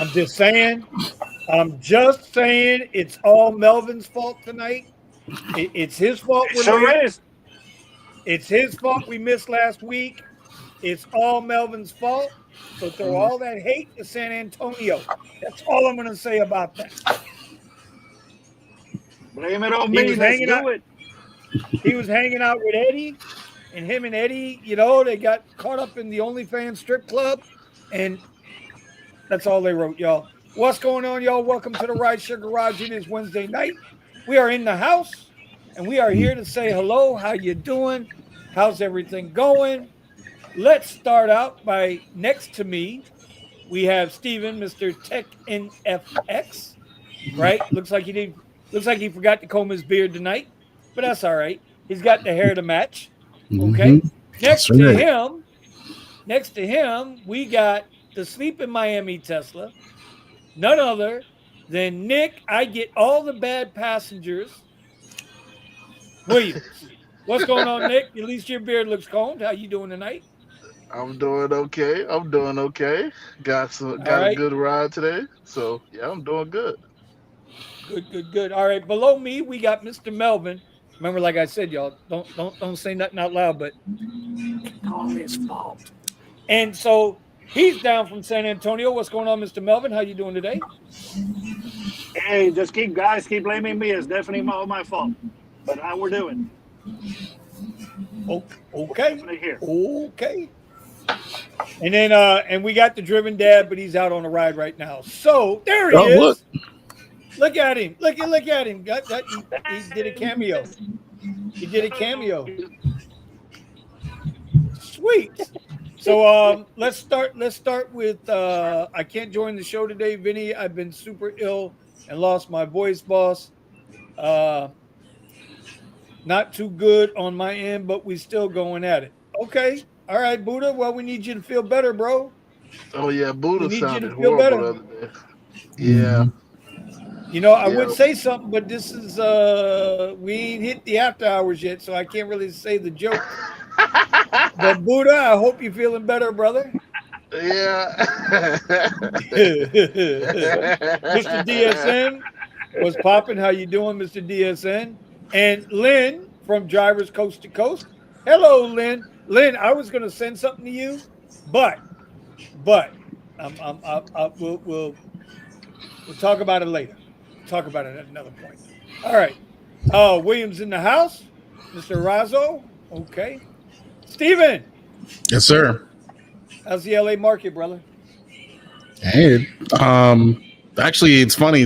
I'm just saying. I'm just saying it's all Melvin's fault tonight. It's his fault It we're sure late. is. It's his fault we missed last week. It's all Melvin's fault. So throw all that hate to San Antonio. That's all I'm going to say about that. Blame it on He me. was Let's hanging out. do it. He was hanging out with Eddie, and him and Eddie, they got caught up in the OnlyFans strip club, and that's all they wrote, y'all. What's going on, y'all? Welcome to the Rideshare Garage. It is Wednesday night. We are in the house, and we are here to say hello. How you doing? How's everything going? Let's start out by next to me. We have Steven, Mr. Tech NFX. Right? Looks like he forgot to comb his beard tonight, but that's all right. He's got the hair to match. Mm-hmm. Okay. That's Next to right. him, we got the Sleep in Miami Tesla, none other than Nick. I get all the bad passengers. Williams. What's going on, Nick? At least your beard looks combed. How you doing tonight? I'm doing okay. I'm doing okay. All Got a right. good ride today. So yeah, I'm doing good. Good, good, good. All right. Below me, we got Mr. Melvin. Remember, like I said, y'all, don't say nothing out loud, but it's all his fault. And so he's down from San Antonio. What's going on, Mr. Melvin? How you doing today? Hey, just keep blaming me. It's definitely all my fault. But how we're doing? Okay. Definitely here. Okay. And then and we got the driven dad, but he's out on a ride right now. So there he is. Look at him. Look at him. He did a cameo. He did a cameo. Sweet. So let's start with I can't join the show today, Vinny. I've been super ill and lost my voice, boss. Not too good on my end, but we still going at it. Okay. All right, Buddha. Well, we need you to feel better, bro. Oh yeah, We Buddha need you to sounded feel horrible better. the other day. Yeah. I Yeah. would say something, but this is we ain't hit the after hours yet, so I can't really say the joke. But Buddha, I hope you're feeling better, brother. Yeah. Mr. DSN was popping. How you doing, Mr. DSN? And Lynn from Drivers Coast to Coast. Hello, Lynn. Lynn, I was going to send something to you, but we'll talk about it later. Talk about it at another point. All right. Williams in the house. Mr. Razzo. Okay. Steven. Yes, sir. How's the LA market, brother? Hey, actually, it's funny.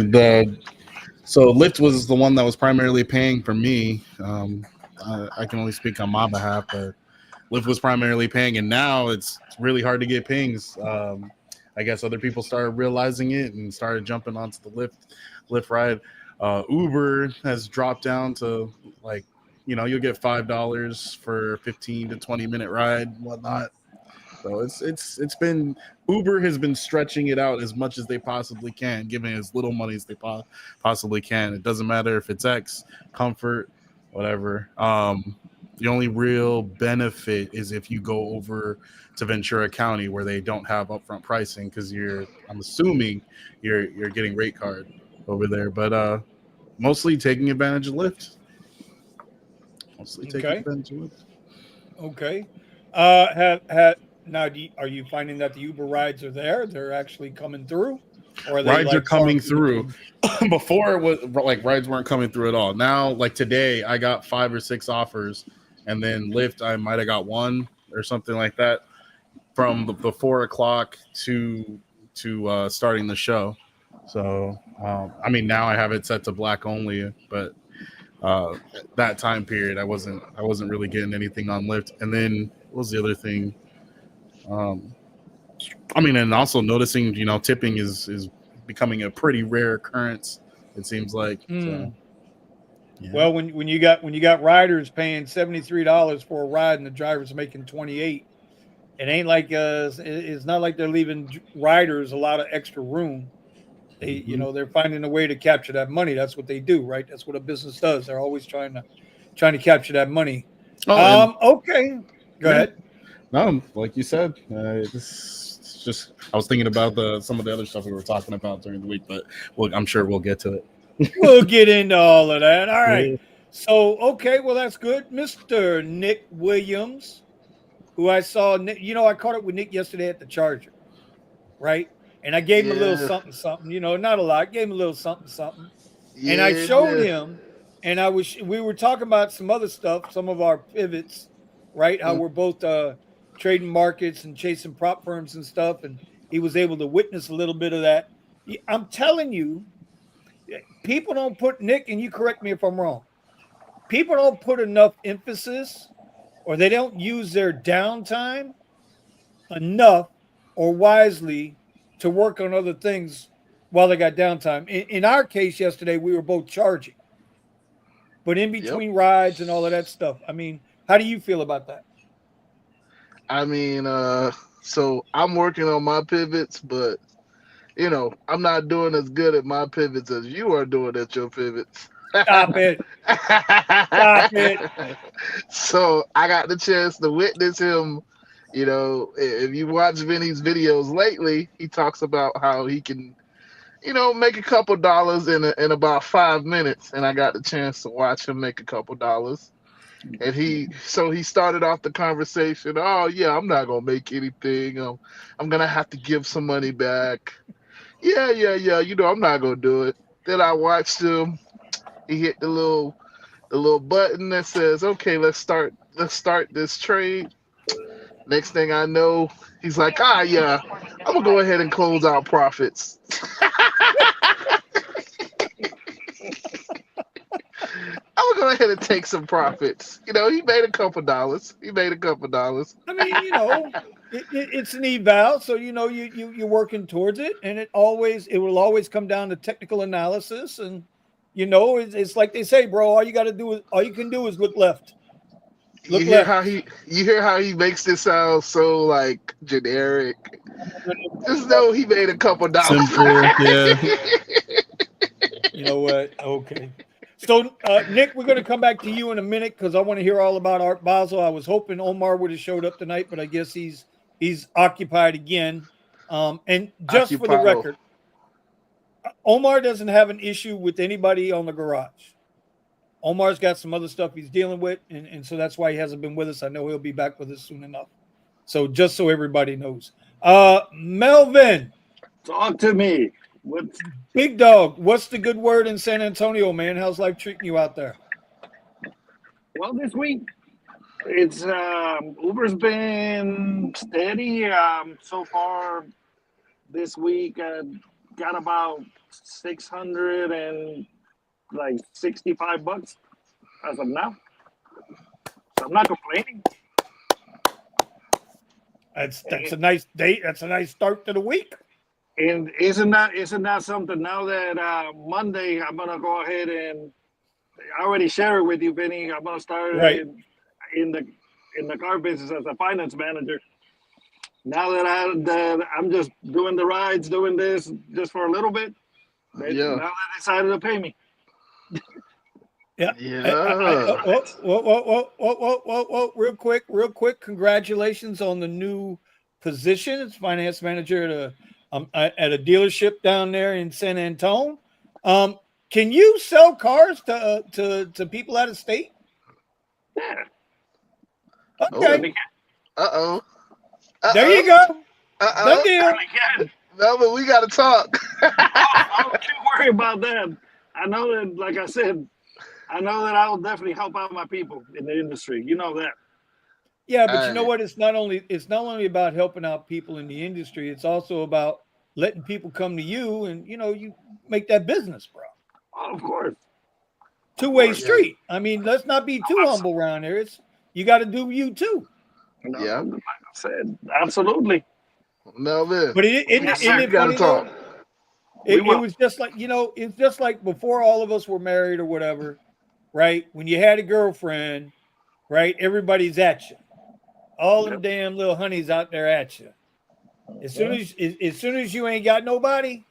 So Lyft was the one that was primarily paying for me. I can only speak on my behalf, but Lyft was primarily paying, and now it's really hard to get pings. I guess other people started realizing it and started jumping onto the Lyft ride. Uber has dropped down to you'll get $5 for a 15 to 20-minute ride, and whatnot. So it's been Uber has been stretching it out as much as they possibly can, giving as little money as they possibly can. It doesn't matter if it's X, Comfort, whatever. The only real benefit is if you go over to Ventura County where they don't have upfront pricing because I'm assuming you're getting rate card over there, but mostly taking advantage of Lyft. Okay. Now, are you finding that the Uber rides are there? They're actually coming through, or rides are coming through. Before it was like rides weren't coming through at all. Now, like today, I got 5 or 6 offers, and then Lyft, I might have got one or something like that from the 4 o'clock to starting the show. So, now I have it set to black only, but that time period, I wasn't really getting anything on Lyft. And then what was the other thing? And also noticing, tipping is becoming a pretty rare occurrence. It seems like. So, yeah. Well, when you got riders paying $73 for a ride and the driver's making $28, it ain't like it's not like they're leaving riders a lot of extra room. They they're finding a way to capture that money. That's what they do, right? That's what a business does. They're always trying to capture that money. Okay, go ahead. No, like you said, just I was thinking about some of the other stuff we were talking about during the week, but I'm sure we'll get to it. We'll get into all of that. All right. So, okay, well, that's good. Mr. Nick Williams, who I saw, I caught up with Nick yesterday at the Charger, right? And I gave him a little something, not a lot. Gave him a little something, something. Yeah. And I showed him, and we were talking about some other stuff, some of our pivots, right? How we're both trading markets and chasing prop firms and stuff. And he was able to witness a little bit of that. I'm telling you, people don't put, Nick, and you correct me if I'm wrong, people don't put enough emphasis, or they don't use their downtime enough or wisely to work on other things while they got downtime. In our case yesterday, we were both charging, but in between rides and all of that stuff. I mean, how do you feel about that? I mean, so I'm working on my pivots, but I'm not doing as good at my pivots as you are doing at your pivots. Stop it. Stop it. So I got the chance to witness him. If you watch Vinny's videos lately, he talks about how he can, make a couple dollars in about 5 minutes. And I got the chance to watch him make a couple dollars. And he started off the conversation. Oh yeah, I'm not gonna make anything. I'm gonna have to give some money back. Yeah. I'm not gonna do it. Then I watched him. He hit the little button that says, "Okay, let's start this trade." Next thing I know, he's like, yeah, I'm gonna go ahead and close out profits. I'm gonna go ahead and take some profits. He made a couple dollars. I mean, it's an eval, so you're working towards it, and it will always come down to technical analysis, and it's like they say, bro. All you can do is look left. You hear how he makes this sound so like generic. Just know he made a couple dollars. Simple, yeah. You know what? Okay. So, Nick, we're going to come back to you in a minute because I want to hear all about Art Basel. I was hoping Omar would have showed up tonight, but I guess he's occupied again. And just for the record, Omar doesn't have an issue with anybody on the garage. Omar's got some other stuff he's dealing with, and so that's why he hasn't been with us. I know he'll be back with us soon enough. So just so everybody knows. Melvin. Talk to me. Big dog, what's the good word in San Antonio, man? How's life treating you out there? Well, this week, it's Uber's been steady. So far this week, got about $665 as of now. So I'm not complaining. That's a nice date. That's a nice start to the week. And isn't that something? Now that Monday, I'm gonna go ahead and I already share it with you, Vinny. I'm gonna start in the car business as a finance manager. Now that I'm just doing the rides, doing this just for a little bit. Now they decided to pay me. Yeah. Whoa. Real quick. Congratulations on the new position. It's finance manager at a dealership down there in San Antonio. Can you sell cars to people out of state? Yeah. Okay. Uh-oh. There you go. Done deal. No, but we got to talk. Don't worry about that. I know that, like I said, I will definitely help out my people in the industry. You know that. Yeah, but you know what? It's not only about helping out people in the industry. It's also about letting people come to you, and you make that business, bro. Oh, of course. Two-way street. I mean, let's not be too humble around here. You got to do you too. Yeah, like I said, absolutely. Melvin, but it got to talk. It was just like it's just like before all of us were married or whatever, right? When you had a girlfriend, right? Everybody's at you. All them damn little honeys out there at you. As soon as you ain't got nobody,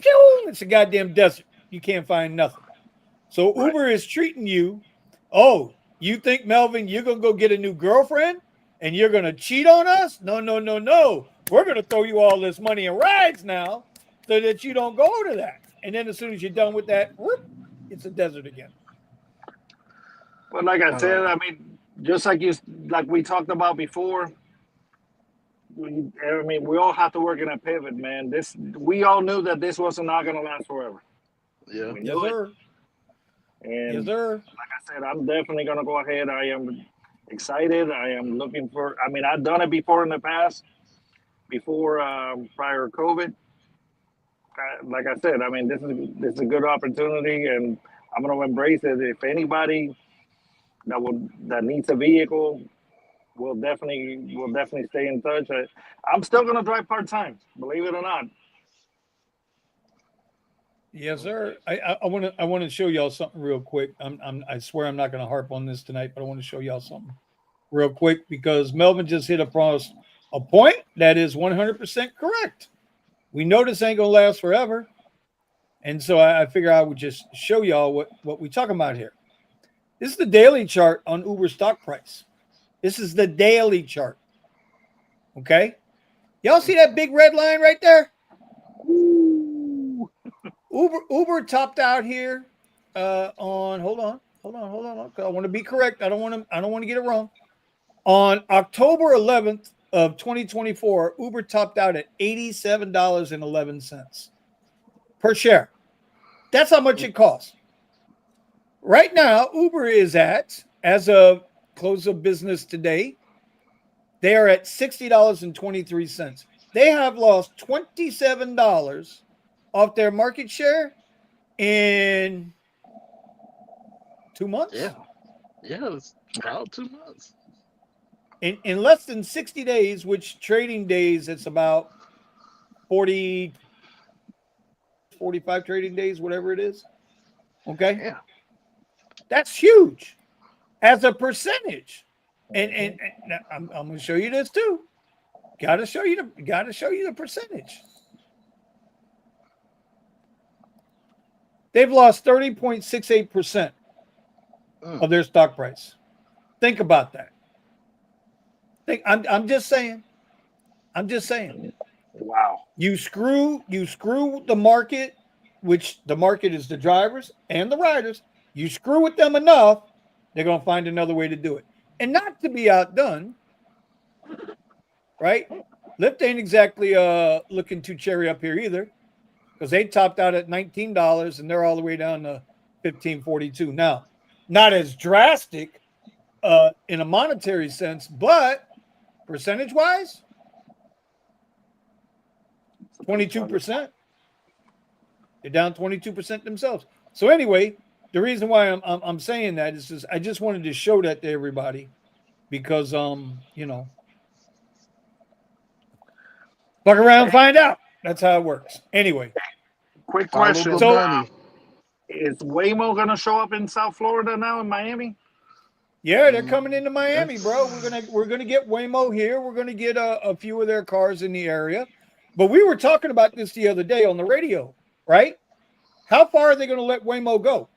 pew, it's a goddamn desert. You can't find nothing. So Uber is treating you. Oh, you think, Melvin, you're gonna go get a new girlfriend and you're gonna cheat on us? No. we're going to throw you all this money in rides now so that you don't go to that. And then as soon as you're done with that, whoop, it's a desert again. But like I said, I mean, just like we talked about before, we all have to work in a pivot, man. We all knew that this wasn't not going to last forever. Yeah. We Yes, knew sir. it. And Yes, sir. like I said, I'm definitely going to go ahead. I am excited. I am looking for, I mean, I've done it before in the past, before prior COVID. Like I said, I mean, this is a good opportunity, and I'm going to embrace it. If anybody that needs a vehicle, we'll definitely stay in touch. I'm still going to drive part-time, believe it or not. Yes, sir. I want to show y'all something real quick. I swear I'm not going to harp on this tonight, but I want to show y'all something real quick because Melvin just hit across a point that is 100% correct. We know this ain't going to last forever. And so I figure I would just show y'all what we're talking about here. This is the daily chart on Uber stock price. This is the daily chart. Okay? Y'all see that big red line right there? Ooh. Uber topped out here on hold on. I want to be correct. I don't want to get it wrong. On October 11th of 2024, Uber topped out at $87.11 per share. That's how much it costs. Right now, Uber is at, as of close of business today, they are at $60.23. They have lost $27 off their market share in 2 months. Yeah, it's about 2 months. In less than 60 days, which trading days, it's about 40, 45 trading days, whatever it is. Okay. Yeah. That's huge as a percentage. And I'm going to show you this too. Got to show you the percentage. They've lost 30.68% of their stock price. Think about that. I'm just saying. Wow. You screw the market, which the market is the drivers and the riders. You screw with them enough, they're going to find another way to do it. And not to be outdone, right? Lyft ain't exactly looking too cherry up here either, because they topped out at $19 and they're all the way down to $15.42. Now, not as drastic in a monetary sense, but percentage-wise, 22%. They're down 22% themselves. So anyway, the reason why I'm saying that is just I just wanted to show that to everybody because fuck around and find out. That's how it works. Anyway, quick question. So, is Waymo going to show up in South Florida now in Miami? Yeah, they're coming into Miami, bro. We're gonna get Waymo here. We're gonna get a few of their cars in the area. But we were talking about this the other day on the radio, right? How far are they going to let Waymo go?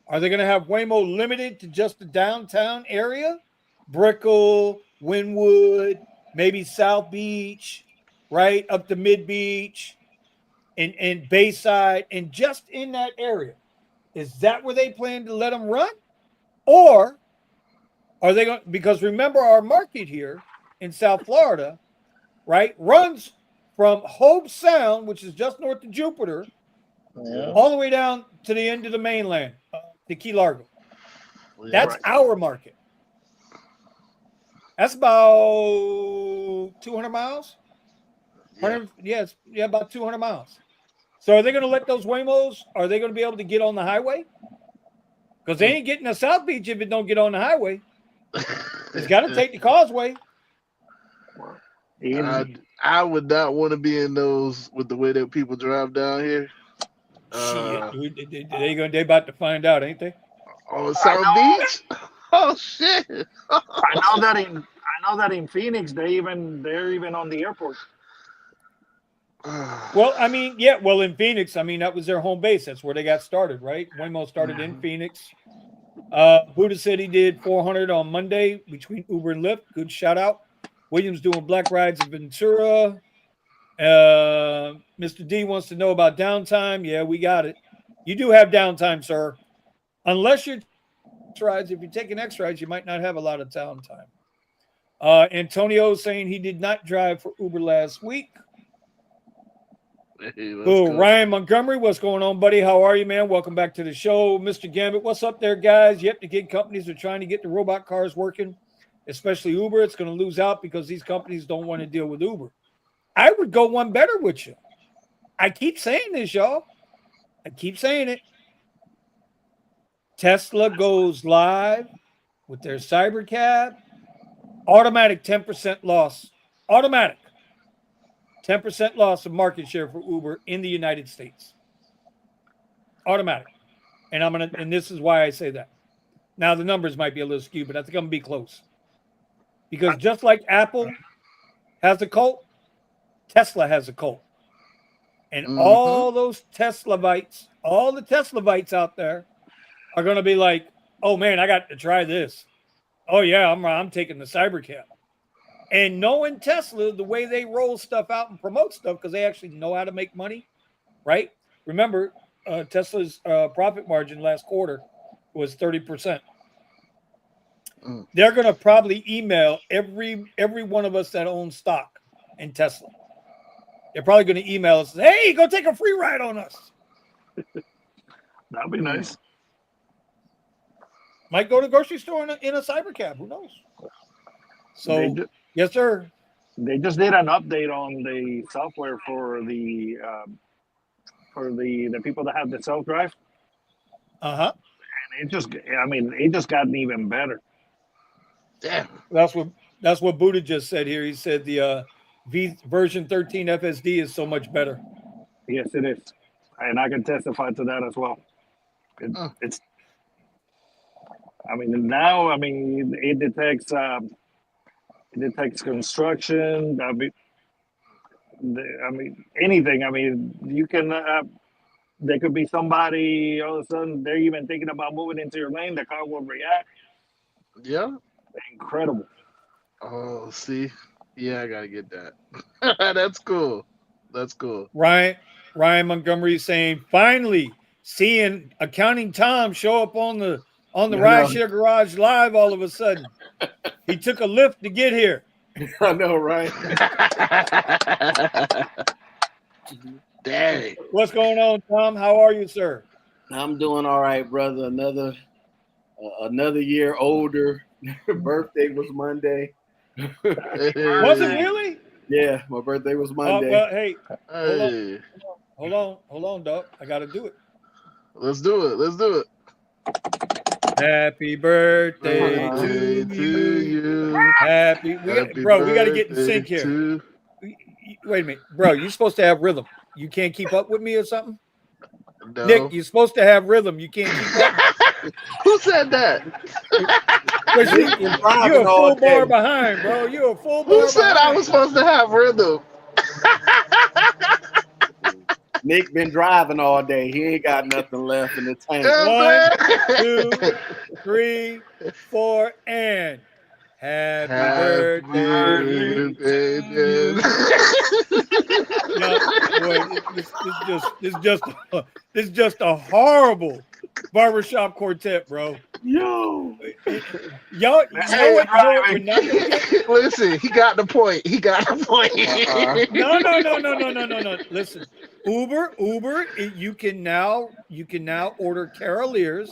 Are they going to have Waymo limited to just the downtown area? Brickell, Wynwood, maybe South Beach, right? Up to Mid Beach and Bayside, and just in that area. Is that where they plan to let them run? Or are they going, because remember our market here in South Florida, right, runs from Hobe Sound, which is just north of Jupiter, all the way down to the end of the mainland, to Key Largo. That's our market. That's about 200 miles. About 200 miles. So are they going to let those Waymos, are they going to be able to get on the highway? Because they ain't getting to South Beach if it don't get on the highway. It's got to take the causeway. I would not want to be in those with the way that people drive down here. They about to find out, ain't they? On South Beach? Oh shit! I know that in Phoenix they're even on the airport. Well, I mean, yeah. Well, in Phoenix, I mean that was their home base. That's where they got started, right? Waymo started in Phoenix. Buddha said he did 400 on Monday between Uber and Lyft. Good shout out. Williams doing black rides in Ventura. Mr. D wants to know about downtime. Yeah, we got it. You do have downtime, sir. Unless you're rides, if you're taking X rides, you might not have a lot of downtime. Antonio saying he did not drive for Uber last week. Hey, Cool. Ryan Montgomery, what's going on, buddy? How are you, man? Welcome back to the show. Mr. Gambit, what's up there, guys? Yep, the gig companies are trying to get the robot cars working, especially Uber. It's going to lose out because these companies don't want to deal with Uber. I would go one better with you. I keep saying this, y'all. I keep saying it. Tesla goes live with their Cybercab. Automatic 10% loss. Automatic. 10% loss of market share for Uber in the United States. Automatic. And this is why I say that. Now the numbers might be a little skewed, but I think I'm gonna be close. Because just like Apple has a cult, Tesla has a cult. And all those Teslavites, all the Teslavites out there are gonna be like, oh man, I got to try this. Oh yeah, I'm taking the Cybercab. And knowing Tesla, the way they roll stuff out and promote stuff, because they actually know how to make money, right? Remember, Tesla's profit margin last quarter was 30%. They're going to probably email every one of us that owns stock in Tesla. They're probably going to email us, hey, go take a free ride on us. That'd be nice. Might go to the grocery store in a Cybercab. Who knows? So, yes, sir. They just did an update on the software for the people that have the self-drive. And it just gotten even better. Damn. That's what Buddha just said here. He said the version 13 FSD is so much better. Yes, it is, and I can testify to that as well. It's. It detects. It detects construction. Anything. You can. There could be somebody all of a sudden they're even thinking about moving into your lane. The car will react. Yeah. Incredible. Oh, see, yeah, I gotta get that. That's cool. That's cool. Ryan Montgomery is saying finally seeing Accounting Tom show up on the Rideshare Garage Live all of a sudden. He took a lift to get here. I know, right? Dang. What's going on, Tom? How are you, sir? I'm doing all right, brother. Another year older. Birthday was Monday. Was it really? Yeah, my birthday was Monday. Well, hey, hold on, dog. I got to do it. Let's do it. Happy birthday to you. We got to get in sync here. Wait a minute, bro. You're supposed to have rhythm. You can't keep up with me or something? No. Nick, you're supposed to have rhythm. You can't keep up. Who said that? You're a full bar behind, bro. You're a full bar behind. Who said I was supposed to have rhythm? Nick been driving all day. He ain't got nothing left in the tank. 1, 2, 3, 4, and happy birthday. It's just a horrible barbershop quartet, bro. Yo, y'all, you know what? We're not gonna get... Listen, he got the point. No. Listen, Uber. You can now order caroliers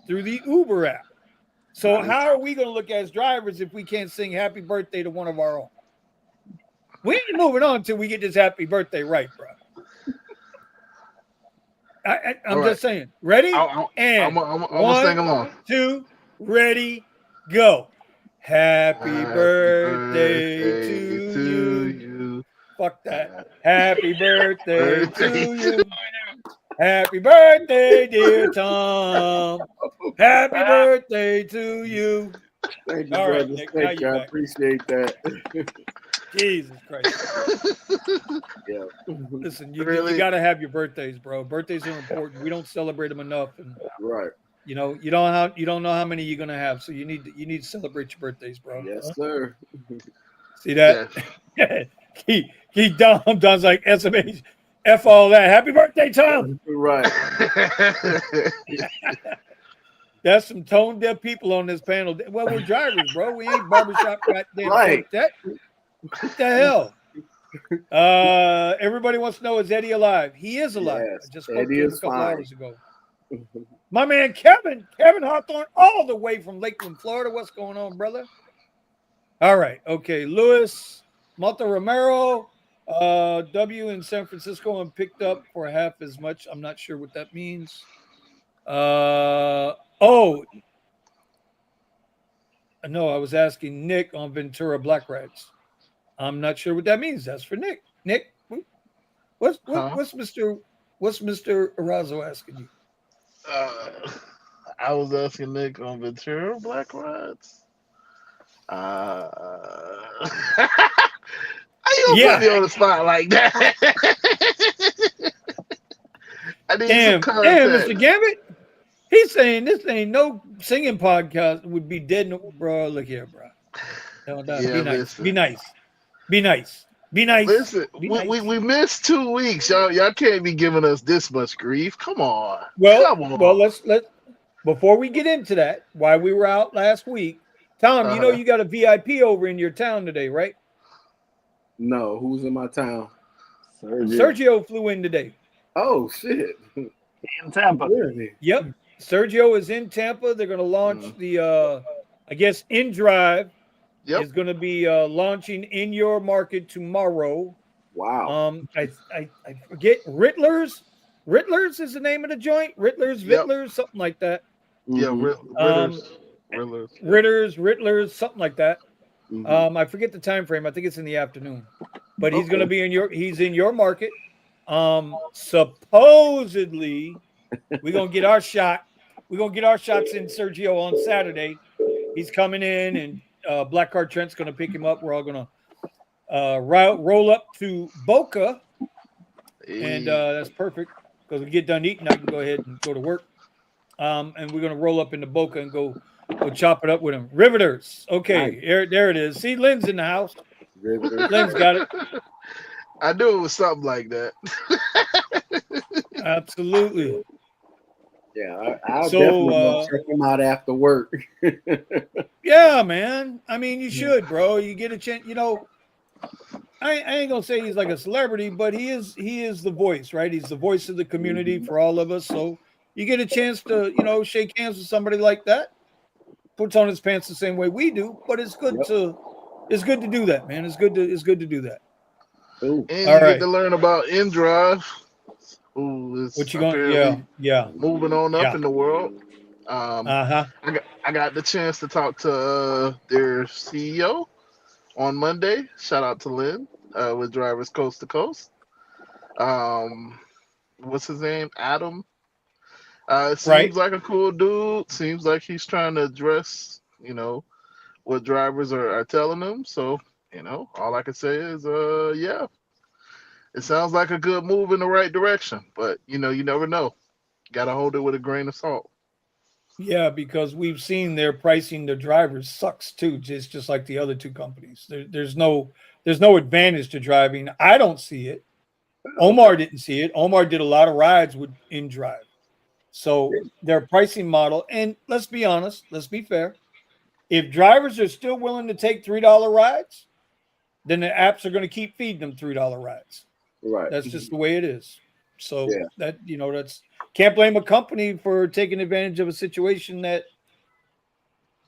through the Uber app. So how are we going to look as drivers if we can't sing happy birthday to one of our own? We ain't moving on until we get this happy birthday right, bro. I'm just saying. Ready? I'm gonna sing along. 2, ready, go. Happy birthday to you. Fuck that. Happy birthday to you. Happy birthday, dear Tom. Happy birthday to you. Thank you, All right, brother. Nick, Thank you. I appreciate that. Jesus Christ. Yeah. Listen, you got to have your birthdays, bro. Birthdays are important. We don't celebrate them enough. And, right. You don't know how many you're gonna have, so you need to celebrate your birthdays, bro. Yes, sir. See that? he Don's like SMH. F all that. Happy birthday, Tom. Right. That's some tone deaf people on this panel. Well, we're drivers, bro. We ain't barbershop goddamn Right. quartet. What the hell? Everybody wants to know, is Eddie alive? He is alive. Yes, I just spoke Eddie to him a is couple fine. hours ago. My man Kevin Hawthorne, all the way from Lakeland, Florida. What's going on, brother? All right. Okay. Luis Malta Romero, W in San Francisco and picked up for half as much. I'm not sure what that means. No, I was asking Nick on Ventura Black Rides. I'm not sure what that means. That's for Nick. Nick, what's Mr. Arazo asking you? I was asking Nick on Ventura Black Rides. How you gonna put me on the spot like that? I need some context. Mr. Gambit. He's saying this ain't no singing podcast. Would be dead, bro. Look here, bro. No, Yeah, be nice. Be nice. Listen, Be nice. we missed 2 weeks. Y'all can't be giving us this much grief. Come on. Well, let's before we get into that, why we were out last week. Tom, you know you got a VIP over in your town today, right? No, who's in my town? Sergio flew in today. Oh shit! In Tampa. Yep, Sergio is in Tampa. They're going to launch the, I guess, InDrive is going to be launching in your market tomorrow. Wow. I forget Rittlers. Rittlers is the name of the joint. Rittlers, something like that. Yeah, Rittlers, something like that. I forget the time frame. I think it's in the afternoon. But he's going to be in your market. Supposedly, we're going to get our shot. We're going to get our shots in Sergio on Saturday. He's coming in, and Black Card Trent's going to pick him up. We're all going to roll up to Boca, and that's perfect because we get done eating. I can go ahead and go to work. And we're going to roll up into Boca and go chop it up with him. Riveters. Okay, there it is. See, Lynn's in the house. Riveters. Lynn's got it. I knew it was something like that. Absolutely. Yeah, I'll definitely check him out after work. Yeah, man. I mean, you should, bro. You get a chance. You know, I ain't gonna say he's like a celebrity, but he is the voice, right? He's the voice of the community for all of us. So you get a chance to, shake hands with somebody like that. Puts on his pants the same way we do, but it's good to do that, man. It's good to do that. And you get to learn about InDrive, who is what you going? Yeah, moving on up in the world. I got the chance to talk to their CEO on Monday. Shout out to Lynn with Drivers Coast to Coast. What's his name? Adam. Seems like a cool dude. Seems like he's trying to address, what drivers are telling him. So, all I can say is, it sounds like a good move in the right direction. But, you never know. Got to hold it with a grain of salt. Yeah, because we've seen their pricing their drivers sucks too, just like the other two companies. There's no advantage to driving. I don't see it. Omar didn't see it. Omar did a lot of rides with InDrive. So their pricing model, and let's be honest, let's be fair. If drivers are still willing to take $3 rides, then the apps are going to keep feeding them $3 rides. Right. That's just the way it is. So that's can't blame a company for taking advantage of a situation that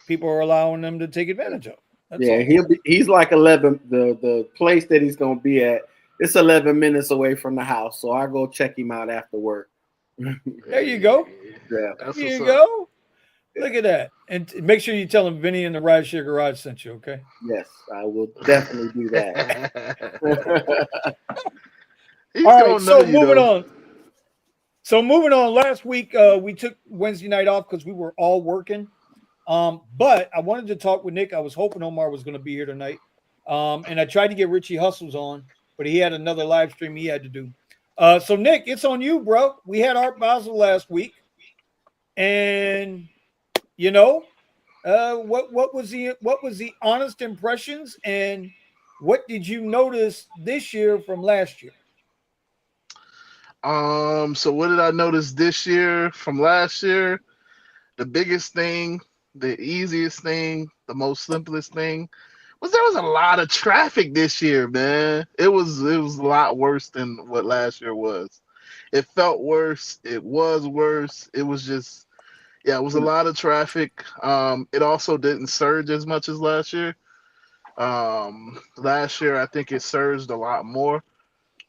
people are allowing them to take advantage of. That's all. He's like 11. The place that he's going to be at, it's 11 minutes away from the house. So I go check him out after work. There you go. Yeah. There you go. Look at that. And make sure you tell him Vinny and the Rideshare Garage sent you, okay? Yes, I will definitely do that. All right, so moving on. Last week, we took Wednesday night off because we were all working. But I wanted to talk with Nick. I was hoping Omar was going to be here tonight. And I tried to get Richie Hustles on, but he had another live stream he had to do. So Nick, it's on you, bro. We had Art Basel last week, and what was the honest impressions, and What did you notice this year from last year? So what did I notice this year from last year? The biggest thing, the easiest thing, the most simplest thing was there was a lot of traffic this year, man. It was a lot worse than what last year was. It felt worse. It was worse. It was just yeah, it was a lot of traffic. It also didn't surge as much as last year. Last year I think it surged a lot more.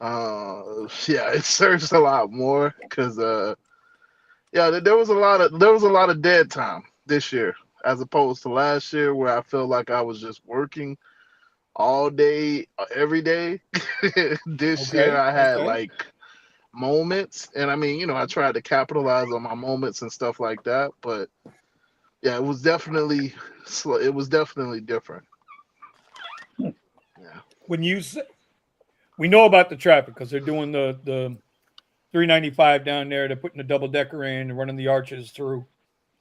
Yeah, it surged a lot more because yeah, there was a lot of dead time this year as opposed to last year where I felt like I was just working all day, every day. This year Okay. I had Okay. like moments, and I mean, I tried to capitalize on my moments and stuff like that. But yeah, it was definitely it was definitely different. Yeah. When you say, we know about the traffic because they're doing the 395 down there. They're putting the double decker in and running the arches through.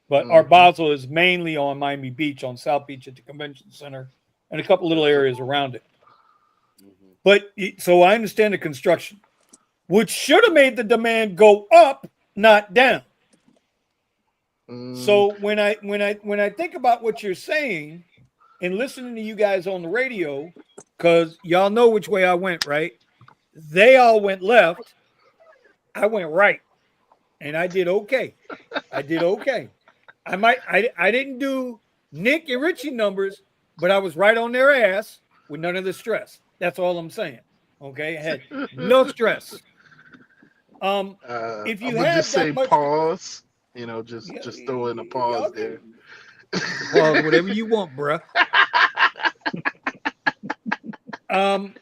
But Art Hmm. Basel is mainly on Miami Beach, on South Beach at the convention center, and a couple little areas around it. But so I understand the construction, which should have made the demand go up, not down. Mm, So when I think about what you're saying and listening to you guys on the radio, because y'all know which way I went, right? They all went left. I went right, and I did okay. I did okay. I didn't do Nick and Richie numbers, but I was right on their ass with none of the stress. That's all I'm saying. Okay, I had no stress. If I'm you gonna just have that say much, pause. Just throw in a pause y'all there. can pause whatever you want, bruh. Um,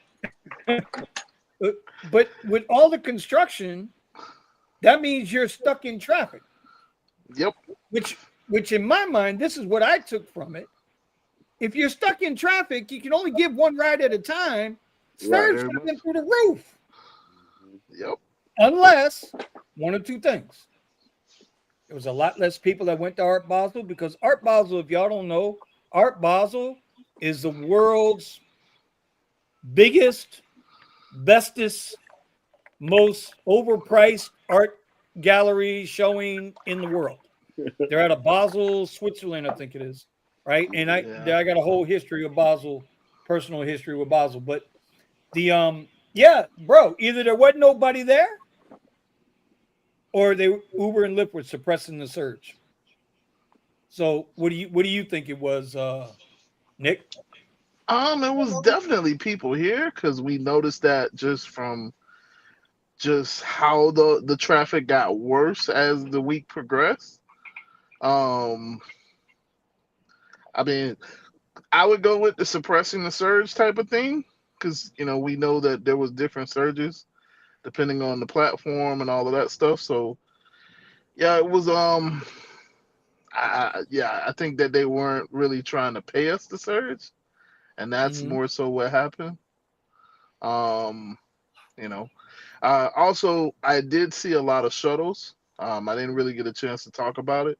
but with all the construction, that means you're stuck in traffic. Yep. Which in my mind, this is what I took from it. If you're stuck in traffic, you can only give one ride at a time. Right. Surge should have been through the roof, Yep. unless one of two things. There was a lot less people that went to Art Basel because Art Basel, if y'all don't know, Art Basel is the world's biggest, bestest, most overpriced art gallery showing in the world. They're out of Basel, Switzerland, I think it is, right? And Yeah. I got a whole history of Basel, personal history with Basel. But the yeah, bro, either there wasn't nobody there, or they Uber and Lyft were suppressing the surge. So what do you think it was, Nick? It was definitely people here because we noticed that just from just how the traffic got worse as the week progressed. Um, I mean, I would go with the suppressing the surge type of thing because we know that there was different surges depending on the platform and all of that stuff. So yeah, it was yeah, I think that they weren't really trying to pay us the surge, and that's Mm-hmm. more so what happened. Um, you know. Also, I did see a lot of shuttles. I didn't really get a chance to talk about it.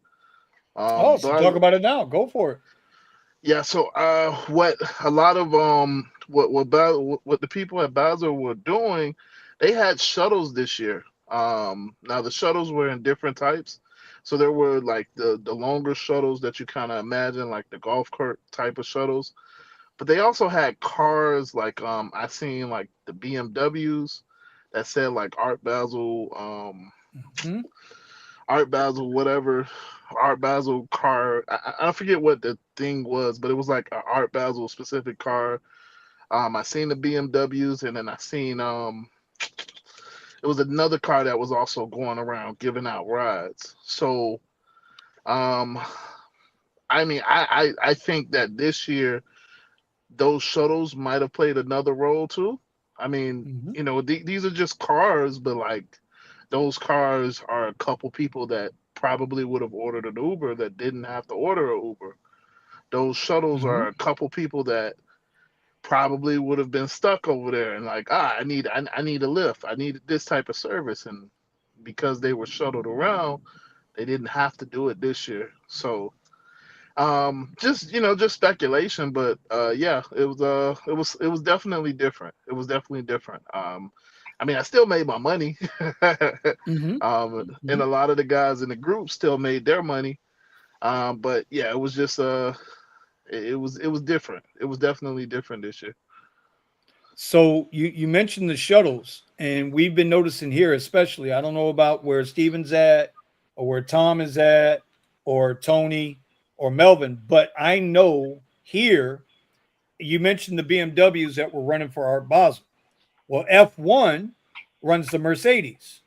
Oh, so But talk about it now. Go for it. yeah, so what a lot of what the people at Basel were doing, they had shuttles this year. Now the shuttles were in different types. So there were like the longer shuttles that you kind of imagine, like the golf cart type of shuttles. But they also had cars like I seen like the BMWs that said like Hmm. Art Basel, whatever, Art Basel car. I forget what the thing was, but it was like an Art Basel specific car. I seen the BMWs, and then I seen it was another car that was also going around giving out rides. So um, I mean, I think that this year those shuttles might have played another role too. I mean, Hmm. these are just cars, but like those cars are a couple people that probably would have ordered an Uber that didn't have to order an Uber. Those shuttles Hmm. are a couple people that probably would have been stuck over there and like, I need a lift. I need this type of service. And because they were shuttled around, they didn't have to do it this year. So Just just speculation, but yeah, it was definitely different. It was definitely different. I mean, I still made my money. Mm-hmm. And a lot of the guys in the group still made their money. But yeah, it was just it was different. It was definitely different this year. So you mentioned the shuttles, and we've been noticing here, especially. I don't know about where Steven's at, or where Tom is at, or Tony, or Melvin, but I know here. You mentioned the BMWs that were running for Art Basel. Well, F1 runs the Mercedes,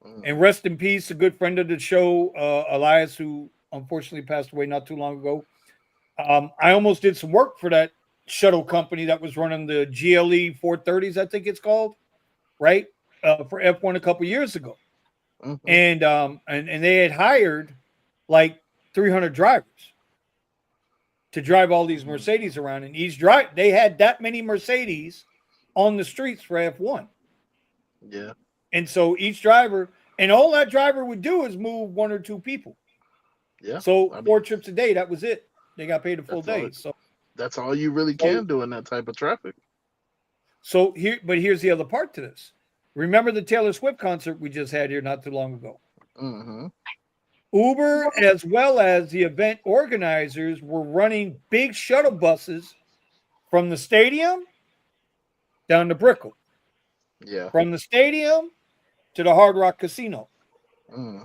Mm, and rest in peace, a good friend of the show, Elias, who unfortunately passed away not too long ago. I almost did some work for that shuttle company that was running the GLE 430s, I think it's called, right? For F1 a couple years ago. mhm. And they had hired like 300 drivers to drive all these Mercedes around. And they had that many Mercedes on the streets for F1. Yeah, And so each driver, and all that driver would do is move one or two people. yeah. So I mean, 4 trips a day, that was it. They got paid a full that's all. day. So That's all you really so can do in that type of traffic. here's the other part to this. Remember the Taylor Swift concert we just had here not too long ago? Hmm. Uber, as well as the event organizers, were running big shuttle buses from the stadium down to Brickell, Yeah. from the stadium to the Hard Rock Casino. Hmm.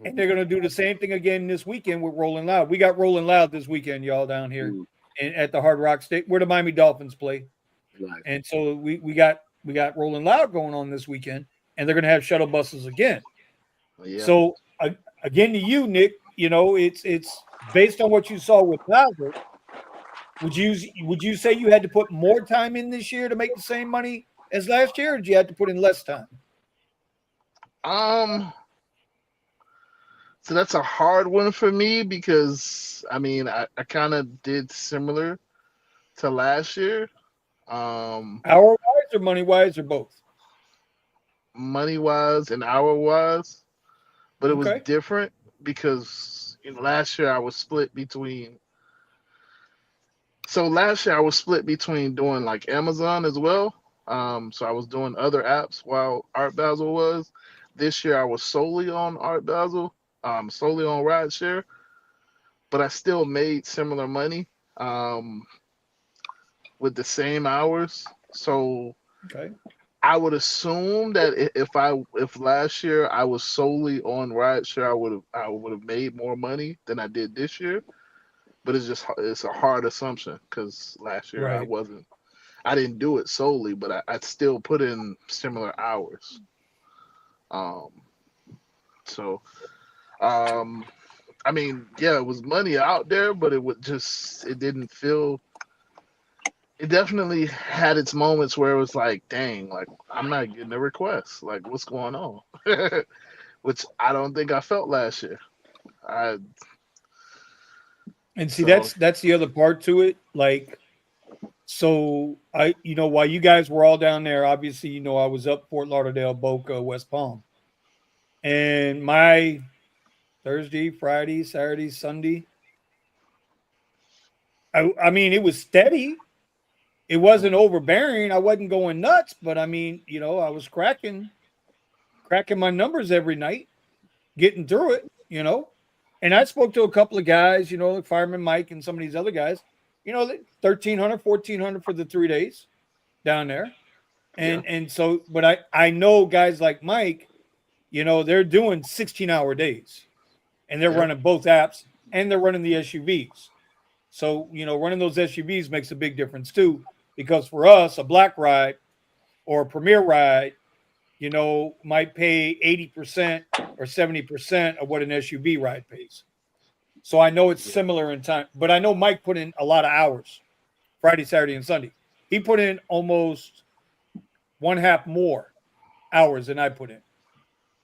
And they're going to do the same thing again this weekend with Rolling Loud. We got Rolling Loud this weekend, y'all, down here at the Hard Rock State where the Miami Dolphins play. Nice. And so we got Rolling Loud going on this weekend, and they're going to have shuttle buses again. Yeah. So again, to you, Nick, it's based on what you saw with Basel. Would you say you had to put more time in this year to make the same money as last year, or did you have to put in less time? Um. So that's a hard one for me because I mean I kind of did similar to last year. Hour wise or money wise or both? Money wise and hour wise, but it was Okay. different because last year I was split between. So last year I was split between doing like Amazon as well. So I was doing other apps while Art Basel was. This year I was solely on Art Basel, solely on Rideshare, but I still made similar money um, with the same hours. So Okay. I would assume that if last year I was solely on Rideshare, I would have made more money than I did this year. But it's a hard assumption because last year Right. I didn't do it solely, but I still put in similar hours. Um, so um, I mean, yeah, it was money out there, but it didn't feel. It definitely had its moments where it was like, dang, like I'm not getting a request. Like, what's going on? Which I don't think I felt last year. I And see, so that's the other part to it. Like, so while you guys were all down there, obviously, I was up Fort Lauderdale, Boca, West Palm, and my Thursday, Friday, Saturday, Sunday. I mean, it was steady. It wasn't mm, overbearing. I wasn't going nuts, but I mean, I was cracking my numbers every night, getting through it. And I spoke to a couple of guys, like Fireman Mike and some of these other guys, 1,300, 1,400 for the 3 days down there. yeah, And so, but I know guys like Mike, they're doing 16-hour days and they're yeah, running both apps and they're running the SUVs. So, running those SUVs makes a big difference too, because for us, a black ride or a premier ride, might pay 80% or 70% of what an SUV ride pays. So I know it's yeah, similar in time, but I know Mike put in a lot of hours Friday, Saturday, and Sunday. He put in almost one half more hours than I put in.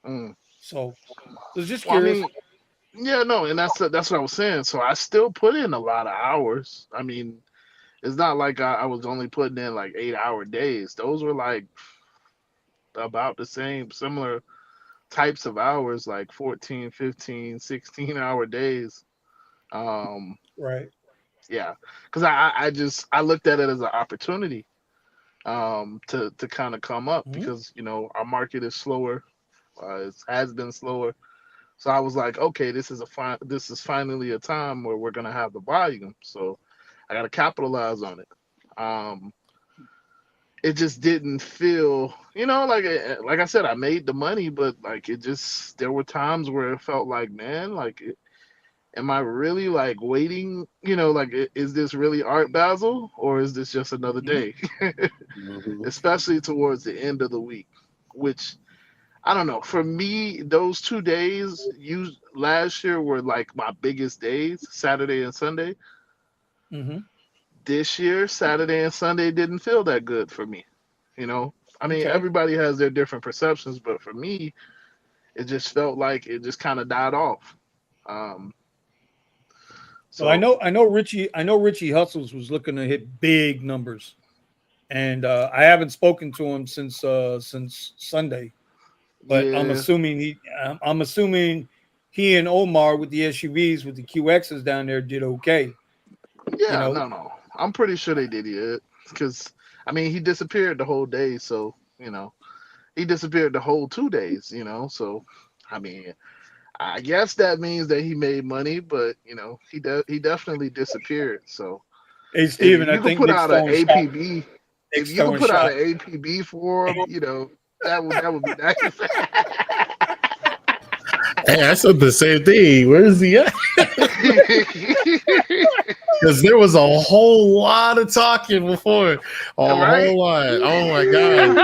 mm. So I was just Well, I curious. mean, yeah, no, and that's what I was saying. So I still put in a lot of hours. I mean, it's not like I was only putting in like 8 hour days. Those were like about the same, similar types of hours, like 14, 15, 16 hour days. Right. Yeah, because I looked at it as an opportunity to kind of come up Mhm. because our market is slower, it has been slower. So I was like, okay, this is finally a time where we're gonna have the volume. So I got to capitalize on it. Um, it just didn't feel, like I said, I made the money, but like it just there were times where it felt like, man, like am I really like waiting? Is this really Art Basel or is this just another Mhm. day? Mhm. Especially towards the end of the week, which I don't know. For me, those 2 days used last year were like my biggest days, Saturday and Sunday. Mhm. This year, Saturday and Sunday didn't feel that good for me. You know, I mean, Okay. everybody has their different perceptions, but for me, it just felt like it just kind of died off. Um, Well, I so know, I know Richie Hustles was looking to hit big numbers, and I haven't spoken to him since Sunday. But yeah, I'm assuming he and Omar with the SUVs with the QXs down there did okay. You yeah, know, no, I'm pretty sure they did it because I mean he disappeared the whole day, so he disappeared the whole 2 days. So I mean I guess that means that he made money, but he definitely disappeared. So hey if Steven, I you could think put out an APB, if Nick's you could throwing put out shot. an APB for him, that would be nice. Hey, I said the same thing. Where is he at? Because there was a whole lot of talking before. A Right? whole lot. Oh my god.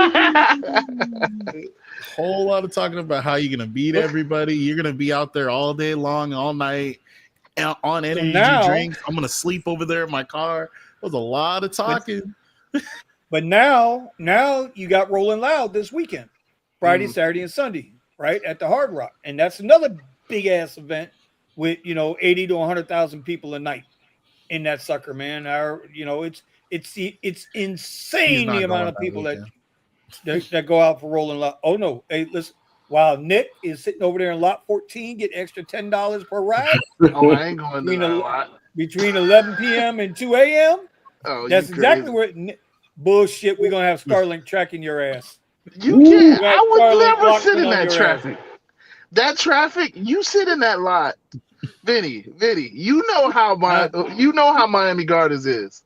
Whole lot of talking about how you're gonna beat everybody. You're gonna be out there all day long, all night, on So energy now, drinks. I'm gonna sleep over there in my car. There was a lot of but talking. now you got Rolling Loud this weekend, Friday, Mm, Saturday, and Sunday, right at the Hard Rock, and that's another big ass event with 80 to 100,000 people a night in that sucker, man. It's He's insane the not amount going of that people that weekend. that go out for Rolling Loud. Oh no, hey, listen. While Nick is sitting over there in lot 14, getting extra $10 per ride oh, I ain't going to between that lot. between 11 p.m. and 2 a.m. Oh, you That's exactly crazy. where bullshit. We're gonna have Starlink tracking your ass. You Woo! can't. We got I would Starlink never locked sit in in on that your ass. traffic. That traffic, you sit in that lot, Vinny. Huh? You know how Miami Gardens is.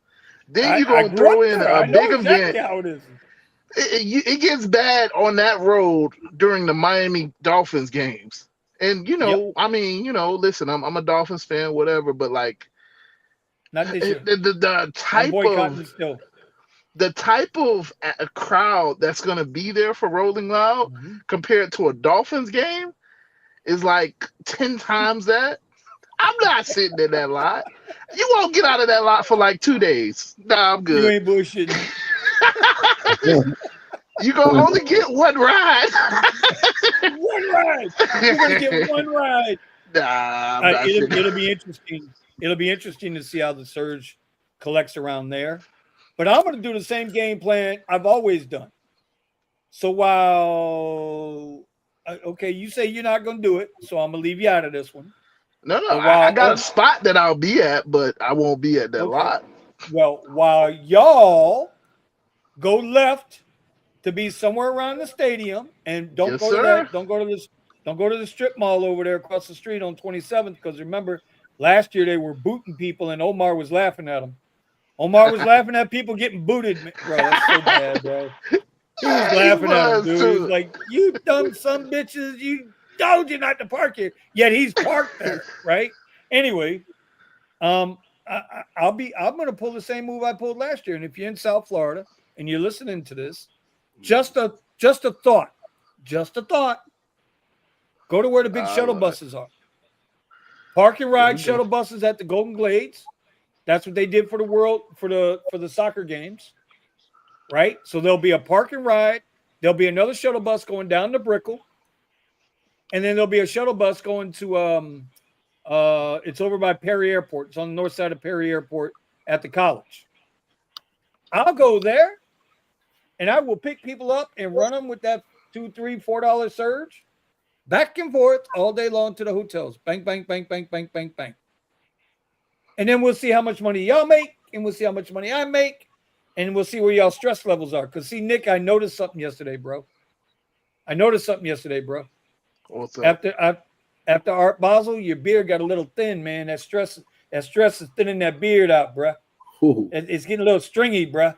Then you I gonna grew throw up in there. a I know big exactly event. how it is. It gets bad on that road during the Miami Dolphins games. And Yep. I mean, listen, I'm a Dolphins fan, whatever, but like Not this year. the I'm type boycotting of still. a crowd that's gonna be there for Rolling Loud Mhm. compared to a Dolphins game is like 10 times that. I'm not sitting in that lot. You won't get out of that lot for like 2 days. Nah, I'm You good. ain't bullshitting. You gonna only get one ride. One ride. You're gonna get one ride. Nah, I'm not It'll sitting. it'll be interesting. It'll be interesting to see how the surge collects around there. But I'm gonna do the same game plan I've always done. So while okay, you say you're not gonna do it, so I'm gonna leave you out of this one. No, But I got a spot that I'll be at, but I won't be at that okay, lot. well, while y'all go left to be somewhere around the stadium, and don't Yes, go to sir. that, don't go to the strip mall over there across the street on 27th, because remember last year they were booting people and Omar was laughing at them. Omar was laughing at people getting booted, bro. That's so bad, bro. He was He laughing at him, was dude. He's too. like, "You dumb some bitches, you told you not to park here." Yet he's parked there, right? Anyway, um, I'm gonna pull the same move I pulled last year. And if you're in South Florida and you're listening to this, just a thought, just a thought. Go to where the big I shuttle love it. buses are. Park and Here ride we go. shuttle buses at the Golden Glades. That's what they did for the world for the soccer games, right? So there'll be a park and ride. There'll be another shuttle bus going down to Brickell, and then there'll be a shuttle bus going to it's over by Perry Airport. It's on the north side of Perry Airport at the college. I'll go there and I will pick people up and run them with that $2, $3, $4 surge back and forth all day long to the hotels. Bang, bang, bang, bang, bang, bang, bang. And then we'll see how much money y'all make, and we'll see how much money I make, and we'll see where y'all stress levels are. Because, see, Nick, I noticed something yesterday, bro. What's up? After Art Basel, your beard got a little thin, man. That stress is thinning that beard out, bro. It's getting a little stringy, bro.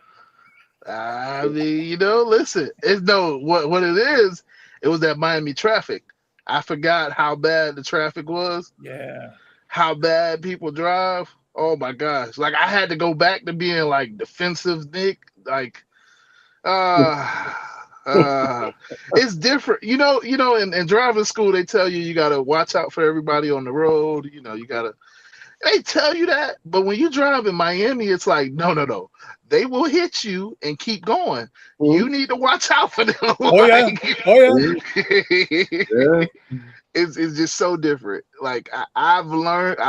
I mean, listen, it's what it is. It was that Miami traffic. I forgot how bad the traffic was. Yeah. How bad people drive. Oh my gosh. Like I had to go back to being like defensive, Nick. Like it's different. In driving school they tell you gotta watch out for everybody on the road. They tell you that, but when you drive in Miami, it's like, no. They will hit you and keep going. Mm-hmm. You need to watch out for them. Oh yeah. It's just so different. Like I've learned.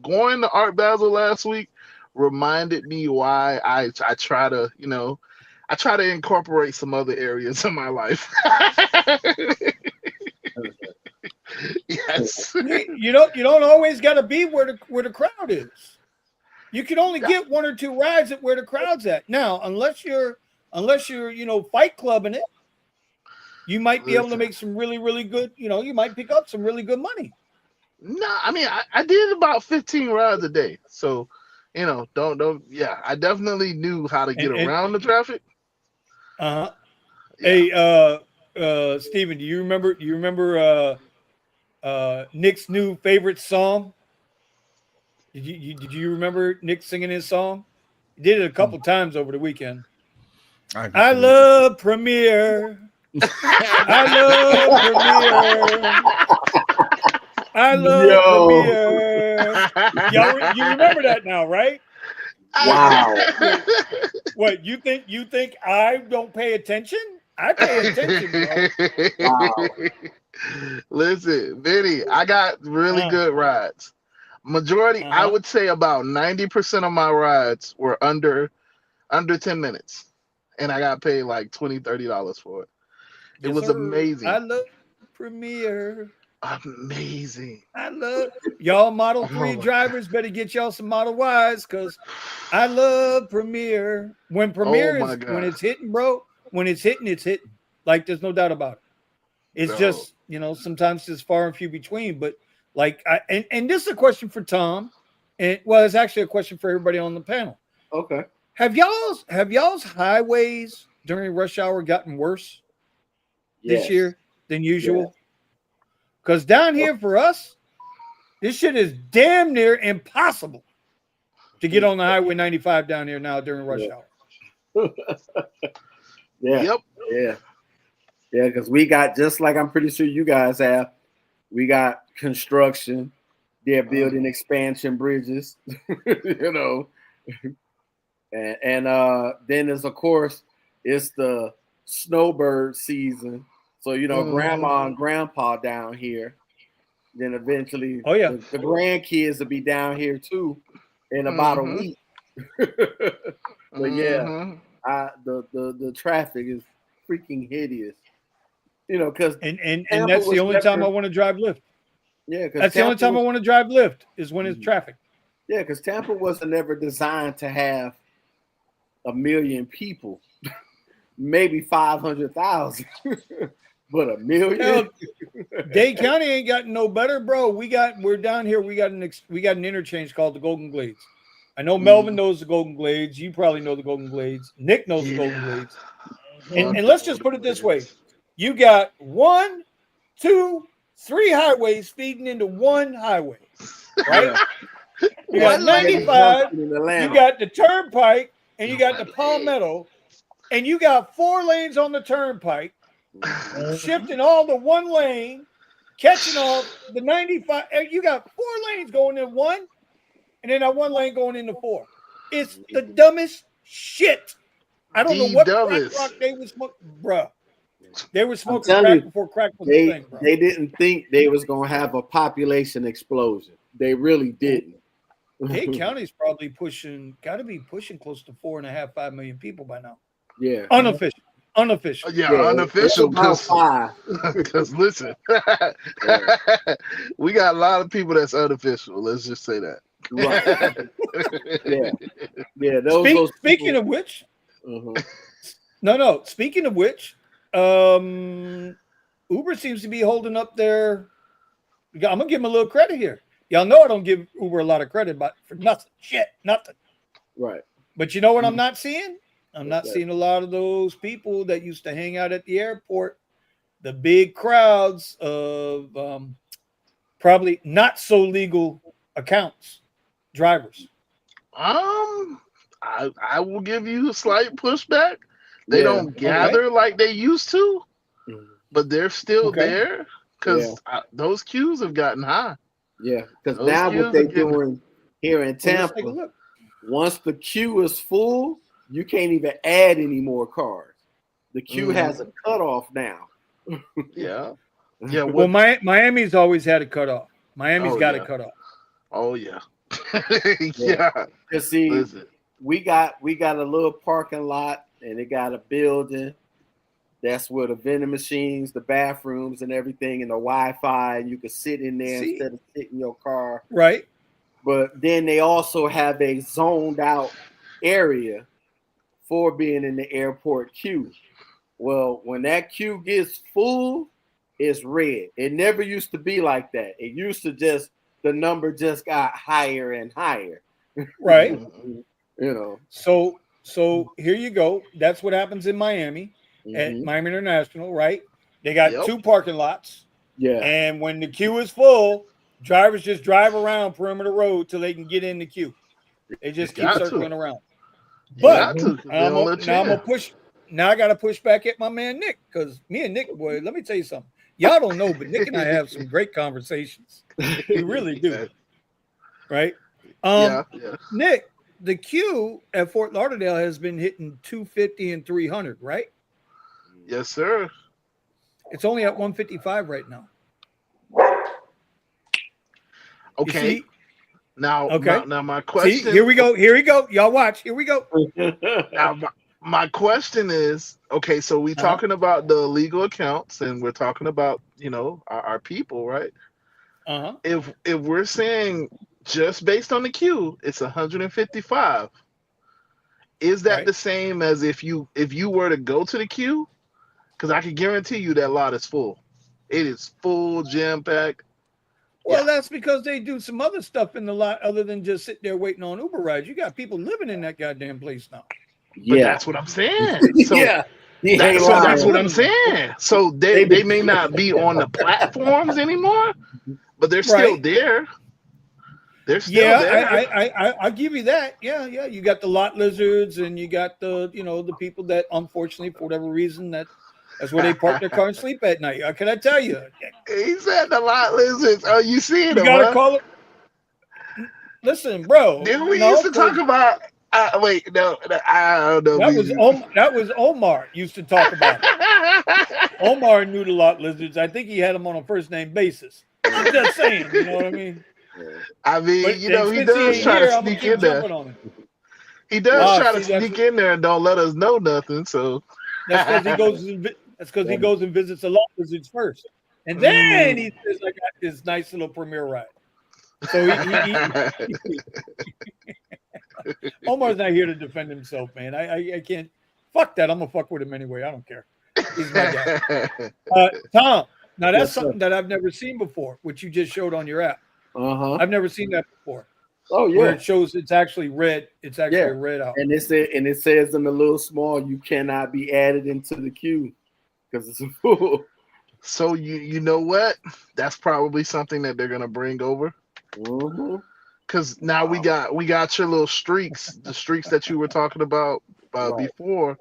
Going to Art Basel last week reminded me why I try to incorporate some other areas of my life. Yes. You don't always got to be where the crowd is. You can only get one or two rides at where the crowd's at. Now, unless you're Fight Clubbing it, you might be able to make some really, really good, you might pick up some really good money. No, I mean I did about 15 rides a day. So, don't I definitely knew how to get around the traffic. Uh-huh. Yeah. Hey, Steven, do you remember Nick's new favorite song? Did you remember Nick singing his song? He did it a couple times over the weekend. I love Premiere. I love Premiere. You remember that now, right? Wow. What, you think I don't pay attention? I pay attention, bro. Wow. Listen, Vinny, I got really good rides. Majority, I would say about 90% of my rides were under 10 minutes. And I got paid like $20, $30 for it. It was amazing. I love Premiere. Amazing. I love y'all Model 3 drivers better get y'all some Model Ys because I love Premiere. When Premiere when it's hitting, bro, when it's hitting. Like there's no doubt about it. It's just, sometimes it's far and few between. But like and this is a question for Tom. And it's actually a question for everybody on the panel. Okay. Have y'all's highways during rush hour gotten worse this year than usual? Yeah. Because down here for us, this shit is damn near impossible to get on the Highway 95 down here now during rush hour. Yeah. Yep. Yeah. Yeah, because we got, just like I'm pretty sure you guys have, we got construction. They're building expansion bridges, And then there's, of course, it's the snowbird season. So, grandma and grandpa down here. Then eventually the grandkids will be down here too in about a week. But the traffic is freaking hideous. Because and that's the only time I want to drive Lyft. Yeah, that's the only time I want to drive Lyft is when it's traffic. Yeah, because Tampa wasn't ever designed to have 1 million people, maybe 500,000. But 1 million. Dade County ain't gotten no better, bro. We're down here. We got an interchange called the Golden Glades. I know Melvin knows the Golden Glades. You probably know the Golden Glades. Nick knows the Golden Glades. And let's just put it this way: you got 1, 2, 3 highways feeding into one highway, right? You got 95. You got the Turnpike, and you got the Palmetto, and you got 4 lanes on the Turnpike. Shifting all to one lane, catching all the 95. You got 4 lanes going in one, and then that 1 lane going into 4. It's the dumbest shit. I don't know what crack they was smoking, bro. They were smoking crack before crack was a thing, bro. They didn't think they was gonna have a population explosion. They really didn't. Dade County's probably got to be pushing close to 4.5, 5 million people by now. Yeah, Unofficial. Yeah, unofficial. Because listen, we got a lot of people that's unofficial. Let's just say that. Right. Yeah. Speaking of which, no. Speaking of which, Uber seems to be holding up their. I'm gonna give them a little credit here. Y'all know I don't give Uber a lot of credit, but for nothing, nothing. Right. But you know what I'm not seeing? I'm not seeing a lot of those people that used to hang out at the airport, the big crowds of probably not so legal accounts, drivers. I will give you a slight pushback. They don't gather like they used to, but they're still there because those queues have gotten high. Yeah, because now what they're doing here in Tampa, once the queue is full, you can't even add any more cars. The queue has a cutoff now. Yeah. Well, Miami's always had a cutoff. Miami's got a cutoff. Oh yeah. Cause see, we got a little parking lot, and it got a building. That's where the vending machines, the bathrooms, and everything, and the Wi-Fi, and you can sit in there instead of sitting in your car. Right. But then they also have a zoned out area for being in the airport queue. Well, when that queue gets full, it's red. It never used to be like that. It used to the number just got higher and higher. Right. So here you go. That's what happens in Miami at Miami International, right? They got 2 parking lots. Yeah. And when the queue is full, drivers just drive around perimeter road till they can get in the queue. They just keep circling around. But now I got to push back at my man Nick, because me and Nick, boy, let me tell you something. Y'all don't know, but Nick and I have some great conversations. We really do. Right? Nick, the queue at Fort Lauderdale has been hitting 250 and 300, right? Yes, sir. It's only at 155 right now. Okay. Now my question. See, here we go. Y'all watch. Here we go. Now my question is, okay, so we talking about the illegal accounts, and we're talking about, our people, right? If we're saying just based on the queue, it's 155. Is that the same as if you were to go to the queue? Because I can guarantee you that lot is full. It is full, jam-packed. Well, that's because they do some other stuff in the lot other than just sit there waiting on Uber rides. You got people living in that goddamn place now. But that's what I'm saying. So that's what I'm saying. So they may not be on the platforms anymore, but they're still there. They're still there. I'll give you that. Yeah. You got the lot lizards, and you got the the people that unfortunately for whatever reason that's where they park their car and sleep at night. Can I tell you? He said the lot lizards. Oh, you seeing them? You gotta call it. Listen, bro. Didn't we used to talk about? Wait, no, I don't know. That was Omar used to talk about it. Omar knew the lot lizards. I think he had them on a first name basis. I'm just saying, you know what I mean? I mean, but, he does try to sneak in there. He does try to sneak in there and don't let us know nothing. So that's because he goes and visits the lot lizards first, and then he says, "I got this nice little premier ride." So Omar's not here to defend himself, man. I can't. Fuck that. I'm gonna fuck with him anyway. I don't care. He's my guy. Tom, now that's something that I've never seen before, which you just showed on your app. I've never seen that before. Oh yeah, where it shows it's actually red. It's actually red out, and it says in the little small, you cannot be added into the queue because it's full. So you know what? That's probably something that they're gonna bring over. Because now we got your little streaks, the streaks that you were talking about before.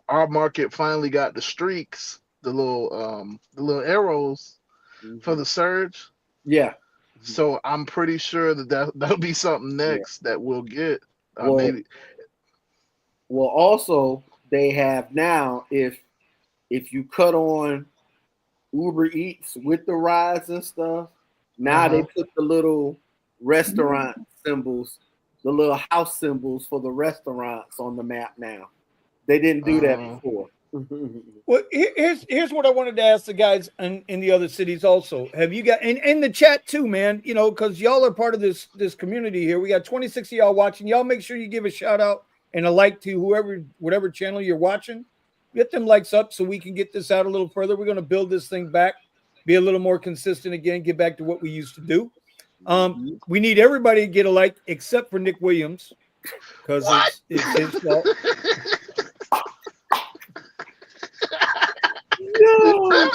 Our market finally got the streaks, the little arrows for the surge. Yeah. So I'm pretty sure that'll be something next that we'll get. Maybe. Well, also they have now if you cut on Uber Eats with the rides and stuff, now they put the little restaurant symbols, the little house symbols for the restaurants on the map now. They didn't do that before. Well, here's what I wanted to ask the guys in the other cities also. Have you got, and in the chat too, man, you know, because y'all are part of this community here. We got 26 of y'all watching. Y'all make sure you give a shout out and a like to whatever channel you're watching. Get them likes up so we can get this out a little further. We're going to build this thing back, be a little more consistent again, get back to what we used to do. We need everybody to get a like except for Nick Williams because it's his fault. No.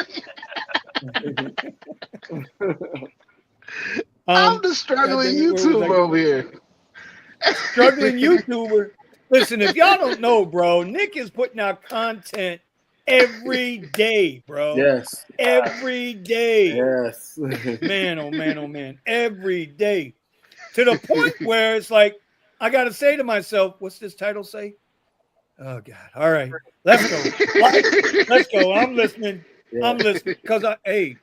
I'm the struggling YouTuber over here. Struggling YouTuber. Listen, if y'all don't know, bro, Nick is putting out content every day, bro. Yes. Every day. Yes. Man, oh man, oh man. Every day. To the point where it's like, I got to say to myself, what's this title say? Oh, God. All right. Let's go. Let's go. I'm listening. Yeah. I'm listening because I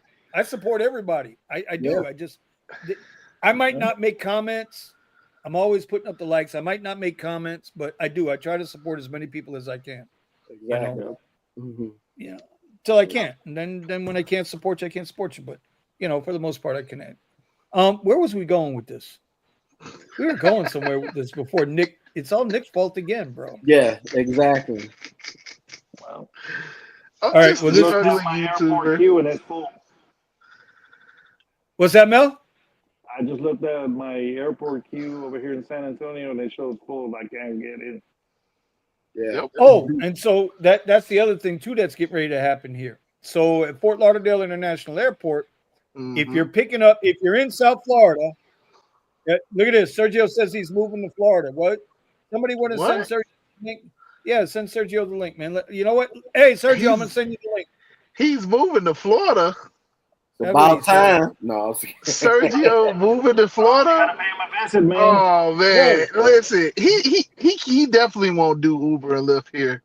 support everybody. I do. Yeah. I might not make comments. I'm always putting up the likes. I might not make comments, but I do. I try to support as many people as I can. Exactly. You know, till I can't. And then when I can't support you, I can't support you. But, you know, for the most part, I can add. Where was we going with this? We were going somewhere with this before Nick. It's all Nick's fault again, bro. Yeah, exactly. Wow. All right. Well, this is my airport queue and it's full. What's that, Mel? I just looked at my airport queue over here in San Antonio and it shows full. I can't get in. Yeah. Oh, and so that's the other thing too that's getting ready to happen here. So at Fort Lauderdale International Airport, if you're in South Florida, look at this. Sergio says he's moving to Florida. What? Somebody want to send Sergio the link? Yeah, send Sergio the link, man. You know what? Hey, Sergio, I'm gonna send you the link. He's moving to Florida. About time. No, Sergio moving to Florida. Visit, man. Oh man, listen, he definitely won't do Uber and Lyft here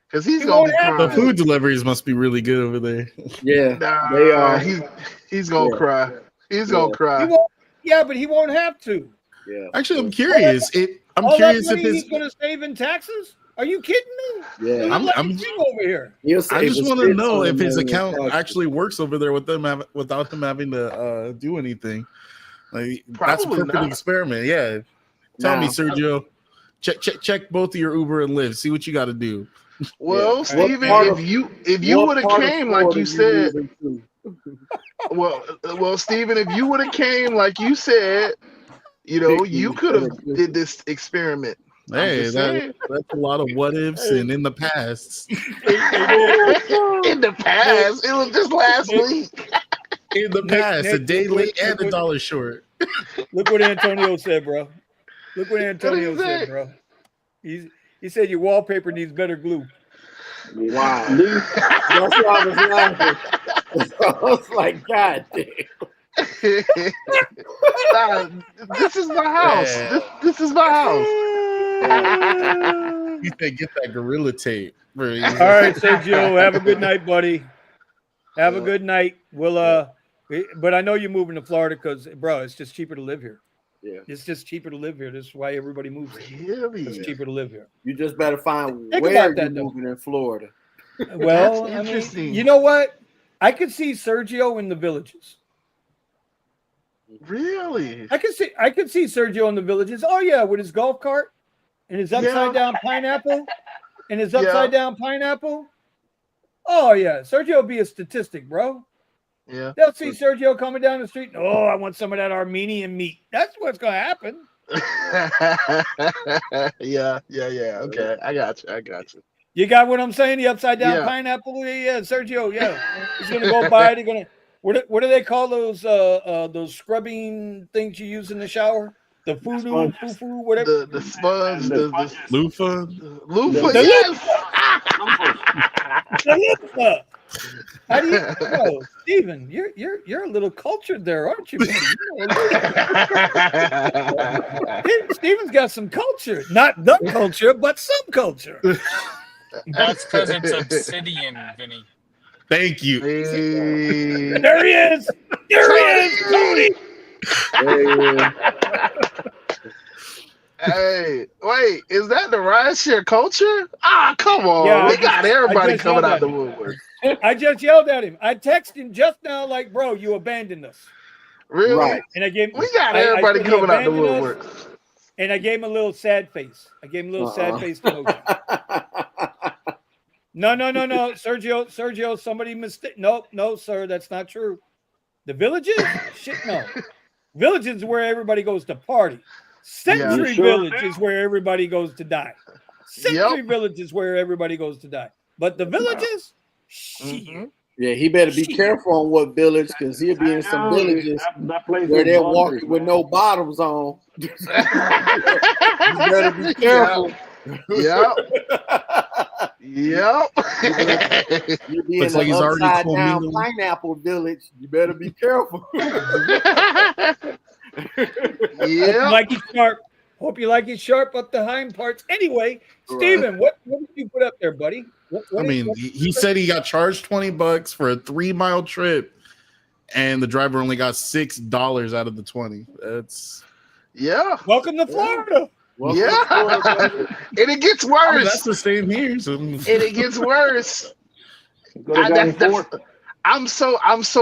because he's gonna be crying. The food deliveries must be really good over there. Yeah, they are. He's gonna cry. He's gonna cry. Yeah, but he won't have to. Yeah. Actually, I'm curious. I'm curious if he's going to save in taxes. Are you kidding me? Yeah, I'm over here. I just want to know if his account actually works over there without him having to do anything. Like that's a perfect experiment. Yeah. Tell me, Sergio. Check both of your Uber and Lyft. See what you got to do. Well, Steven, if you would have came like you said. Well, Steven, if you would have came like you said, you know, you could have did this experiment. Hey, that's a lot of what ifs and in the past. In the past, it was just last week. In the past, a day late and a dollar short. Look what Antonio said, bro. Look what Antonio said, bro. He said your wallpaper needs better glue. Wow. That's why I was laughing. I was like, God damn. This is my house. This is my house. You said get that gorilla tape. All right, Sergio, have a good night, buddy. Have a good night. We'll but I know you're moving to Florida because, bro, it's just cheaper to live here. Yeah, it's just cheaper to live here. This is why everybody moves. Really? It's cheaper to live here. You just better find where you're moving in Florida. Well, I mean, you know what? I could see Sergio in the Villages. Really? I could see Sergio in the Villages. Oh yeah, with his golf cart and his upside down pineapple. Oh yeah, Sergio will be a statistic, bro. Yeah. They'll see Sergio coming down the street. Oh, I want some of that Armenian meat. That's what's gonna happen. Yeah. Okay, I got you. You got what I'm saying? The upside down pineapple. Yeah, Sergio. Yeah, he's gonna go buy it. He's gonna. What do they call those scrubbing things you use in the shower? The foo-foo, whatever. The sponge, the loofah. The loofah. How do you Steven, you're a little cultured there, aren't you? Steven's got some culture. Not the culture, but some culture. That's because it's obsidian, Vinny. Thank you. Hey. There he is. Tony. Hey, wait, is that the rideshare culture? Ah, come on. Yeah, We got everybody coming out the woodwork. I just yelled at him. I texted him just now, like, bro, you abandoned us. Really? Right. And I gave We got everybody coming out the woodwork. And I gave him a little sad face. I gave him a little sad face emoji. No. Sergio, somebody mistake. No, sir, that's not true. The Villages? Shit, no. Villages is where everybody goes to party. Century Village is where everybody goes to die. Century Village is where everybody goes to die. But the Villages, shit. Yeah, he better be careful on what village, because he'll be in some villages where they're walking with no bottoms on. You better be careful. Yep. You be in an upside down pineapple village. You better be careful. Hope you like it sharp up the hind parts. Anyway, Steven, what did you put up there, buddy? He said he got charged $20 for a 3-mile trip, and the driver only got $6 out of the 20. That's welcome to Florida. And it gets worse. That's the same here. So. And it gets worse. I'm so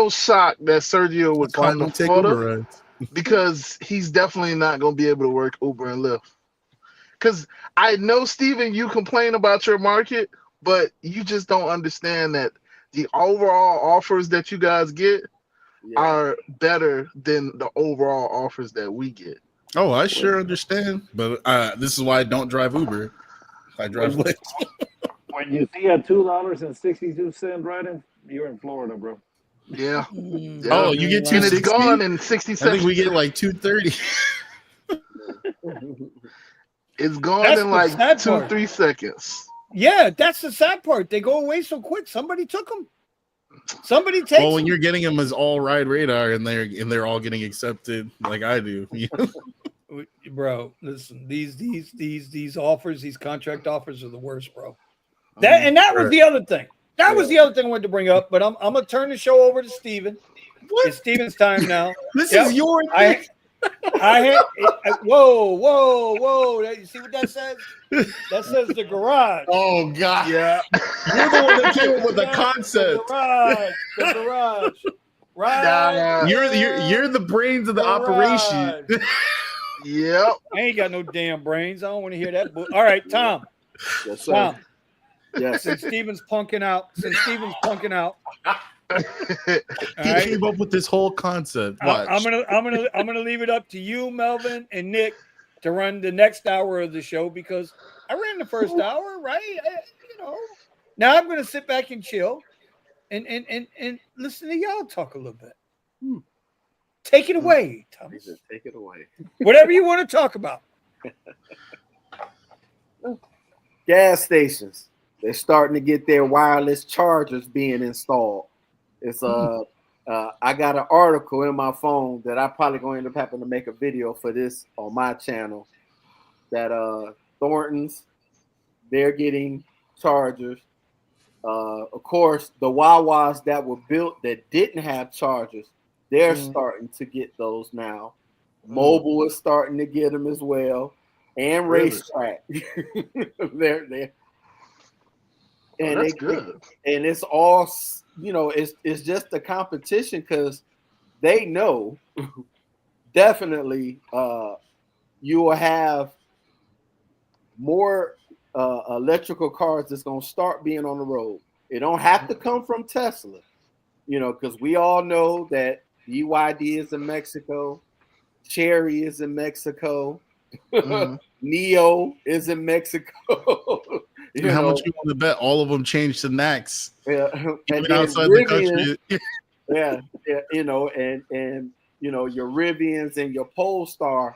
shocked that Sergio would come to Florida, because he's definitely not going to be able to work Uber and Lyft. Because I know, Steven, you complain about your market, but you just don't understand that the overall offers that you guys get are better than the overall offers that we get. Oh, I sure understand. But this is why I don't drive Uber. I drive Lyft. When you see a $2.62 riding, you're in Florida, bro. Yeah. Oh, you get 260? And it's gone in 60 seconds. I think we get like 230. It's gone in like 2-3 seconds. Yeah, that's the sad part. They go away so quick. Somebody took them. Somebody takes. Well, when you're getting them as all ride radar, and they're all getting accepted like I do. Bro, listen, these offers, these contract offers are the worst, bro. That was the other thing. That was the other thing I wanted to bring up, but I'm gonna turn the show over to Steven. It's Steven's time now. This is your thing. Whoa. You see what that says? That says the garage. Oh God. Yeah. You're the one that came up with the concept. The garage. Right. You're the brains of the operation. Yep. I ain't got no damn brains. I don't want to hear that. All right, Tom. Yes, sir. Tom. Yes. Since Steven's punking out. He came up with this whole concept. I'm gonna leave it up to you, Melvin and Nick, to run the next hour of the show, because I ran the first hour, right? Now I'm gonna sit back and chill and listen to y'all talk a little bit. Take it away, Thomas. Take it away. Whatever you want to talk about. Gas stations. They're starting to get their wireless chargers being installed. It's I got an article in my phone that I probably going to end up having to make a video for this on my channel. That Thornton's, they're getting chargers. Of course, the Wawas that were built that didn't have chargers, they're starting to get those now. Mobile is starting to get them as well, and Racetrack. they're and that's good. And it's all, it's just the competition, because they know definitely you will have more electrical cars that's going to start being on the road. It don't have to come from Tesla, because we all know that BYD is in Mexico, Chery is in Mexico, Neo is in Mexico. How much you want to bet all of them change to NACS? Yeah, even outside the country. yeah, and your Rivians and your Polestar,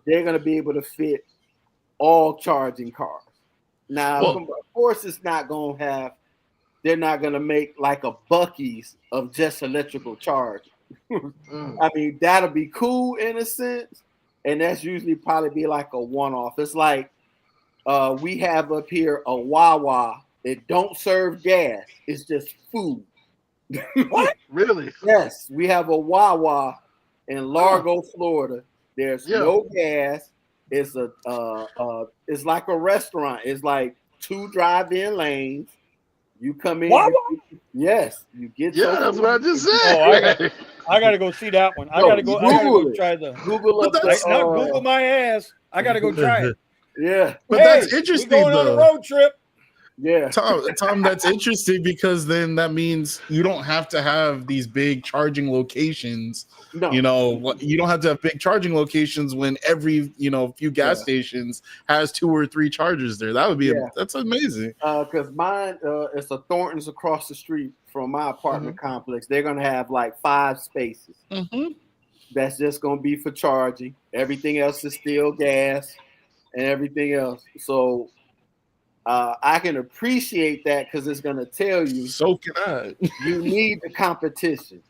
they're gonna be able to fit all charging cars. Now, of course, it's not gonna have. They're not gonna make like a Buc-ee's of just electrical charge. I mean, that'll be cool in a sense, and that's usually probably be like a one-off. It's like we have up here a Wawa. It don't serve gas. It's just food. What? Really? Yes, we have a Wawa in Largo, Florida. There's no gas. it's it's like a restaurant. It's like 2 drive-in lanes. You come in. Yes, you get. Yeah, that's what I just said. Oh, I gotta go see that one. I gotta go try the Google. Not Google my ass. I gotta go try it. Yeah, but that's interesting. We're going on a road trip. Yeah, Tom, that's interesting because then that means you don't have to have these big charging locations. No. You know, you don't have to have big charging locations when every few gas stations has 2 or 3 chargers there. That would be that's amazing. Because mine, it's a Thornton's across the street from my apartment complex. They're gonna have like 5 spaces. That's just gonna be for charging. Everything else is still gas and everything else. So. I can appreciate that because it's going to tell you. So can I. You need the competition,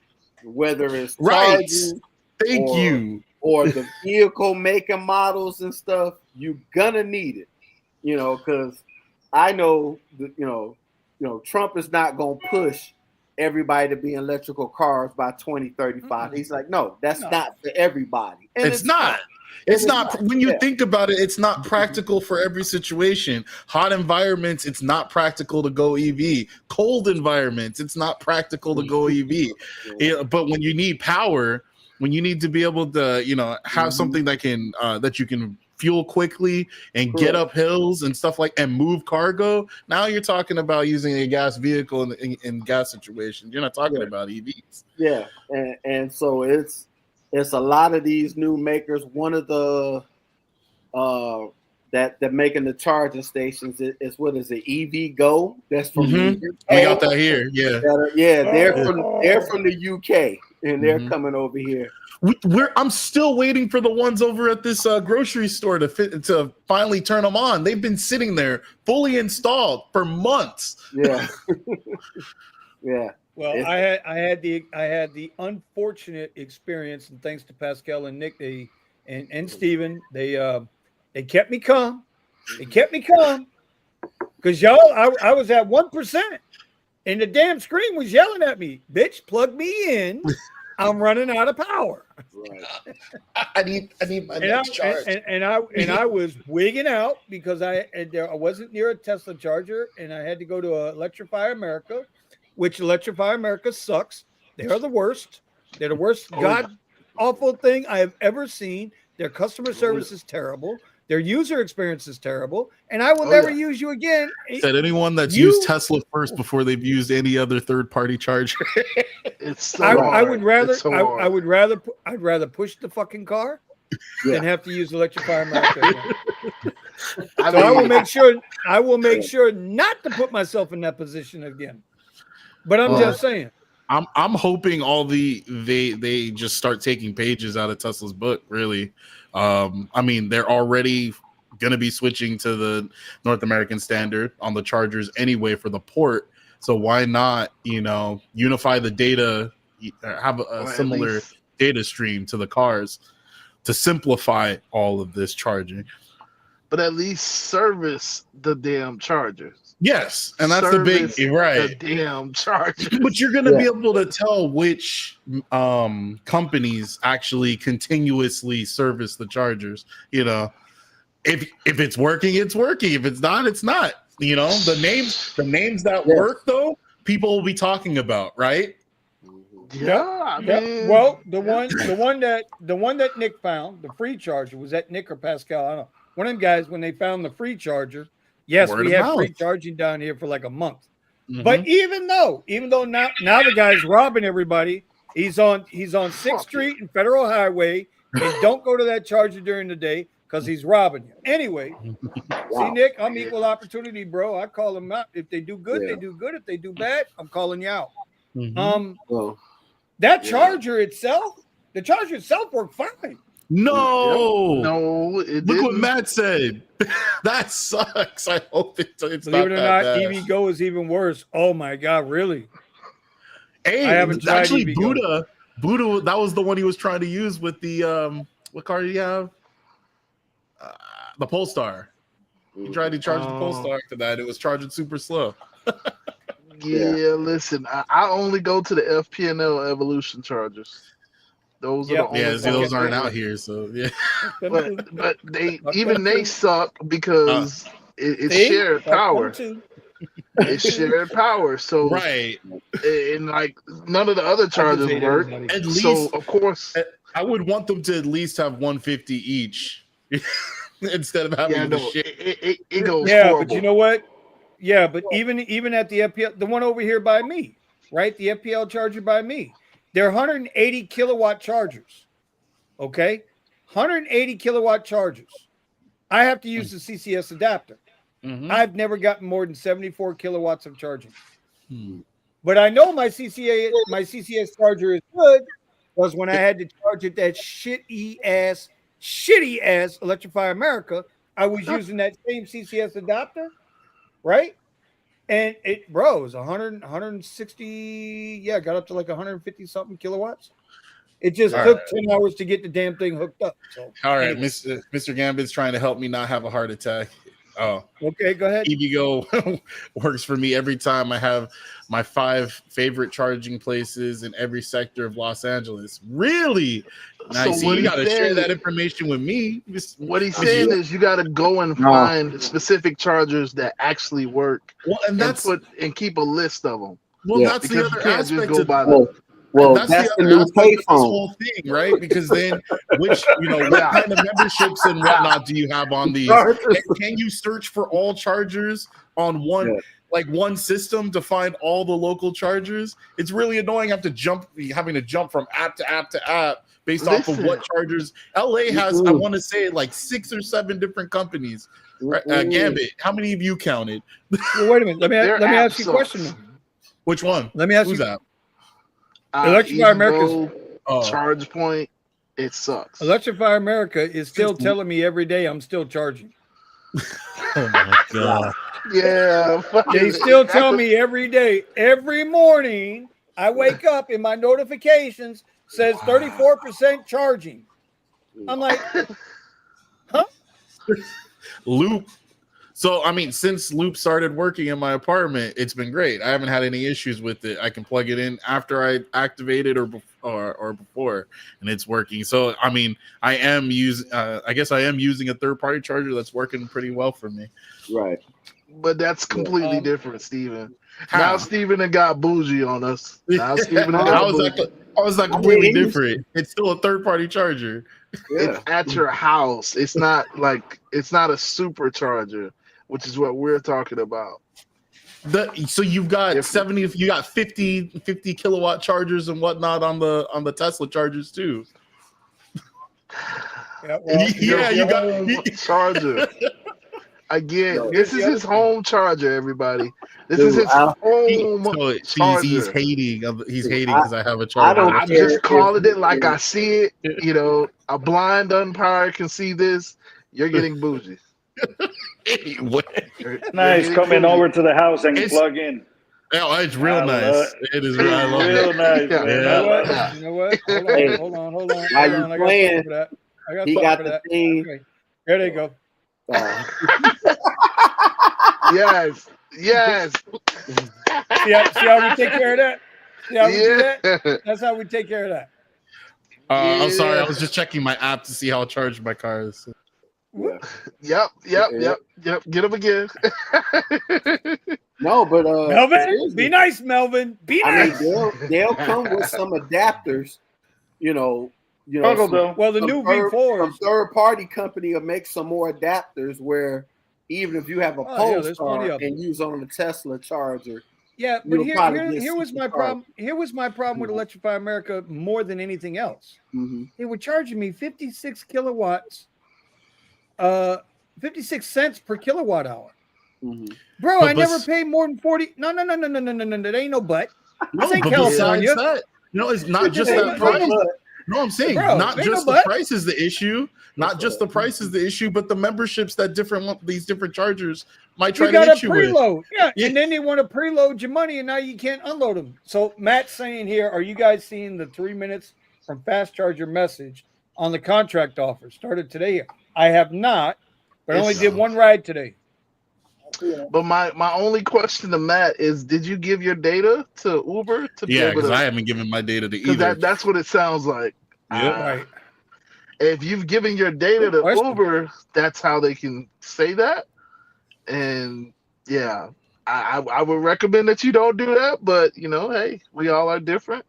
whether it's right. charging, Thank you, or the vehicle making models and stuff. You're gonna need it, because I know that Trump is not going to push everybody to be in electrical cars by 2035. He's like, no, that's not for everybody, and it's not. It's not when you think about it, it's not practical for every situation. Hot environments, it's not practical to go EV. Cold environments, it's not practical to go EV. But when you need power, when you need to be able to, have something that can that you can fuel quickly and get up hills and stuff and move cargo. Now you're talking about using a gas vehicle in gas situations. You're not talking about EVs. Yeah, and so it's a lot of these new makers. One of the that making the charging stations is what is it? EV Go. That's from we got that here. Yeah, they're from the UK and they're coming over here. I'm still waiting for the ones over at this grocery store to finally turn them on. They've been sitting there fully installed for months. Yeah, yeah. Well, I had the unfortunate experience, and thanks to Pascal and Nick, and Steven, they kept me calm. They kept me calm because I was at 1%, and the damn screen was yelling at me, "Bitch, plug me in. I'm running out of power." Right. I need my next charge. And I was wigging out because I wasn't near a Tesla charger, and I had to go to Electrify America. Which Electrify America sucks. They are the worst. They're the worst awful thing I have ever seen. Their customer service is terrible. Their user experience is terrible. And I will never use you again. Said anyone that's used Tesla first before they've used any other third-party charger. It's so hard. I'd rather push the fucking car than have to use Electrify America. I will make sure not to put myself in that position again. But I'm just saying. I'm hoping they just start taking pages out of Tesla's book, really. I mean, they're already going to be switching to the North American standard on the chargers anyway for the port. So why not, unify the data, have a similar data stream to the cars to simplify all of this charging. But at least service the damn chargers. Yes, and that's the big right. The damn chargers. But you're going to be able to tell which companies actually continuously service the chargers. If it's working, it's working. If it's not, it's not. The names that work though, people will be talking about, right? Yeah. Well, the one that Nick found, the free charger, was that Nick or Pascal? I don't know. One of them guys, when they found the free charger, yes, we have free charging down here for like a month. But even though now the guy's robbing everybody, he's on 6th Street and Federal Highway, and don't go to that charger during the day because he's robbing you. Anyway, see, Nick, I'm equal opportunity, bro. I call them out. If they do good, they do good. If they do bad, I'm calling you out. That charger itself, worked fine. No, it look didn't. what Matt said. That sucks. I hope it's Believe not it or that not, bad. EV Go is even worse. Oh my God, really? Hey, I haven't tried actually, EV Go. Buddha, that was the one he was trying to use with the what car did he have? The Polestar. He tried to charge the Polestar to that. It was charging super slow. Listen, I only go to the FP&L Evolution chargers. Those are the only see, those aren't out here, so yeah. But they suck because it's shared power. It's shared power. So right, and like none of the other chargers work. At least, so of course, I would want them to at least have 150 each instead of having the shit. It goes. Yeah, horrible. but you know what? Yeah, but even at the FPL, the one over here by me, right? The FPL charger by me, they're 180 kilowatt chargers. Okay, 180 kilowatt chargers. I have to use the CCS adapter. Mm-hmm. I've never gotten more than 74 kilowatts of charging. But I know my CCS charger is good because when I had to charge it that shitty ass Electrify America, I was using that same CCS adapter, right? And it was 160, got up to like 150 something kilowatts. It just took 10 hours to get the damn thing hooked up. So, all right, Mr. Gambit's trying to help me not have a heart attack. Oh, okay, go ahead. EVgo works for me every time I have my 5 favorite charging places in every sector of Los Angeles. Really? Nice. So you got to share that information with me. What he's saying is you got to go and find specific chargers that actually work. Well, and keep a list of them. Well, that's the other aspect of Well, that's the new payphone. Whole thing, right? Because then, what kind of memberships and whatnot do you have on these? And can you search for all chargers on one system to find all the local chargers? It's really annoying. Having to jump from app to app to app based off of what chargers. LA has, I want to say, like 6 or 7 different companies. Right? Gambit, how many have you counted? Well, wait a minute. Let me ask you a question. Which one? Let me ask you. Who's that? Electrify America's charge point, it sucks. Electrify America is still telling me every day I'm still charging. Oh my god! Yeah, they still tell me every day, every morning. I wake up and my notifications says 34% charging. I'm like, huh? Loop. So, I mean, since Loop started working in my apartment, it's been great. I haven't had any issues with it. I can plug it in after I activate it or before, and it's working. So, I mean, I guess I am using a third-party charger that's working pretty well for me. Right. But that's completely different, Steven. Now Steven got bougie on us. Now Steven how is that completely different? It's still a third-party charger. Yeah. It's at your house. It's not a supercharger, which is what we're talking about. So you've got 50 kilowatt chargers and whatnot on the Tesla chargers too. You got charger. Again, this is his home charger, everybody. This is his home charger. He's hating because I have a charger. I'm just calling it like I see it. A blind umpire can see this. You're getting bougie. Nice. Coming over to the house and plug in. Oh, it's real nice. It is real nice. Yeah. You know what? Hold on. While you're playing, he got the thing. Okay. There they go. Yes. See how we take care of that? See how we do that? That's how we take care of that. I'm sorry. I was just checking my app to see how charged my car is. Yep. Get him again. No, but Melvin, seriously. Be nice, Melvin. Be nice. They'll come with some adapters, well, the new V4s. A third-party company will make some more adapters where even if you have a Polestar and use on the Tesla charger. Yeah, but here was my problem. Here was my problem with Electrify America more than anything else. Mm-hmm. They were charging me 56 kilowatts, 56 cents per kilowatt hour. Mm-hmm. Bro, I never paid more than 40. No. There ain't no but. This ain't California. It's not just that price. No, I'm saying not just the price is the issue. Not just the price is the issue, but the memberships that these different chargers might try to hit you with. Yeah, and then they want to preload your money, and now you can't unload them. So Matt's saying here, are you guys seeing the 3 minutes from Fast Charger message on the contract offer? Started today. I have not, but I only did one ride today. But my only question to Matt is, did you give your data to Uber? Because I haven't given my data to either. That's what it sounds like. Right. If you've given your data to Uber, that's how they can say that. And yeah, I would recommend that you don't do that. But hey, we all are different.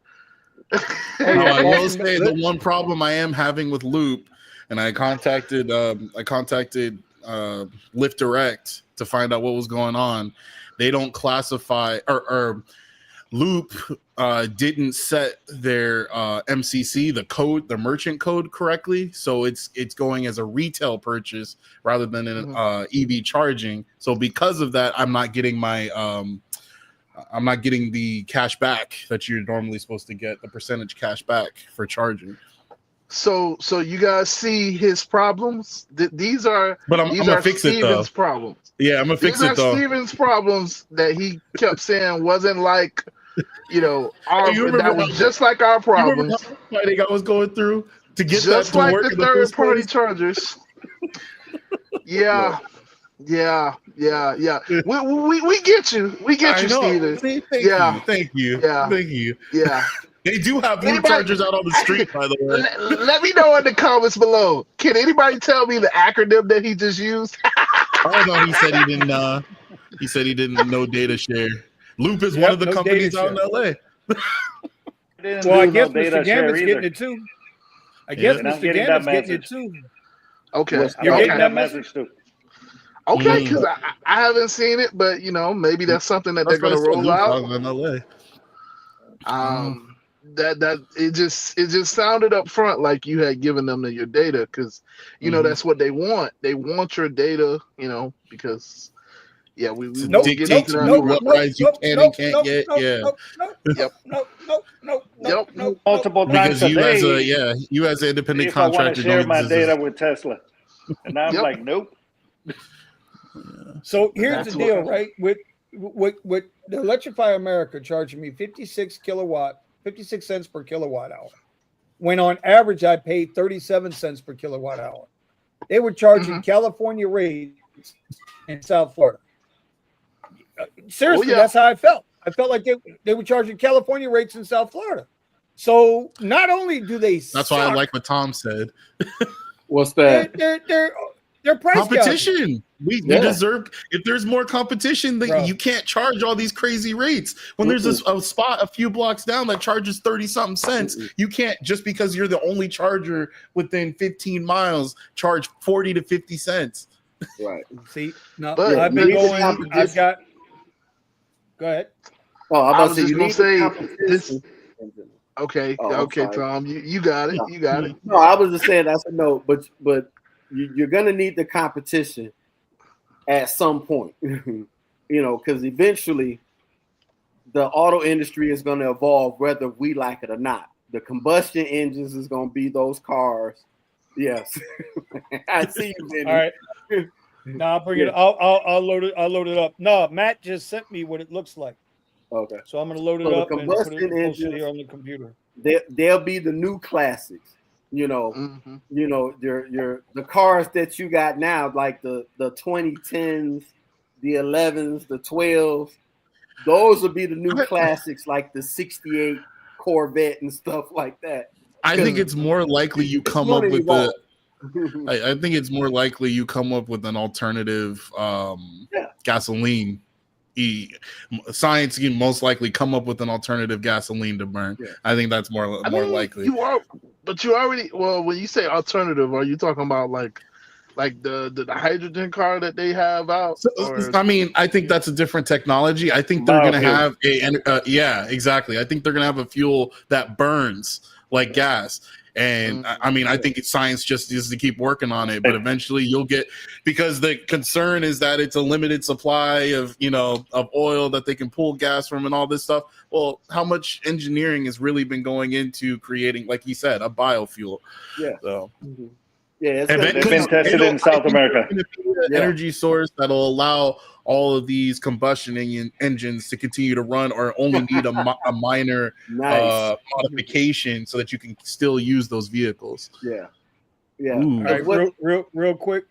I will say the one problem I am having with Loop, and I contacted Lyft Direct to find out what was going on. They don't classify or Loop didn't set their MCC, the merchant code correctly, so it's going as a retail purchase rather than an EV charging. So because of that, I'm not getting the cash back that you're normally supposed to get, the percentage cash back for charging. So you guys see his problems. These are fix Steven's problems. Yeah, I'm gonna fix it though. Steven's problems that he kept saying wasn't like, that was just like our problems. Fighting I was going through to get just that to like work the third-party chargers. Yeah. We get you. We get you, Steven. Thank you. Yeah. They do have Loop chargers out on the street, by the way. Let me know in the comments below. Can anybody tell me the acronym that he just used? Oh no, he said he didn't. He said he didn't know data share. Loop is one of the companies out in LA. Well, I guess Mr. Gammon's getting it too. Mr. Gammon's getting it too. Okay, you're getting that message too. Okay, because I haven't seen it, but maybe that's something that they're going to roll out. In LA. That it just sounded up front like you had given them your data, because that's what they want. They want your data, because we dictate to you what rides you can and can't get. Multiple times a day. You as an independent contractor. I want to share my data with Tesla, and I'm like, nope. So here's the deal, right? With the Electrify America charging me 56 cents per kilowatt hour, when on average I paid 37 cents per kilowatt hour. They were charging California rates in South Florida. Seriously, that's how I felt. I felt like they were charging California rates in South Florida. So not only do they that's why I like what Tom said. What's that? They're price competition. gouging. We deserve. If there's more competition, you can't charge all these crazy rates. When there's a spot a few blocks down that charges 30-something cents, you can't, just because you're the only charger within 15 miles, charge 40 to 50 cents. Right. See, no, I've been going. I've got. Go ahead. Oh, I was just gonna say this. Okay, Tom, you got it. You got it. No, I was just saying that's a no, but you're gonna need the competition at some point, because eventually the auto industry is going to evolve whether we like it or not. The combustion engines is going to be those cars. Yes, I see you, Vinny. All right. No, I'll bring it. I'll load it. I'll load it up. No, Matt just sent me what it looks like. Okay. So I'm going to load it up and put it here on the computer. They'll be the new classics. The cars that you got now, like the 2010s, the 11s, the 12s, those will be the new classics, like the 68 Corvette and stuff like that. I think it's more likely you come up with I think it's more likely you come up with an alternative gasoline. Science can most likely come up with an alternative gasoline to burn. Yeah. I think that's more likely. But you already, when you say alternative, are you talking about like the hydrogen car that they have out? I mean, I think that's a different technology. I think they're going to have exactly. I think they're going to have a fuel that burns like gas. And I mean, I think science just is to keep working on it, but eventually you'll get, because the concern is that it's a limited supply of oil that they can pull gas from and all this stuff. Well, how much engineering has really been going into creating, like you said, a biofuel? Yeah. So. Yeah, they've been tested in South America. Energy source that'll allow all of these combustion engines to continue to run, or only need a minor modification so that you can still use those vehicles. Yeah. All right, real quick.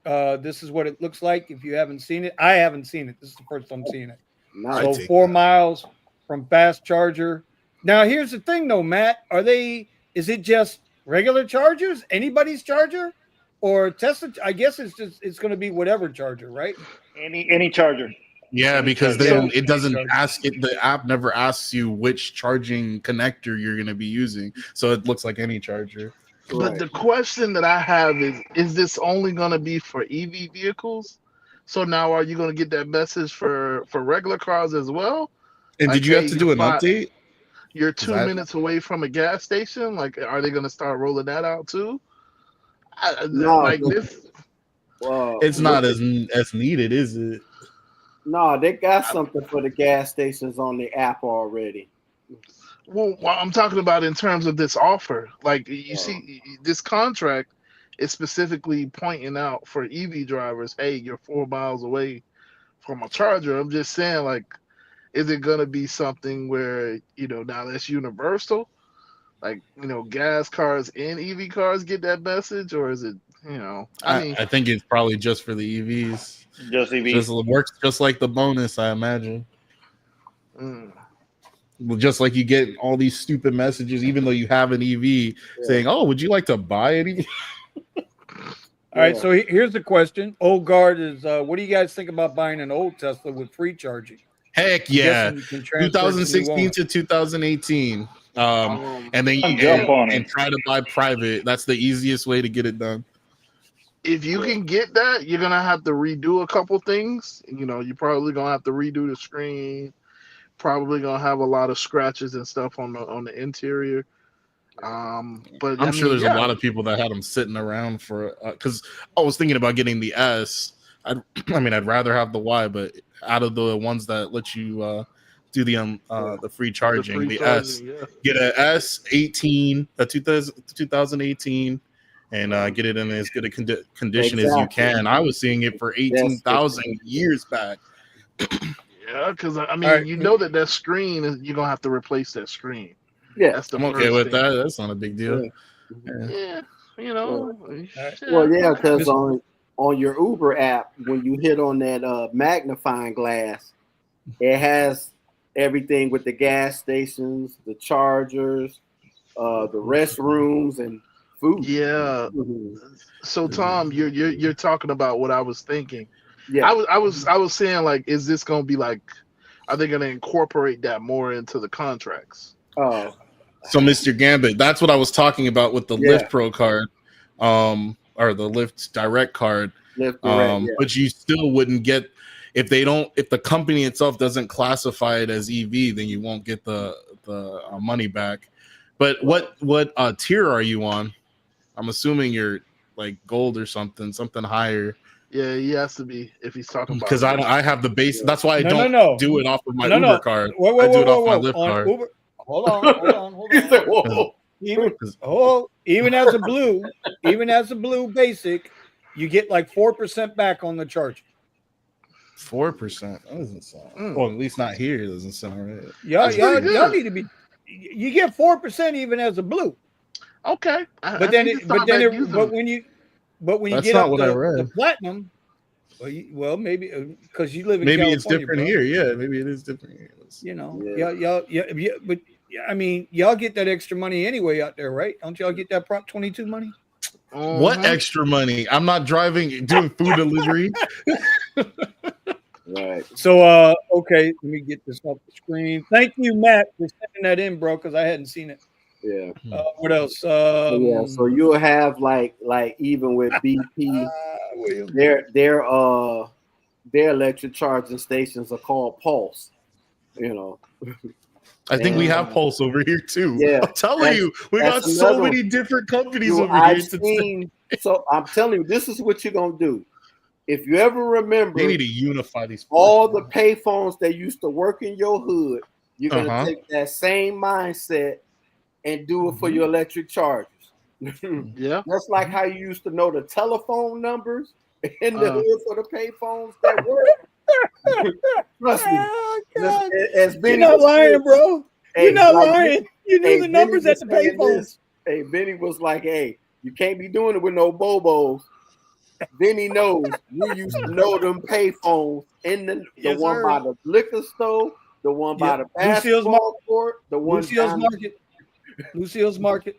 This is what it looks like. If you haven't seen it, I haven't seen it. This is the first time I'm seeing it. So 4 miles from fast charger. Now, here's the thing, though, Matt. Are they Is it just regular chargers, anybody's charger, or Tesla? I guess it's going to be whatever charger, right? Any charger. Yeah, because then it doesn't ask it. The app never asks you which charging connector you're going to be using, so it looks like any charger. But the question that I have is this only going to be for EV vehicles? So now are you going to get that message for regular cars as well? And did you have to do an update? You're 2 minutes away from a gas station. Like, are they going to start rolling that out too? No, like this. It's not as needed, is it? No, they got something for the gas stations on the app already. Well, I'm talking about in terms of this offer. Like, you see, this contract is specifically pointing out for EV drivers, hey, you're 4 miles away from a charger. I'm just saying, like, is it going to be something where, now that's universal? Like, gas cars and EV cars get that message? Or is it, I think it's probably just for the EVs. Just EVs. It works just like the bonus, I imagine. Well, just like you get all these stupid messages, even though you have an EV, saying, "Oh, would you like to buy an EV?" All right, so here's the question. Old Guard is, what do you guys think about buying an old Tesla with free charging? Heck yeah, 2016 to 2018, and then and try to buy private. That's the easiest way to get it done. If you can get that, you're gonna have to redo a couple things. You're probably gonna have to redo the screen. Probably gonna have a lot of scratches and stuff on the interior. But I'm sure there's a lot of people that had them sitting around for. Because I was thinking about getting the S. I'd rather have the Y, but out of the ones that let you do the free charging, the S, get a S18, a 2018. And get it in as good a condition as you can. I was seeing it for 18,000 years back. Yeah, because that screen is, you're gonna have to replace that screen. Yeah, that's I'm okay with that. That's not a big deal. Yeah. Well, yeah, because on your Uber app, when you hit on that magnifying glass, it has everything with the gas stations, the chargers, the restrooms, and food. Yeah. So Tom, you're talking about what I was thinking. Yeah. I was saying, like, is this gonna be like, are they gonna incorporate that more into the contracts? Oh. So Mr. Gambit, that's what I was talking about with the Lyft Pro card, or the Lyft Direct card. But you still wouldn't get if the company itself doesn't classify it as EV, then you won't get the money back. But what tier are you on? I'm assuming you're like gold or something higher. Yeah, he has to be if he's talking about. Because I have the base. That's why I don't do it off of my Uber card. I do it off my Lyft card. Uber, hold on. Even as a blue basic, you get like 4% back on the charge. 4%. That doesn't sound. Well, at least not here. It doesn't sound right. Y'all need to be. You get 4% even as a blue. Okay, but when you get up the platinum, well, maybe because you live in California, it's different here. Yeah, maybe it is different here. But I mean, y'all get that extra money anyway out there, right? Don't y'all get that Prop 22 money? What extra money? I'm not doing food delivery. Right. So, okay, let me get this off the screen. Thank you, Matt, for sending that in, bro, because I hadn't seen it. Yeah. What else? So you'll have like even with BP, their electric charging stations are called Pulse. I think we have Pulse over here too. Yeah, I'm telling you, we got so many different companies over here. So I'm telling you, this is what you're gonna do. If you ever remember, they need to unify these. All the payphones that used to work in your hood, you're gonna take that same mindset and do it for your electric chargers. Yeah, that's like how you used to know the telephone numbers in the hood for the payphones that work. Trust me, as Vinny, you're not lying, bro. You're not lying. You knew the numbers at the payphones. Hey, Vinny was like, "Hey, you can't be doing it with no bobos." Vinny knows we used to know them payphones in the one by the liquor store, the one by the basketball court, the one Lucille's Market.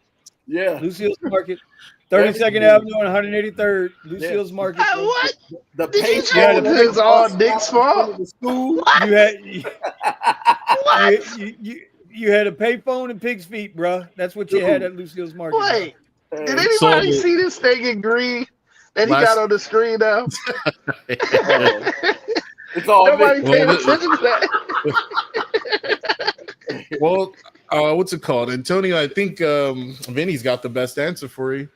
Yeah. Lucille's Market. 32nd Avenue and 183rd. Lucille's Market. What? The Did you payphone say it's all Dick's fault? You had you had a payphone and pig's feet, bro. That's what you had at Lucille's Market. Wait, did anybody see this thing in green that he got on the screen now? It's all nobody paying attention to that. Well, what's it called, Antonio? I think Vinny's got the best answer for you.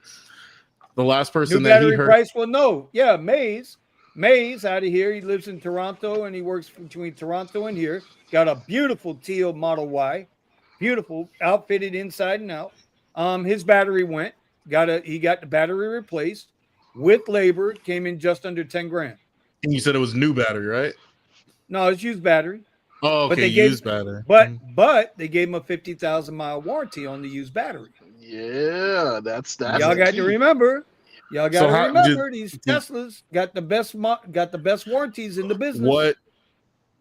The last person New that he battery heard. price? Well, no. Yeah, Mays out of here. He lives in Toronto and he works between Toronto and here. Got a beautiful teal Model Y, beautiful, outfitted inside and out. His battery went. He got the battery replaced with labor. Came in just under 10 grand. And you said it was new battery, right? No, it's used battery. Oh, okay, used battery. But they gave him a 50,000 mile warranty on the used battery. Yeah, that's y'all got to remember. Y'all got to remember these Teslas got the best warranties in the business.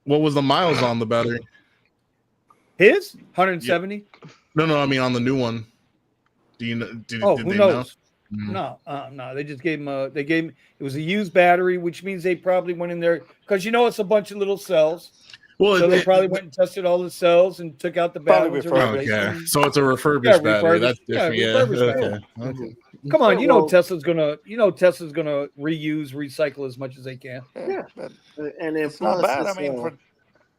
What was the miles on the battery? His 170. Yeah. No, I mean on the new one. Do you know? Who knows? Know? No. They just gave him it was a used battery, which means they probably went in there because it's a bunch of little cells. Well, so they probably went and tested all the cells and took out the batteries. Okay, so it's a refurbished battery. That's different. Okay. Come on, Tesla's gonna reuse, recycle as much as they can. Yeah, and it's not bad.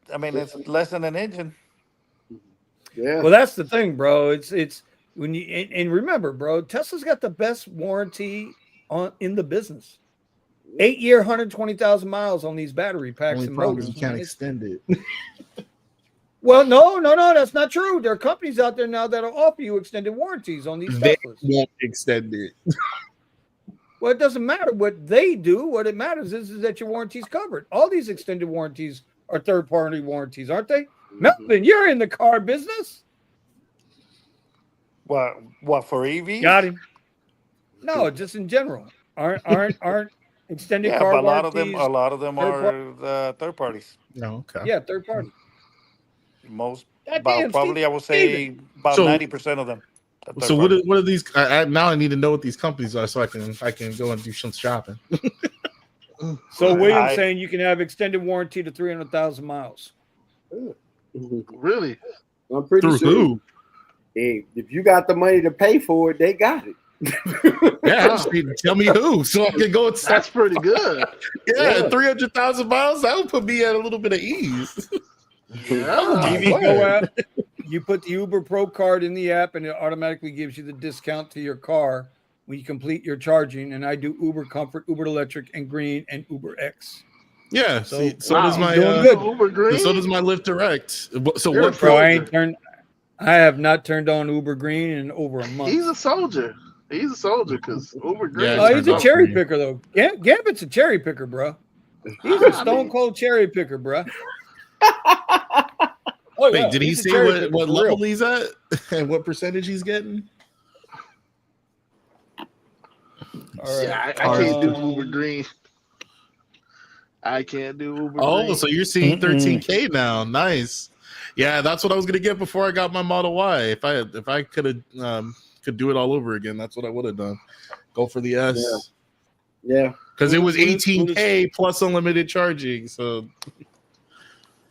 It's less than an engine. Yeah. Well, that's the thing, bro. It's when you and remember, bro, Tesla's got the best warranty in the business. 8-year, 120,000 miles on these battery packs and motors. You can't extend it. Well, no, that's not true. There are companies out there now that'll offer you extended warranties on these Teslas. They won't extend it. Well, it doesn't matter what they do. What it matters is that your warranty's covered. All these extended warranties are third-party warranties, aren't they? Melvin, you're in the car business. What for EV? Got him. No, just in general. Aren't extended car but warranties? A lot of them are third parties. No, okay. Yeah, third party. Probably I would say about 90% of them. So what are these? Now I need to know what these companies are so I can go and do some shopping. So William's saying you can have extended warranty to 300,000 miles. Really? I'm pretty sure. Who? Hey, if you got the money to pay for it, they got it. Yeah, tell me who, so I can go. That's pretty good. Yeah, 300,000 miles. That would put me at a little bit of ease. Yeah. You put the Uber Pro card in the app, and it automatically gives you the discount to your car when you complete your charging. And I do Uber Comfort, Uber Electric, and Green, and Uber X. Yeah, so does my Uber Green. So does my Lyft Direct. So what? Pro? I have not turned on Uber Green in over a month. He's a soldier because Uber Green. Yeah, he's a cherry picker though. Gambit's a cherry picker, bro. He's a stone cold cherry picker, bro. Wait, did he say what level he's at and what percentage he's getting? All right. I can't do Uber Green. I can't do Uber Green. Oh, so you're seeing 13K now. Nice. Yeah, that's what I was gonna get before I got my Model Y. If I could do it all over again, that's what I would have done. Go for the S. Yeah. Because it was 18K plus unlimited charging. So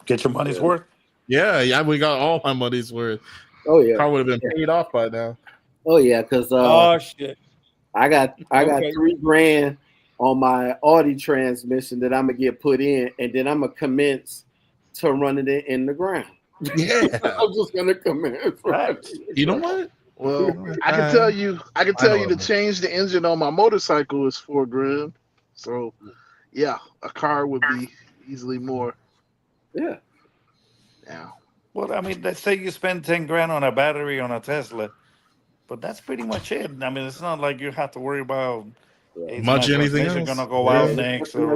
get your money's worth. Yeah, we got all my money's worth. Oh yeah. Car would have been paid off by now. Oh yeah, because shit. I got $3,000 on my Audi transmission that I'm gonna get put in, and then I'm gonna commence to running it in the ground. Yeah, I'm just gonna commence. Right. You know what? Well, I can tell you to change the engine on my motorcycle is $4,000. So, yeah, a car would be easily more. Yeah. Yeah. Well, I mean, let's say you spend $10,000 on a battery on a Tesla, but that's pretty much it. I mean, it's not like you have to worry about much anything else. Going to go out next. Come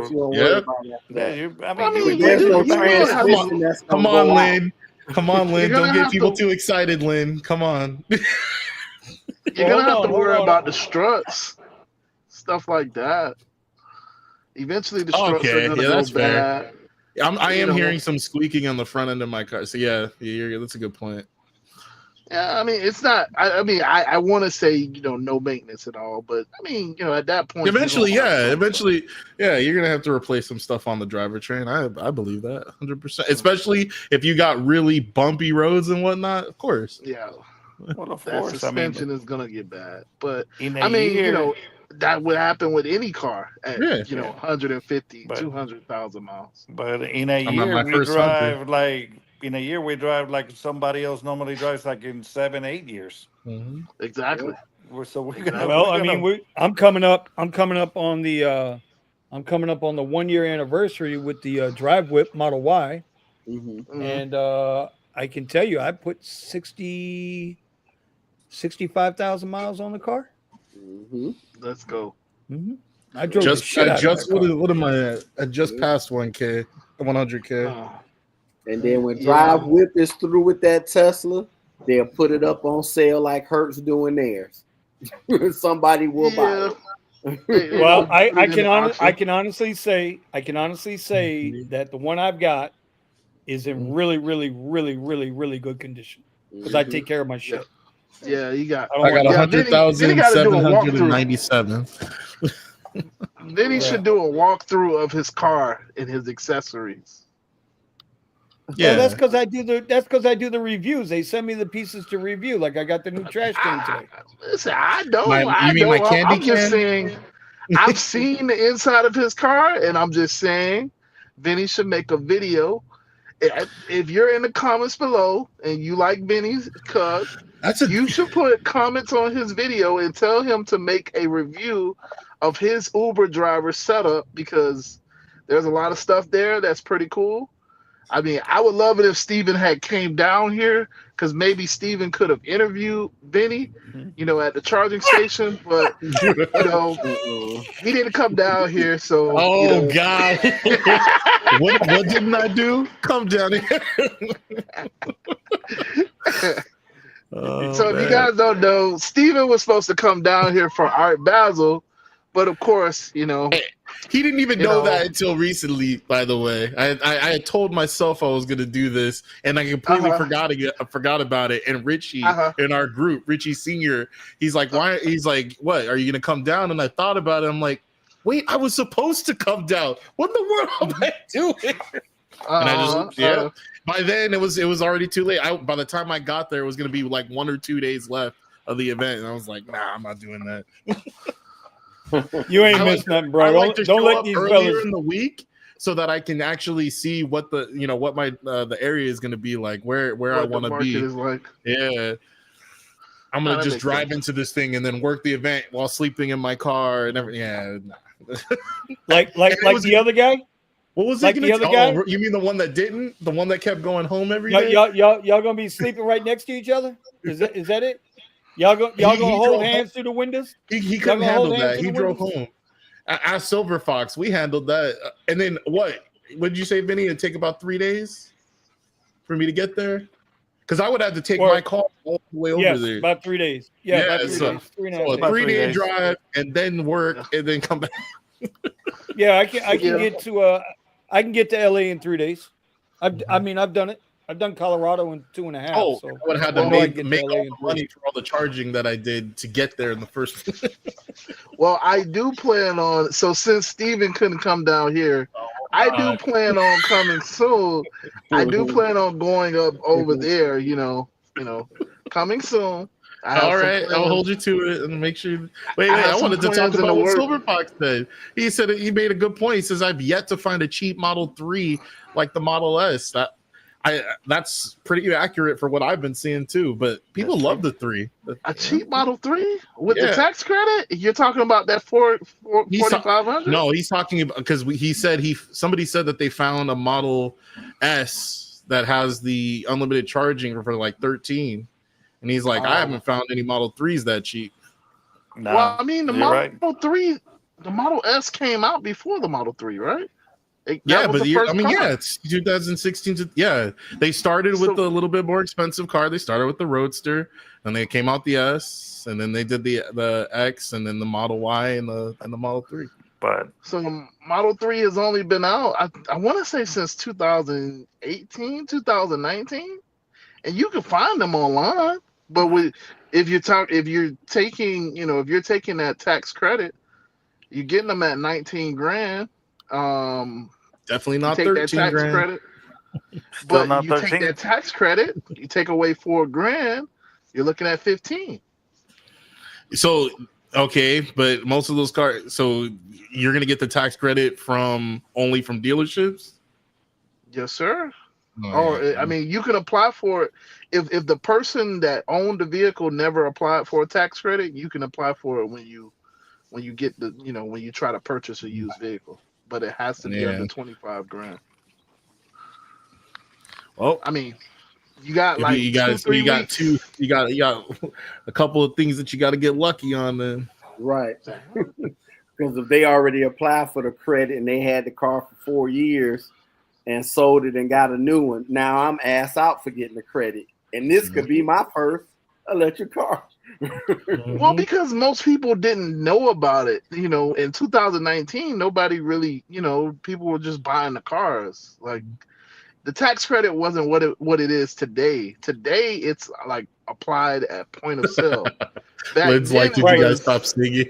on, Lynn. Come on, Lynn. Don't get people too excited, Lynn. Come on. You're going to have to worry about the struts, stuff like that. Eventually, the struts are going to go bad. I am hearing some squeaking on the front end of my car. So, yeah, that's a good point. Yeah, I mean, it's not. I mean, I want to say no maintenance at all, but I mean, at that point, eventually, yeah, you're gonna have to replace some stuff on the driver train. I believe that 100%. Especially if you got really bumpy roads and whatnot. Of course. Yeah. Well, of that course. suspension is gonna get bad, but in I mean, year, that would happen with any car at 150, But- 200,000 miles. But in a I'm on year, my we first drive like somebody else normally drives like in 7-8 years. Mm-hmm. Exactly. So we're gonna. Well, I mean, I'm coming up on the 1 year anniversary with the Drive Whip Model Y, and I can tell you, I put 65,000 miles on the car. Let's go. I drove Just the shit out of that car. what am I at? I just passed 100K. And then when Drive Whip is through with that Tesla, they'll put it up on sale like Hertz doing theirs. Somebody will buy it. Well, I can honestly say that the one I've got is in really, really, really, really, really good condition because I take care of my shit. Yeah, you got. I got 100,797. Vinny should do a walkthrough of his car and his accessories. Yeah, that's because I do the reviews. They send me the pieces to review. Like I got the new trash can today. Listen, I know. I'm just saying. I've seen the inside of his car, and I'm just saying, Vinny should make a video. If you're in the comments below and you like Vinny's Kuzz, you should put comments on his video and tell him to make a review of his Uber driver setup because there's a lot of stuff there that's pretty cool. I mean, I would love it if Steven had came down here because maybe Steven could have interviewed Vinny, at the charging station, but he didn't come down here. So, God, what didn't I do? Come down here. So if you guys don't know, Steven was supposed to come down here for Art Basel, but of course, he didn't even know that until recently. By the way, I had told myself I was going to do this, and I completely forgot about it. And Richie in our group, Richie Senior, he's like, "Why?" He's like, "What? Are you going to come down?" And I thought about it. I'm like, "Wait, I was supposed to come down. What in the world am I doing?" And I just By then it was already too late. By the time I got there, it was going to be like 1 or 2 days left of the event, and I was like, "Nah, I'm not doing that." You ain't missed nothing, bro. Don't let these earlier in the week so that I can actually see what the what my the area is going to be like, where I want to be. Yeah, I'm gonna just drive into this thing and then work the event while sleeping in my car and everything. Yeah, like the other guy. What was like it? The other guy? You mean the one that didn't? The one that kept going home every day? Y'all gonna be sleeping right next to each other? Is that it? Y'all gonna hold hands through the windows? He couldn't handle that. He drove home. At Silver Fox, we handled that. And then what did you say, Vinny? It'd take about 3 days for me to get there? Because I would have to take my car all the way over there. About 3 days. Yeah, about 3 days. 3.5 days. A 3-day drive and then work and then come back. Yeah, I can get to LA in 3 days. I've done it. I've done Colorado in 2.5. Oh, so I would have had to make all the money for all the charging that I did to get there in the first place. Well, I do plan on, so since Steven couldn't come down here, I do plan on coming soon. I do plan on going up over there, coming soon. All right, I'll hold you to it and make sure. Wait, I wanted to talk about what Silver Fox said. He said he made a good point. He says, I've yet to find a cheap Model 3 like the Model S. That's pretty accurate for what I've been seeing too. But people love the 3. A cheap Model 3 with the tax credit? You're talking about that 4,500? No, he's talking about because somebody said that they found a Model S that has the unlimited charging for like 13, and he's like, I haven't found any Model 3s that cheap. No, well, I mean the Model 3, the Model S came out before the Model 3, right? It's 2016. They started with the little bit more expensive car. They started with the Roadster, and they came out the S, and then they did the X, and then the Model Y and the Model 3. But so the Model 3 has only been out, I want to say since 2018, 2019, and you can find them online. But if you're taking that tax credit, you're getting them at 19 grand. Definitely not take 13 that tax grand. credit. Still But not you 13. take that tax credit, you take away $4,000, you're looking at 15. So okay, but most of those cars, so you're gonna get the tax credit only from dealerships? Yes, sir. Oh, yeah. I mean, you can apply for it if the person that owned the vehicle never applied for a tax credit. You can apply for it when you get when you try to purchase a used vehicle, but it has to be under 25 grand. Well, I mean, you got like you got a couple of things that you got to get lucky on then. Right. Because if they already applied for the credit and they had the car for 4 years and sold it and got a new one, now I'm ass out for getting the credit. And this could be my first electric car. Well, because most people didn't know about it. In 2019, nobody really, people were just buying the cars. Like the tax credit wasn't what it is today. Today, it's like applied at point of sale. Lynn's like, did you guys stop singing?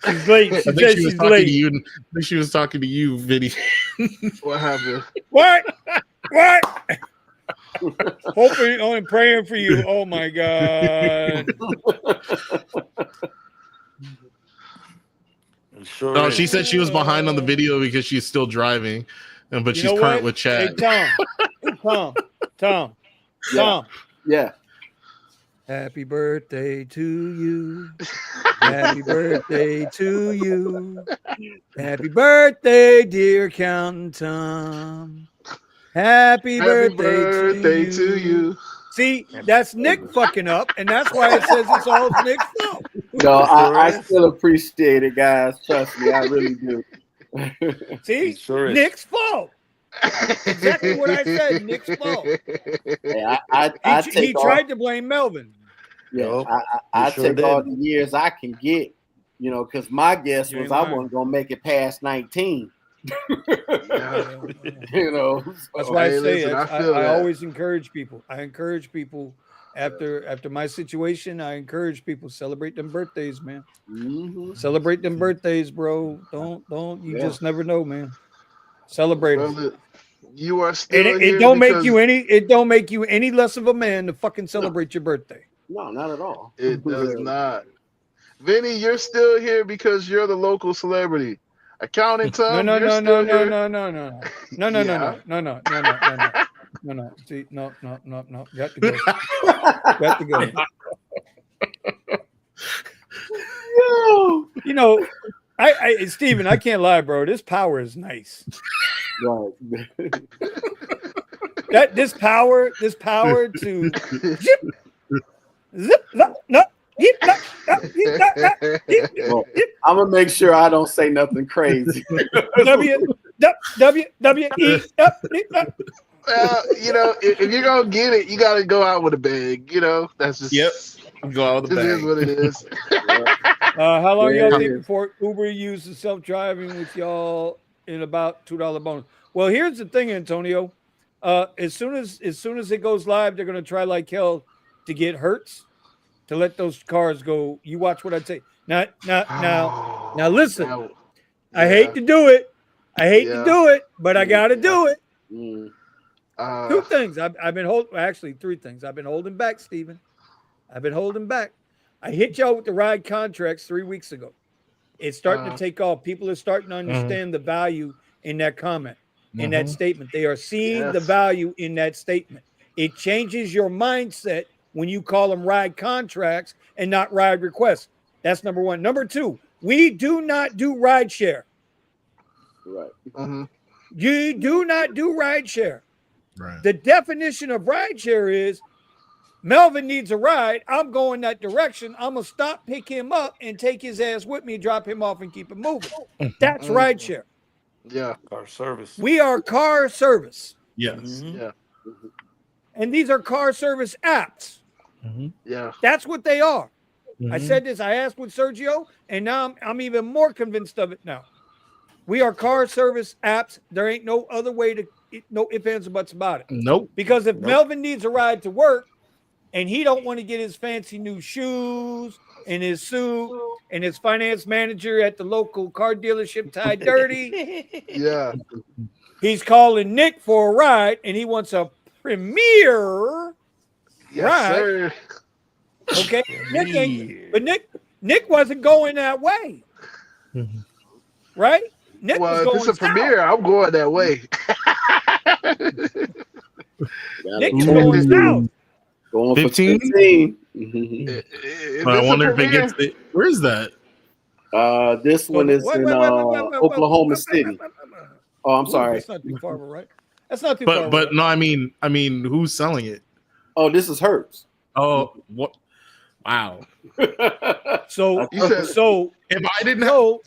She's late. She said she's late. I think she was talking to you, Vinny. What happened? What? Hoping, only praying for you. Oh my God. Sure No, is. she said she was behind on the video because she's still driving, but she's current with Chad. Hey, Tom. Yeah. Happy birthday to you. Happy birthday to you. Happy birthday, dear Accountant Tom. Happy birthday to you. See, that's Nick fucking up, and that's why it says it's all Nick's fault. No, I still appreciate it, guys. Trust me, I really do. See, Nick's fault. Exactly what I said. Nick's fault. Hey, he tried to blame Melvin. Yeah, I take all the years I can get, because my guess was I wasn't gonna make it past 19. That's why I say I always encourage people. I encourage people after my situation. I encourage people celebrate them birthdays, man. Mm-hmm. Celebrate them birthdays, bro. Don't you just never know, man. Celebrate them. You are still it don't make you any. It don't make you any less of a man to fucking celebrate your birthday. No, not at all. It does not. Vinny, you're still here because you're the local celebrity. Accounting Tom, No. See, no. Got to go. I Steven, I can't lie, bro. This power is nice. Right. This power to zip, no. Well, I'm gonna make sure I don't say nothing crazy. WWE. If you're gonna get it, you gotta go out with a bag. That's just go out with a bag. This is what it is. How long y'all think before Uber uses self-driving with y'all in about $2 bonus? Well, here's the thing, Antonio. As soon as it goes live, they're gonna try like hell to get Hertz to let those cars go. You watch what I say. Now, listen. I hate to do it. But I got to do it. Two things. I've been holding. Actually, three things. I've been holding back, Steven. I've been holding back. I hit y'all with the ride contracts 3 weeks ago. It's starting to take off. People are starting to understand the value in that comment, in that statement. They are seeing the value in that statement. It changes your mindset when you call them ride contracts and not ride requests. That's number one. Number two, we do not do rideshare. Right. You do not do rideshare. Right. The definition of rideshare is Melvin needs a ride. I'm going that direction. I'm going to stop, pick him up, and take his ass with me, drop him off, and keep him moving. That's rideshare. Yeah. Car service. We are car service. Yes. Yeah. And these are car service apps. Yeah. That's what they are. I said this. I asked with Sergio, and now I'm even more convinced of it now. We are car service apps. There ain't no other way to no ifs, ands, or buts about it. Nope. Because if Melvin needs a ride to work and he don't want to get his fancy new shoes and his suit and his finance manager at the local car dealership tied dirty, Yeah. he's calling Nick for a ride and he wants a premier ride. Sir. Okay, Nick wasn't going that way, right? Nick was Well, going if it's a south. premiere, I'm going that way. Nick is going south. Going 15? for 15. I wonder if it gets it. Where is that? This one is in Oklahoma City. Oh, I'm sorry. That's not too far, right? That's not too far. But no, I mean, who's selling it? Oh, this is Hertz. Oh, what? Wow. So if I didn't know.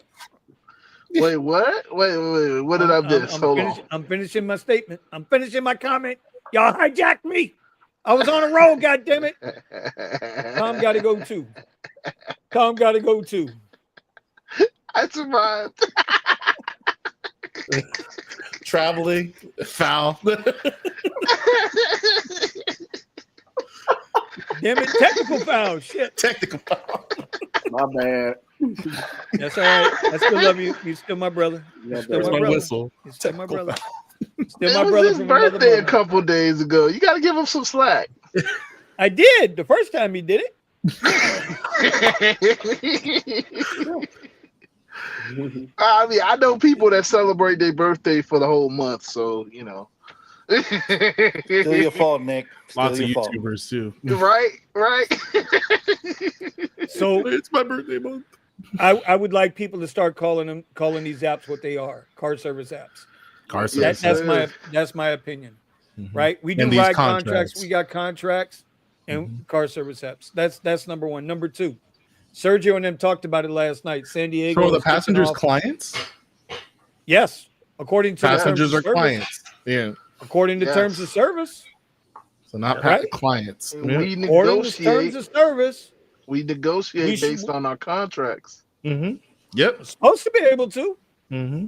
Wait, what? Wait. What did I miss? Hold on. I'm finishing my statement. I'm finishing my comment. Y'all hijacked me. I was on a roll, goddammit. Tom got to go too. I survived. Traveling, foul. Damn it, technical foul. Shit. Technical foul. My bad. That's all right. I still love you. You're still my brother. You're still my brother. Whistle. You're still my brother. It Still my was brother his from another birthday a mother. couple days ago. You got to give him some slack. I did the first time he did it. I mean, I know people that celebrate their birthday for the whole month, so you know. Still your fault, Nick. Lots of Still your YouTubers too. Right. So It's my birthday month. I would like people to start calling these apps what they are: car service apps. Car service. That's my opinion. Mhm. Right? We do And these ride contracts. contracts. We got contracts and car service apps. That's number one. Number two, Sergio and them talked about it last night. San Diego. So are the is kicking passengers off- clients? Yes, according to Passengers the are terms of service. clients. Yeah. According to Yes. terms of service. So not Right. clients. We Yeah. According to terms negotiate. of service. We negotiate We should- based on our contracts. Mm-hmm. Yep. Supposed to be able to, Mm-hmm.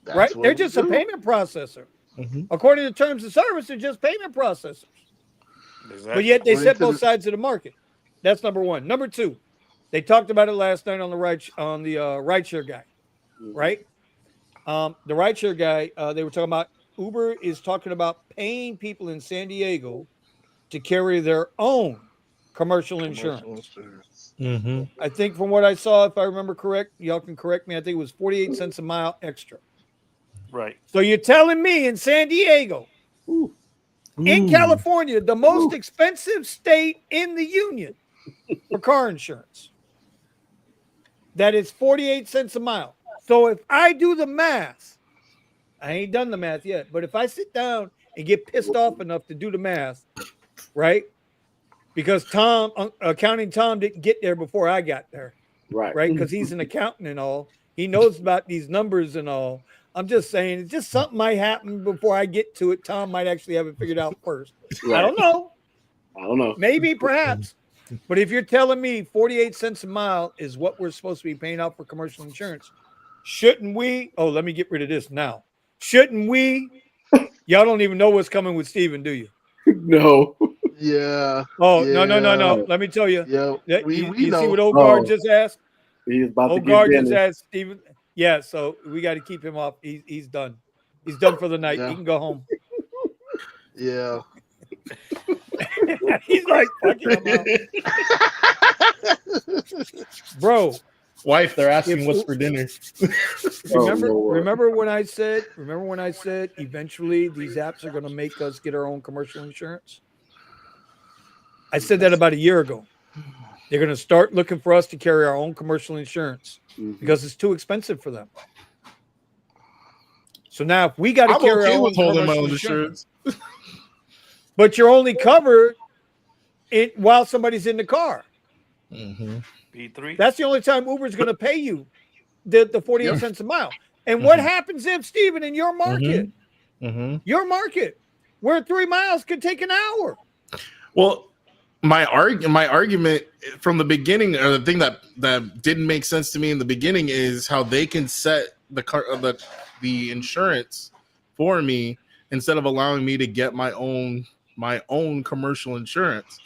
That's right? what They're we just a do. payment processor. Mm-hmm. According to terms of service, they're just payment processors. Exactly. But yet they According set to both the- sides of the market. That's number one. Number two, they talked about it last night on the rideshare guy, right? The rideshare guy, they were talking about Uber is talking about paying people in San Diego to carry their own commercial insurance. Mm-hmm. I think from what I saw, if I remember correct, y'all can correct me. I think it was 48 cents a mile extra. Right. So you're telling me in San Diego, in California, the most expensive state in the union for car insurance, that is 48 cents a mile. So if I do the math, I ain't done the math yet, but if I sit down and get pissed off enough to do the math, right? Because accounting Tom didn't get there before I got there, Right. right? Because he's an accountant and all. He knows about these numbers and all. I'm just saying, it's just something might happen before I get to it. Tom might actually have it figured out first. Right. I don't know. know. Maybe, perhaps. But if you're telling me 48 cents a mile is what we're supposed to be paying out for commercial insurance, shouldn't we? Oh, let me get rid of this now. Shouldn't we? Y'all don't even know what's coming with Steven, do you? No. Yeah. Oh, yeah. no. Let me tell you. Yeah. We You know. see what old guard just asked? He's about Old to guard get just Vinny. asked Steven. Yeah, so we got to keep him off. He's done. He's done for the night. Yeah. He can go home. Yeah. He's like, fuck it, I'm out. Bro, Wife, they're asking what's for dinner. remember when I said eventually these apps are going to make us get our own commercial insurance? I said that about a year ago. They're going to start looking for us to carry our own commercial insurance because it's too expensive for them. So now if we got to I'm carry okay our own with holding my commercial own insurance, insurance. but you're only covered it while somebody's in the car. Mm-hmm. P3. That's the only time Uber's going to pay you the 48 cents a mile. And what happens if, Steven, in your market, your market, where 3 miles could take an hour? Well, my argument from the beginning, or the thing that didn't make sense to me in the beginning, is how they can set the insurance for me instead of allowing me to get my own commercial insurance.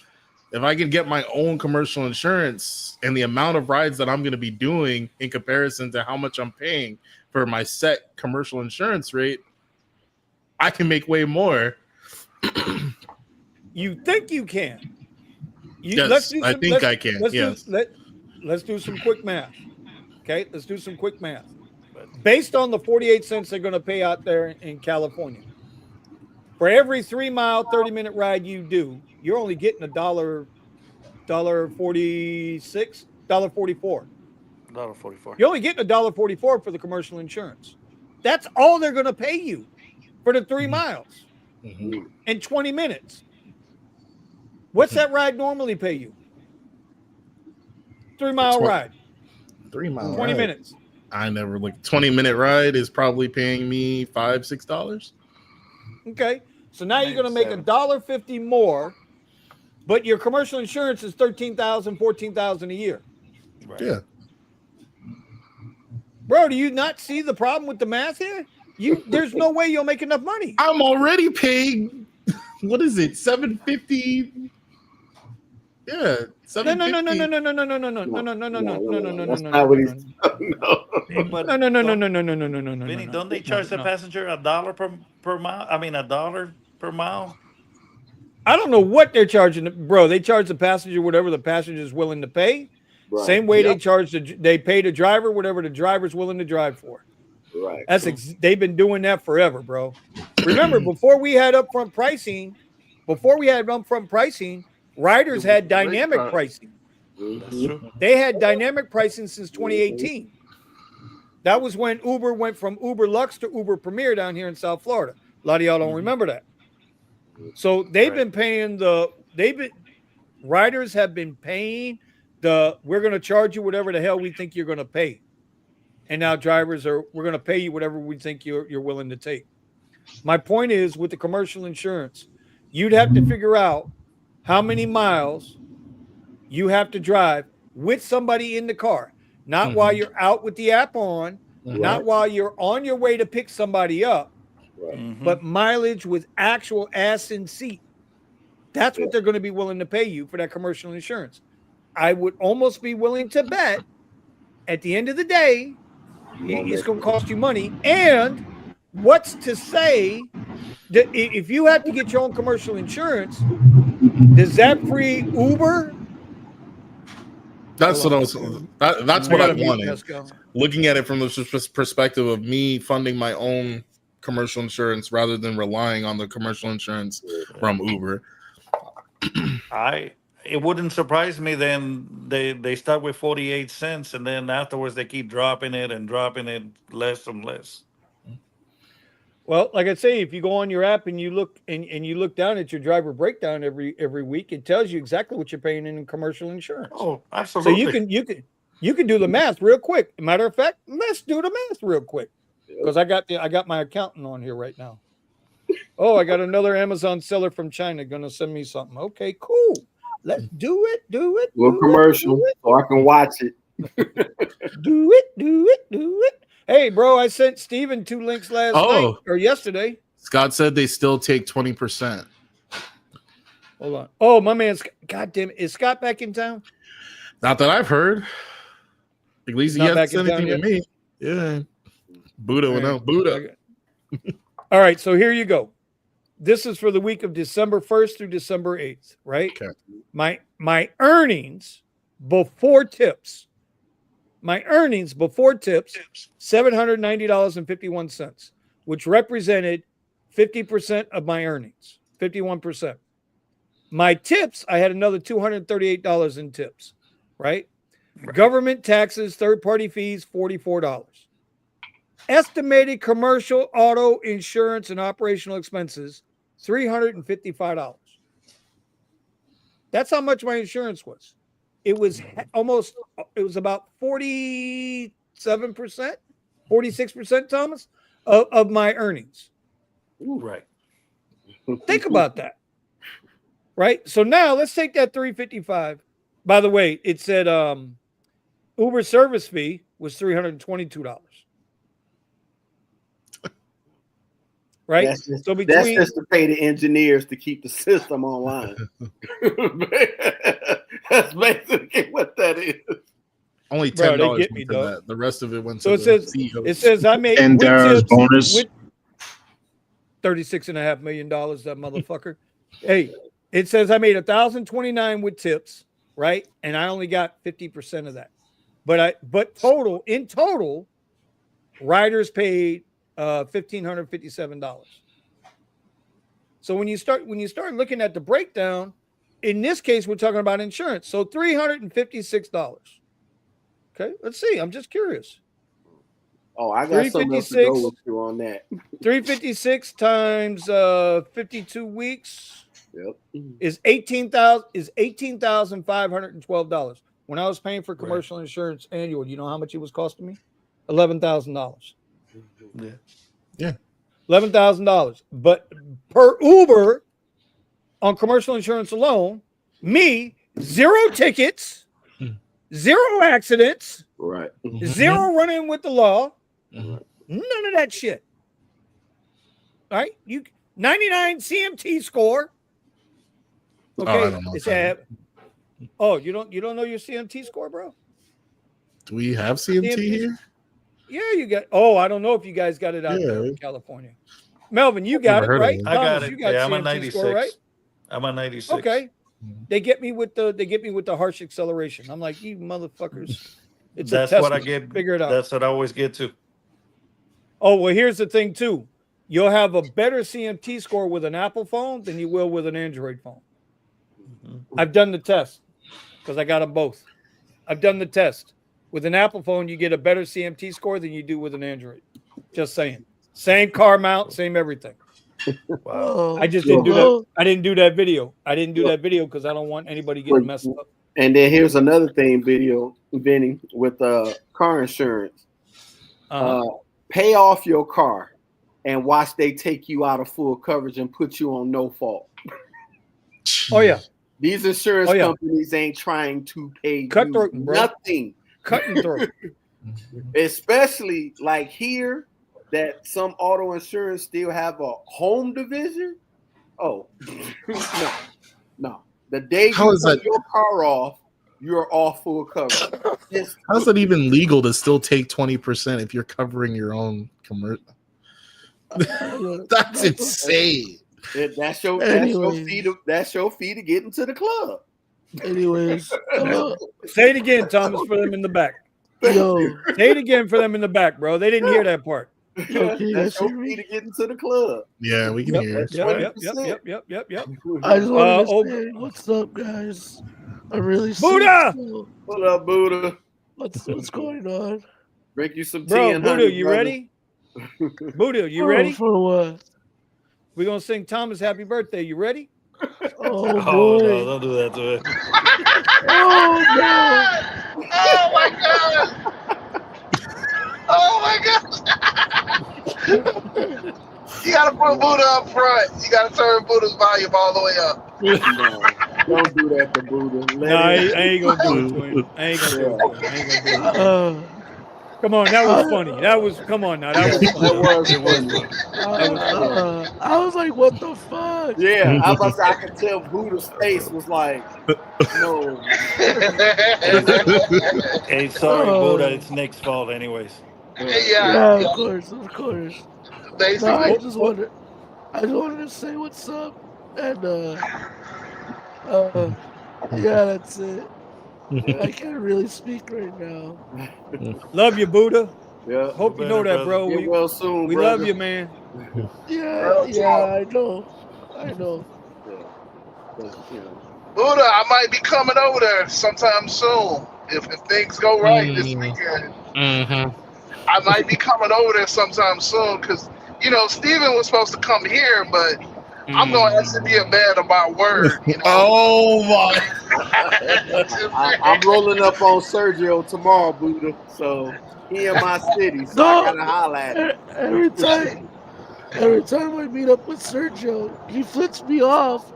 If I can get my own commercial insurance and the amount of rides that I'm going to be doing in comparison to how much I'm paying for my set commercial insurance rate, I can make way more. You think you can? Yes, I think I can. Let's do some quick math. Okay, let's do some quick math. Based on the 48 cents they're going to pay out there in California, for every 3 mile, 30-minute ride you do, you're only getting $1.46, $1.44. $1.44. You're only getting $1.44 for the commercial insurance. That's all they're going to pay you for the 3 miles in 20 minutes. What's that ride normally pay you? 3 mile ride. 3 mile 20 ride. minutes. I never looked. 20-minute ride is probably paying me $5-6. Okay, so now you're going to make $1.50 more, but your commercial insurance is $13,000, $14,000 a year. Right. Yeah, bro, do you not see the problem with the math here? There's no way you'll make enough money. I'm already paying. What is it? $750. Yeah, no. Vinny, don't they charge the passenger $1 per mile? I mean, $1 per mile. I don't know what they're charging, bro. They charge the passenger whatever the passenger is willing to pay. Right. Same way they pay the driver whatever the driver's willing to drive for. Right. They've been doing that forever, bro. Remember, before we had upfront pricing, riders had dynamic pricing. That's true. They had dynamic pricing since 2018. That was when Uber went from Uber Lux to Uber Premier down here in South Florida. A lot of y'all don't remember that. So they've been paying riders have been paying we're going to charge you whatever the hell we think you're going to pay. And now we're going to pay you whatever we think you're willing to take. My point is, with the commercial insurance, you'd have to figure out how many miles you have to drive with somebody in the car, not while you're out with the app on, not while you're on your way to pick somebody up, but mileage with actual ass in seat. That's what they're going to be willing to pay you for that commercial insurance. I would almost be willing to bet at the end of the day, it's going to cost you money. And what's to say that if you have to get your own commercial insurance, does that free Uber? That's what I was. That's what I wanted. Looking at it from the perspective of me funding my own commercial insurance rather than relying on the commercial insurance from Uber. It wouldn't surprise me then they start with 48 cents and then afterwards they keep dropping it less and less. Well, like I say, if you go on your app and you look and you look down at your driver breakdown every week, it tells you exactly what you're paying in commercial insurance. Oh, absolutely. So you can do the math real quick. Matter of fact, let's do the math real quick. Because I got my accountant on here right now. Oh, I got another Amazon seller from China gonna send me something. Okay, cool. Let's do it. Little commercial so I can watch it. Do it. Hey, bro, I sent Steven 2 links last night or yesterday. Scott said they still take 20%. Hold on. Oh, my man's goddamn. Is Scott back in town? Not that I've heard. At least he hasn't said anything to me. Yeah. Buddha will know. Buddha. All right, so here you go. This is for the week of December 1st through December 8th, right? Okay. My earnings before tips. $790.51, which represented 50% of my earnings, 51%. My tips, I had another $238 in tips, right? Government taxes, third-party fees, $44. Estimated commercial auto insurance and operational expenses, $355. That's how much my insurance was. It was about 47%, 46%, Thomas, of my earnings. Ooh, right. Think about that. Right? So now let's take that $355. By the way, it said Uber service fee was $322. right? That's just to pay the engineers to keep the system online. That's basically what that is. Only $10 went to that. The rest of it went to the CEOs. It says I made $10 bonus. $36.5 million. That motherfucker. Hey, it says I made 1,029 with tips, right? And I only got 50% of that. But in total, riders paid $1,557. So when you start looking at the breakdown, in this case, we're talking about insurance. So $356. Okay, let's see. I'm just curious. Oh, I got something else to go with you on that. 356 times 52 weeks. Yep. Is $18,512. When I was paying for commercial insurance annual, you know how much it was costing me? $11,000. Yeah. $11,000. But per Uber on commercial insurance alone, me, 0 tickets, 0 accidents, right? 0 running with the law, none of that shit. All right, 99 CMT score. Okay, I don't know. You don't know your CMT score, bro? Do we have CMT here? Yeah, you got. I don't know if you guys got it out there in California. Melvin, you got it, right? I got it. You got I'm a CMT 96. score, right? I'm a 96. Okay. They get me with the harsh acceleration. I'm like, you motherfuckers. That's what I get. Figure it out. That's what I always get to. Oh, well, here's the thing too. You'll have a better CMT score with an Apple phone than you will with an Android phone. I've done the test because I got them both. I've done the test. With an Apple phone, you get a better CMT score than you do with an Android. Just saying. Same car mount, same everything. Wow. I just didn't do that. I didn't do that video. I didn't do that video because I don't want anybody getting messed up. And then here's another thing, Vinny, with car insurance. Pay off your car and watch they take you out of full coverage and put you on no fault. Oh yeah. These insurance companies ain't trying to pay you nothing. Cutting throat. Especially like here, that some auto insurance still have a home division. Oh, no. The day you cut your car off, you're off full coverage. How's it even legal to still take 20% if you're covering your own commercial? That's insane. That's your fee to get into the club. Anyways, say it again, Thomas, for them in the back. Yo, say it again for them in the back, bro. They didn't hear that part. That's your fee to get into the club. Yeah, we can hear it. Yep. I just want to say, what's up, guys? I'm really Buddha. What up, Buddha? What's going on? Drink you some tea, bro. Buddha, you ready? Buddha, you ready? For what? We're gonna sing Thomas happy birthday. You ready? Oh boy! Oh no! Don't do that to it. Oh no! Oh my god! Oh my god! You gotta put Buddha up front. You gotta turn Buddha's volume all the way up. No, don't do that to Buddha. I ain't gonna do it to him. I ain't gonna do it. Come on, that was funny. Come on now. That was funny. I was like, what the fuck? Yeah, I could tell Buddha's face was like, no. Hey, sorry, Buddha. It's Nick's fault, anyways. Yeah, of course. Basically. No, I just wanted to say what's up, and yeah, that's it. I can't really speak right now. Love you, Buddha. Yeah. Hope you know that, bro. Get well soon, we love you, man. Yeah, I know. Buddha, I might be coming over there sometime soon if things go right this weekend. I might be coming over there sometime soon because Steven was supposed to come here, but I'm going to actually be a man of my word. Oh my! I'm rolling up on Sergio tomorrow, Buddha. So he in my city, so I gotta holler at him. Every time I meet up with Sergio, he flips me off.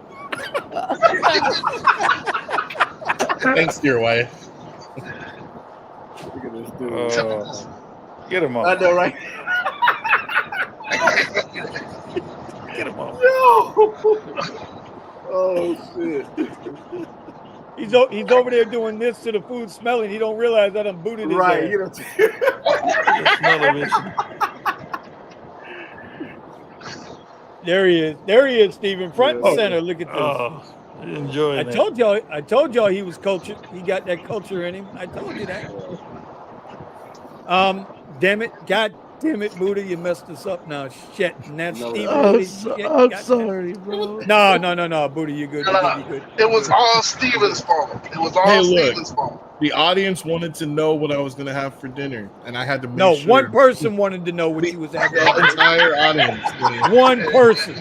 Thanks to your wife. Look at this dude. Get him up. I know, right? Get him off. Oh shit. He's over there doing this to the food smelling. He don't realize that I'm booted his Right, ass. you know. The smell of it. There he is. There he is, Steven. Front and center. Look at this. Oh, enjoy I that. told y'all he was cultured. He got that culture in him. I told you that. Damn it. God damn it, Buddha. You messed us up now. Shit. And that's Steven. I'm sorry, bro. No, Buddha, you're good. You're good. It was all Steven's fault. It was all Steven's fault. The audience wanted to know what I was going to have for dinner, and I had to make sure. No, one person wanted to know what he was having. The entire audience. One person.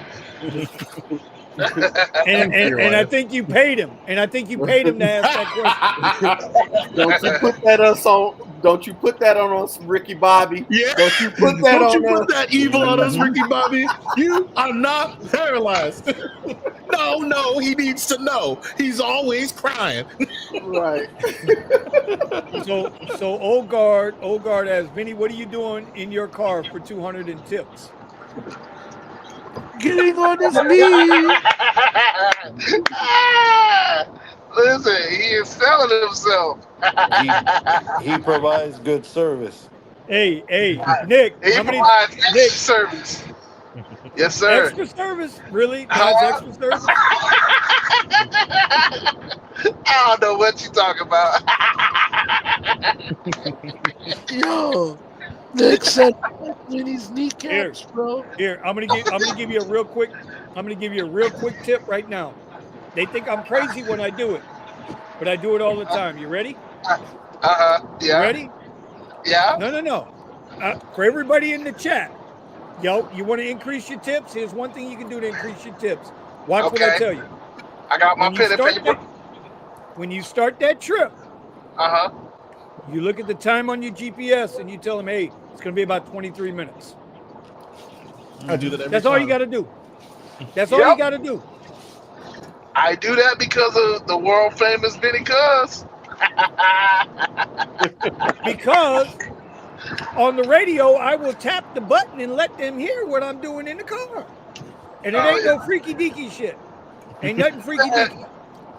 and I think you paid him. And I think you paid him to ask that question. Don't you put that on us, Ricky Bobby? Yeah. Don't you put that Don't on you put us? that evil on us, Ricky Bobby? You are not paralyzed. No, he needs to know. He's always crying. Right. So old guard asks, Vinny, what are you doing in your car for 200 in tips? Getting on his knees. Listen, he is selling himself. He provides good service. Hey, Nick. He provides extra service. Yes, sir. Extra service? Really? That's extra service? I don't know what you're talking about. Yo, Nick said Vinny's kneecaps, bro. Here, I'm gonna give you a real quick tip right now. They think I'm crazy when I do it, but I do it all the time. You ready? Yeah. You ready? Yeah. No. For everybody in the chat, yo, you want to increase your tips? Here's one thing you can do to increase your tips. Watch what I tell you. I got my pen and paper. When you start that trip, you look at the time on your GPS and you tell them, hey, it's going to be about 23 minutes. I do that every That's time. all you got to do. That's all you got to do. I do that because of the world famous Vinny Kuzz. Because on the radio, I will tap the button and let them hear what I'm doing in the car. And it ain't no freaky deaky shit. Ain't nothing freaky deaky.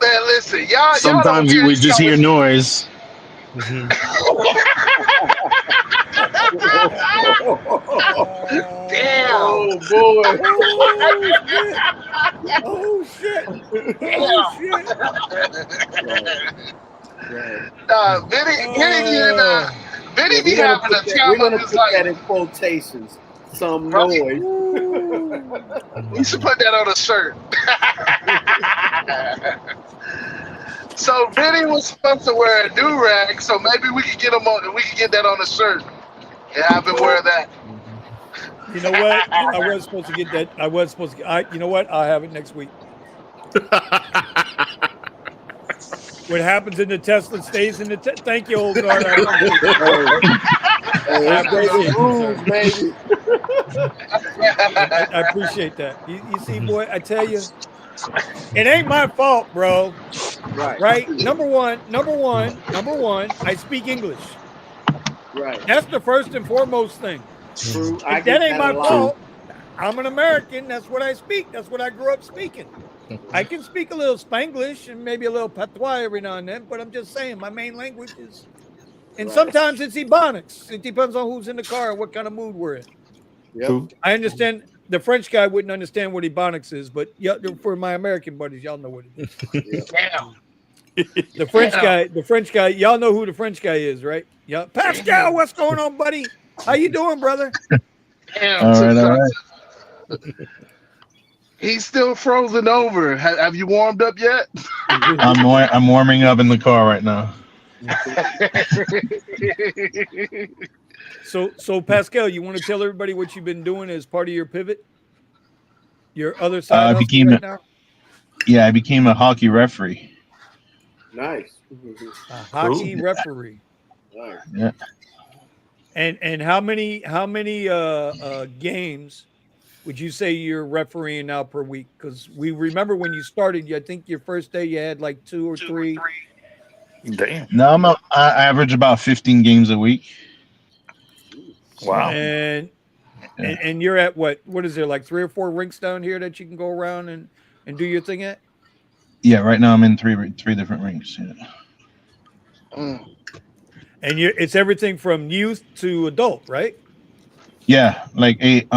Man, listen, y'all. Sometimes we just hear noise. Damn. Oh boy. Oh shit. Vinny be having a time. We're gonna put that in quotations. Some noise. We should put that on a shirt. So Vinny was supposed to wear a do-rag, so maybe we could get him on. We could get that on a shirt and have him wear that. You know what? I was supposed to get that. You know what? I'll have it next week. What happens in the Tesla stays in the Thank you, old guard. I appreciate that. You see, boy, I tell you, it ain't my fault, bro. Right? Number one, I speak English. Right. That's the first and foremost thing. True. If that ain't my fault, I'm an American. That's what I speak. That's what I grew up speaking. I can speak a little Spanglish and maybe a little patois every now and then, but I'm just saying my main language is, and sometimes it's Ebonics. It depends on who's in the car and what kind of mood we're in. Yep. I understand the French guy wouldn't understand what Ebonics is, but for my American buddies, y'all know what it is. Damn. The French guy, y'all know who the French guy is, right? Yeah. Pascal, what's going on, buddy? How you doing, brother? Damn. All right. He's still frozen over. Have you warmed up yet? I'm warming up in the car right now. So Pascal, you want to tell everybody what you've been doing as part of your pivot? Your other side hustle right now? Yeah, I became a hockey referee. Nice. A hockey referee. Nice. Yeah. And how many games would you say you're refereeing now per week? Because we remember when you started, I think your first day you had like 2 or 3. Damn. No, I average about 15 games a week. Wow. And Yeah. And you're at what is there, like 3 or 4 rinks down here that you can go around and do your thing at? Yeah, right now I'm in three different rinks. Yeah. And it's everything from youth to adult, right? Yeah, like 8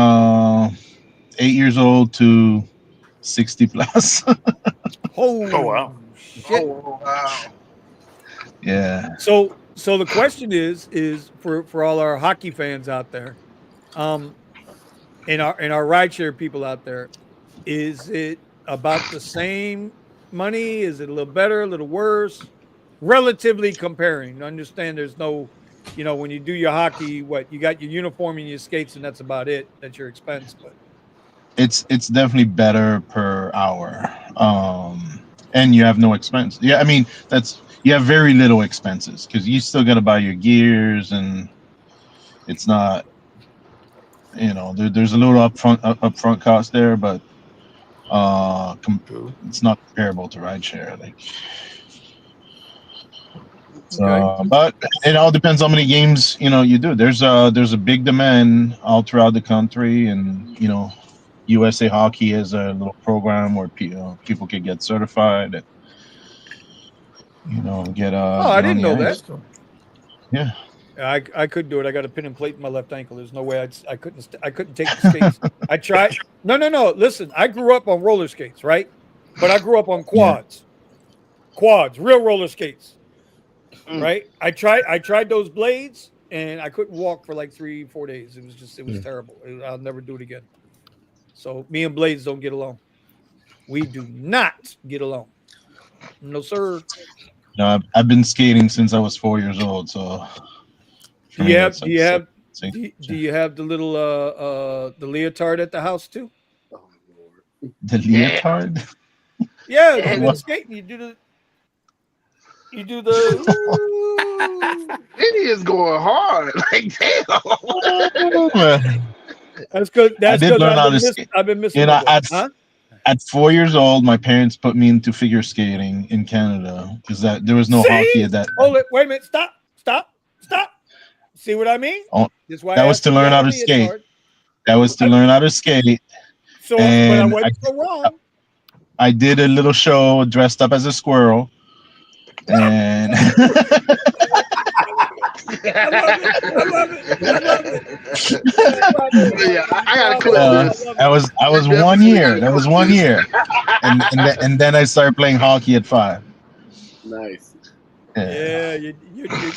years old to 60 plus. Oh wow. Shit. Oh wow. Yeah. So the question is for all our hockey fans out there, and our rideshare people out there, is it about the same money? Is it a little better, a little worse? Relatively comparing. Understand there's no, when you do your hockey, what you got your uniform and your skates, and that's about it. That's your expense, but It's definitely better per hour. And you have no expense. Yeah, I mean you have very little expenses because you still got to buy your gears, and it's not, there's a little upfront cost there, but it's not comparable to rideshare. Like, so, but it all depends how many games you do. There's a big demand all throughout the country, and USA Hockey has a little program where people can get certified. Get I didn't know ice. that. Yeah, I couldn't do it. I got a pin and plate in my left ankle. There's no way I couldn't take the skates. I tried. No. Listen, I grew up on roller skates, right? But I grew up on quads. Quads, real roller skates. Right? I tried those blades, and I couldn't walk for like 3-4 days. It was terrible. I'll never do it again. So me and blades don't get along. We do not get along. No, sir. No, I've been skating since I was 4 years old. So do you have the little the leotard at the house too? Oh Lord. The leotard? Yeah, you've been skating. You do the Vinny is going hard. Like, damn. That's good. That's I did good. learn how to skate. I've been missing at 4 years old, my parents put me into figure skating in Canada because there was no hockey at that. Hold it. Wait a minute. Stop. See what I mean? Oh, that was to learn how to skate. That was to learn how to skate. So, but I wasn't so wrong. I did a little show dressed up as a squirrel, and I love it. Yeah, I gotta clip this. I was 1 year. That was 1 year, and then I started playing hockey at 5. Nice. Yeah,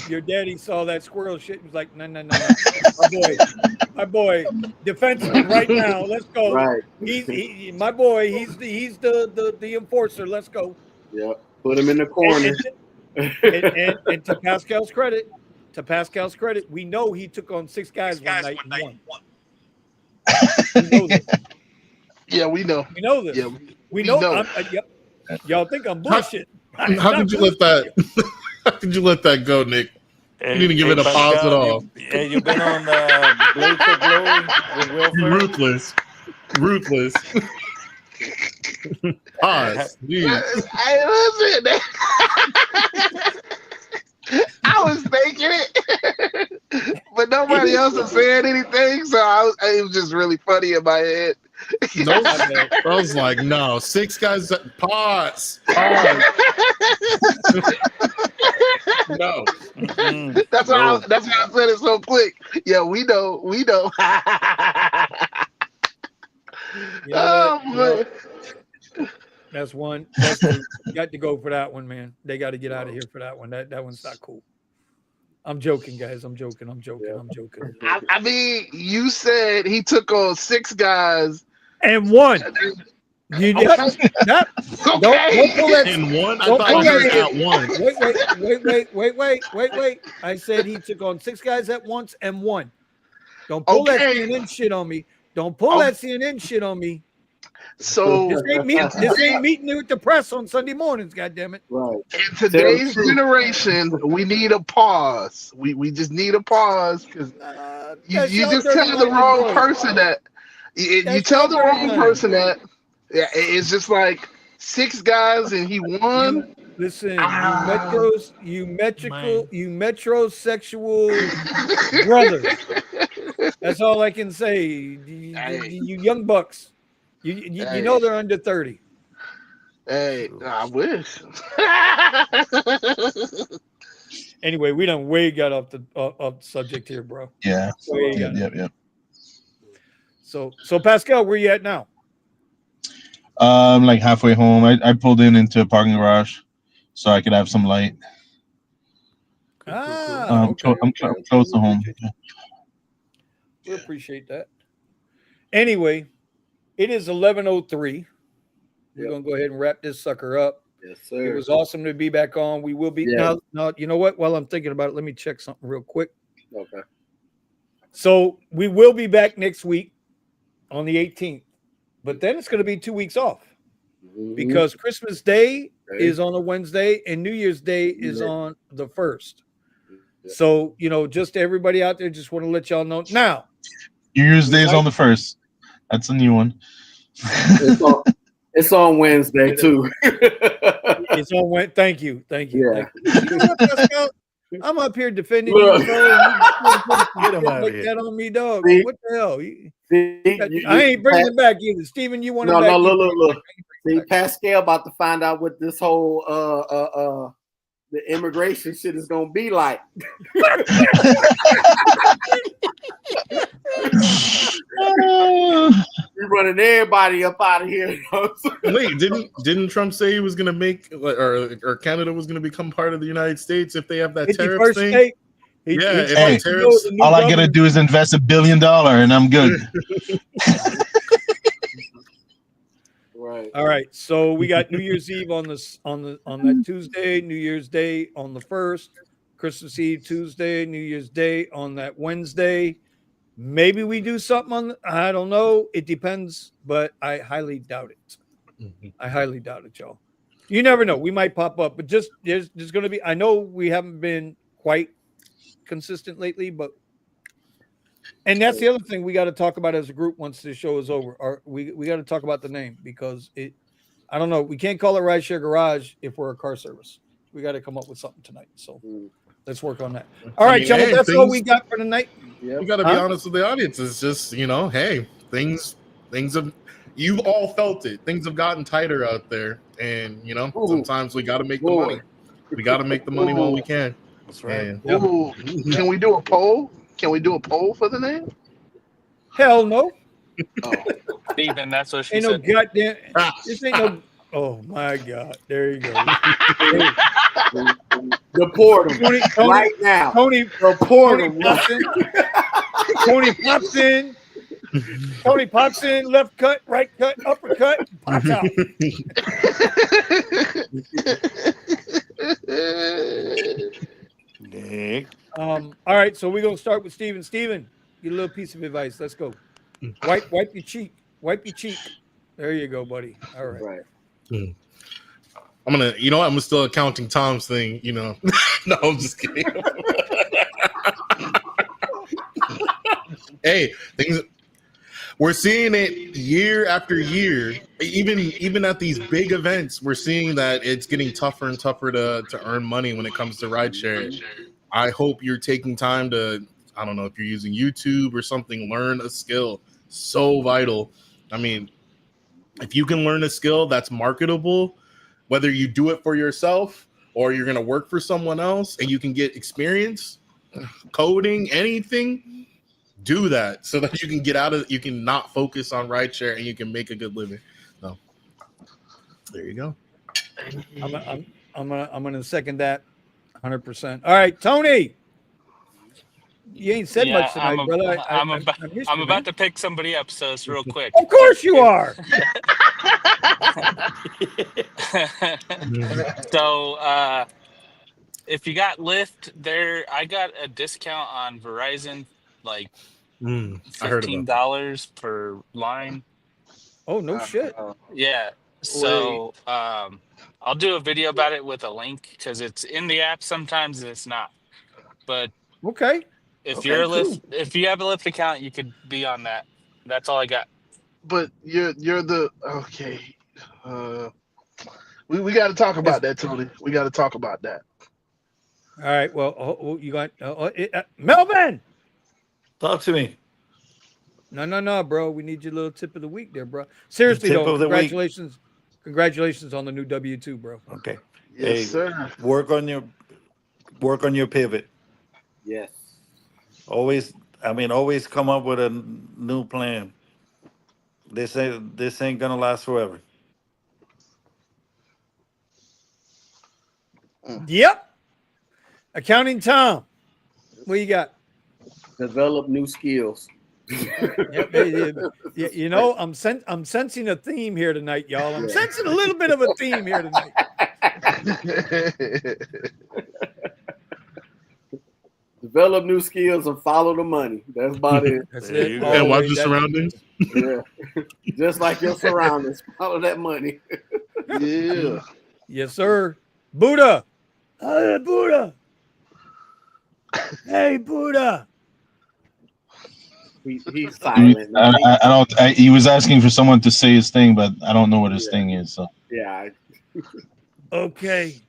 your daddy saw that squirrel shit and was like, no. My boy, defenseman right now. Let's go. Right. He my boy. He's the enforcer. Let's go. Yep. Put him in the corner. And to Pascal's credit, we know he took on 6 guys one night and won. Yeah, we know. We know this. Yeah, we know. Y'all think I'm bullshit. How could you let that? How could you let that go, Nick? You need to give it a pause at all. You've been on Blade for Glory with Will Ferrell? Ruthless. Pause. Hey, listen. I was thinking it, but nobody else was saying anything, so it was just really funny in my head. No, I was like, no, 6 guys. Pause. No. That's why I said it so quick. Yeah, we know. That's one. You got to go for that one, man. They got to get out of here for that one. That one's not cool. I'm joking, guys. I'm joking. I mean, you said he took on 6 guys and won. Okay. Don't pull that in one. I thought he got one. Wait. I said he took on 6 guys at once and won. Don't pull that CNN shit on me. So this ain't meeting with the press on Sunday mornings. God damn it! Right. In today's generation, we need a pause. We just need a pause because you just tell the wrong person that. You tell the wrong person that. Yeah, it's just like 6 guys and he won. Listen, you metrosexual brothers. That's all I can say. You young bucks, you know they're under 30. Hey, I wish. Anyway, we done way got off the subject here, bro. Yeah. Yep. So Pascal, where you at now? Like halfway home. I pulled into a parking garage so I could have some light. Okay. I'm close to home. We appreciate that. Anyway, it is 11:03. We're gonna go ahead and wrap this sucker up. Yes, sir. It was awesome to be back on. We will be now. You know what? While I'm thinking about it, let me check something real quick. Okay. So we will be back next week on the 18th, but then it's going to be 2 weeks off because Christmas Day is on a Wednesday and New Year's Day is on the 1st. So, just everybody out there, just want to let y'all know now. New Year's Day is on the 1st. That's a new one. It's on Wednesday too. It's on Wednesday. Thank you. Yeah. Thank you. I'm up here defending you, bro. Get him out of here. That on me, dog. What the hell? I ain't bringing it back either. Steven, you want to back? No, look. See, Pascal about to find out what this whole the immigration shit is gonna be like. You're running everybody up out of here. Wait, didn't Trump say he was gonna make or Canada was gonna become part of the United States if they have that tariff thing? Hey, all I gotta do is invest $1 billion and I'm good. Right. All right. So we got New Year's Eve on that Tuesday, New Year's Day on the 1st, Christmas Eve Tuesday, New Year's Day on that Wednesday. Maybe we do something I don't know. It depends, but I highly doubt it. I highly doubt it, y'all. You never know. We might pop up, but there's going to be. I know we haven't been quite consistent lately, and that's the other thing we got to talk about as a group once this show is over. Or we got to talk about the name because I don't know. We can't call it Rideshare Garage if we're a car service. We got to come up with something tonight. So let's work on that. All right, y'all. That's all we got for tonight. We got to be honest with the audience. It's just hey, things have. You've all felt it. Things have gotten tighter out there, and sometimes we got to make the money. We got to make the money while we can. That's right. Can we do a poll? Can we do a poll for the name? Hell no. Steven, that's what she ain't said. No goddamn. This ain't no. Oh my God! There you go. Deport him right now. Tony pops in. Tony pops in. Left cut, right cut, uppercut, pops out. Nick. All right, so we're gonna start with Steven. Steven, get a little piece of advice. Let's go. Wipe your cheek. Wipe your cheek. There you go, buddy. All right. I'm I'm still accounting Tom's thing. No, I'm just kidding. Hey, we're seeing it year after year. Even at these big events, we're seeing that it's getting tougher and tougher to earn money when it comes to rideshare. I hope you're taking time to, I don't know if you're using YouTube or something, learn a skill. So vital. I mean, if you can learn a skill that's marketable, whether you do it for yourself or you're going to work for someone else and you can get experience, coding, anything, do that so that you can you can not focus on rideshare and you can make a good living. So there you go. I'm gonna second that 100%. All right, Tony. You ain't said much tonight, brother. I'm about to pick somebody up, so it's real quick. Of course you are. So if you got Lyft there, I got a discount on Verizon, like $15 per line. Oh, no shit. Yeah. So I'll do a video about it with a link because it's in the app. Sometimes it's not. But okay. If you have a Lyft account, you could be on that. That's all I got. But you're the okay. We got to talk about that, Tony. We got to talk about that. All right. Well, you got Melvin. Talk to me. No, bro. We need your little tip of the week there, bro. Seriously, though, congratulations. Congratulations on the new W-2, bro. Okay. Yes, sir. Work on your pivot. Yes. Always come up with a new plan. This ain't gonna last forever. Yep. Accounting Tom. What you got? Develop new skills. You know, I'm sensing a theme here tonight, y'all. I'm sensing a little bit of a theme here tonight. Develop new skills and follow the money. That's about it. That's it. And watch your surroundings. Yeah. Just like your surroundings. Follow that money. Yeah. Yes, sir. Buddha. Hey, Buddha. Hey, Buddha. He's silent. I don't. He was asking for someone to say his thing, but I don't know what his thing is. So yeah. Okay.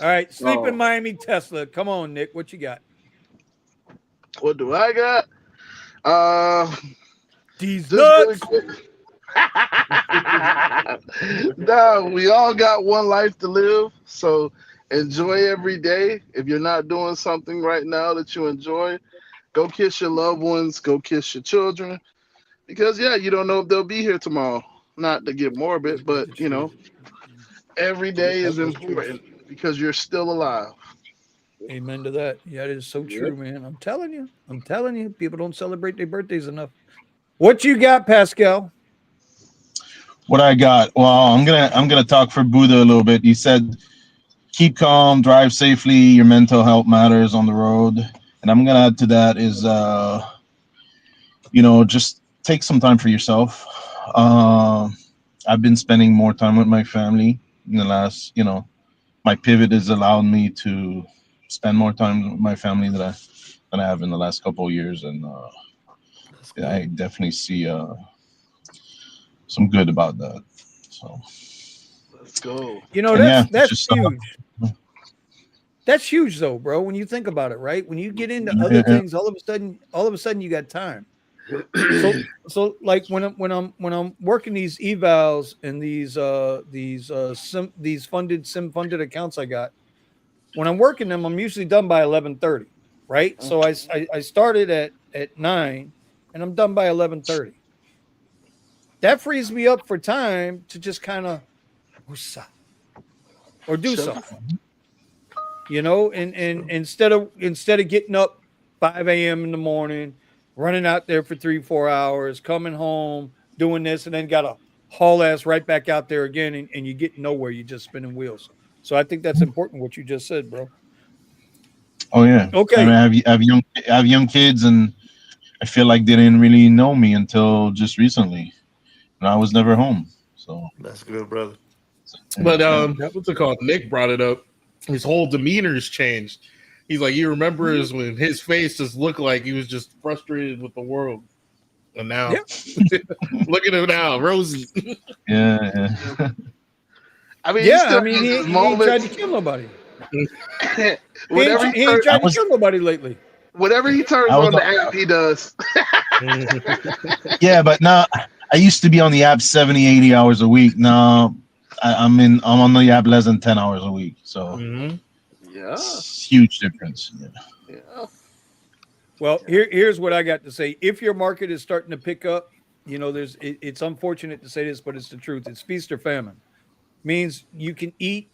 All right. Sleep in Miami Tesla. Come on, Nick. What you got? What do I got? These nuts. Really no, we all got one life to live, so enjoy every day. If you're not doing something right now that you enjoy, go kiss your loved ones, go kiss your children, because you don't know if they'll be here tomorrow. Not to get morbid, but every day is important because you're still alive. Amen to that. Yeah, it is so true, man. I'm telling you, people don't celebrate their birthdays enough. What you got, Pascal? what I got? Well, I'm gonna talk for Buddha a little bit. He said, keep calm, drive safely. Your mental health matters on the road. And I'm gonna add to that is, just take some time for yourself. I've been spending more time with my family in the last, my pivot has allowed me to spend more time with my family than I have in the last couple of years, and I definitely see some good about that. So let's go. That's huge. That's huge, though, bro. When you think about it, right? When you get into other things, all of a sudden, you got time. So like when I'm working these evals and these sim funded accounts I got, when I'm working them, I'm usually done by 11:30, right? So I started at 9 and I'm done by 11:30. That frees me up for time to just kind of or do something, and instead of getting up 5 a.m. in the morning, running out there for 3-4 hours, coming home, doing this, and then got to haul ass right back out there again, and you get nowhere. You're just spinning wheels. So I think that's important what you just said, bro. Oh yeah. Okay. I mean, I have young kids, and I feel like they didn't really know me until just recently, and I was never home. So that's good, brother. But what's it called? Nick brought it up. His whole demeanor's changed. He's like, he remembers when his face just looked like he was just frustrated with the world. And now, look at him now, rosy. Yeah. I mean, he ain't tried to kill nobody. He ain't tried to kill nobody lately. Whatever he turns on the app, he does. Yeah, but now I used to be on the app 70, 80 hours a week. Now I'm on the app less than 10 hours a week. So huge difference. Yeah. Well, here's what I got to say. If your market is starting to pick up, it's unfortunate to say this, but it's the truth. It's feast or famine. Means you can eat.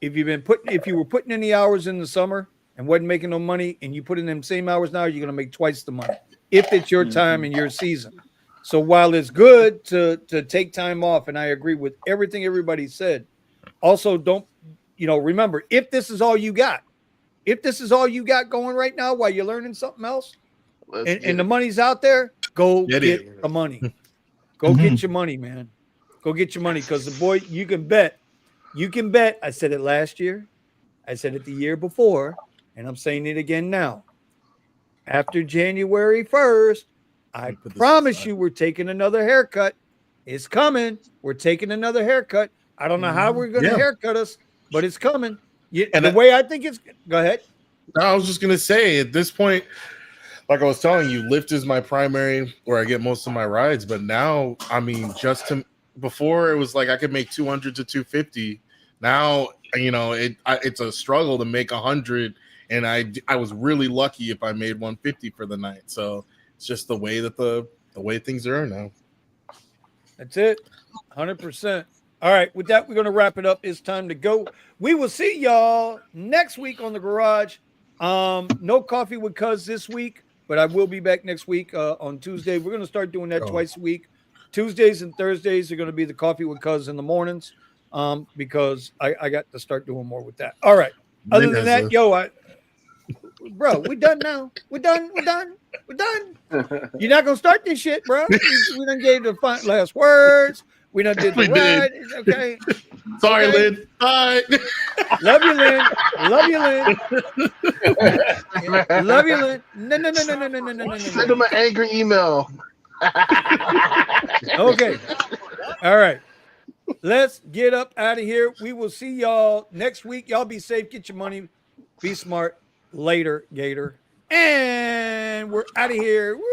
If you were putting in the hours in the summer and wasn't making no money, and you put in them same hours now, you're gonna make twice the money if it's your time and your season. So while it's good to take time off, and I agree with everything everybody said, also don't, remember, if this is all you got going right now while you're learning something else, and the money's out there, go get the money. Go get your money, man. Go get your money, because you can bet. I said it last year. I said it the year before, and I'm saying it again now. After January 1st, I promise you we're taking another haircut. It's coming. We're taking another haircut. I don't know how we're going to haircut us, but it's coming. Way I think it's – go ahead. I was just going to say, at this point, like I was telling you, Lyft is my primary where I get most of my rides. But now, I mean, before it was like I could make 200 to 250. Now, it's a struggle to make 100, and I was really lucky if I made 150 for the night. So it's just the way that the way things are now. That's it, 100%. All right, with that, we're going to wrap it up. It's time to go. We will see y'all next week on The Garage. No coffee with Kuzz this week, but I will be back next week on Tuesday. We're going to start doing that twice a week. Tuesdays and Thursdays are going to be the coffee with Kuzz in the mornings because I got to start doing more with that. All right. Other than that, bro, we done now. We're done. You're not going to start this shit, bro. We done gave the last words. We done did the ride. Okay. Sorry, okay. Lynn. Bye. Love you, Lynn. Love you, Lynn. Love you, Lynn. No. Send him an angry email. Okay. All right. Let's get up out of here. We will see y'all next week. Y'all be safe. Get your money. Be smart. Later, Gator. And we're out of here. Woo!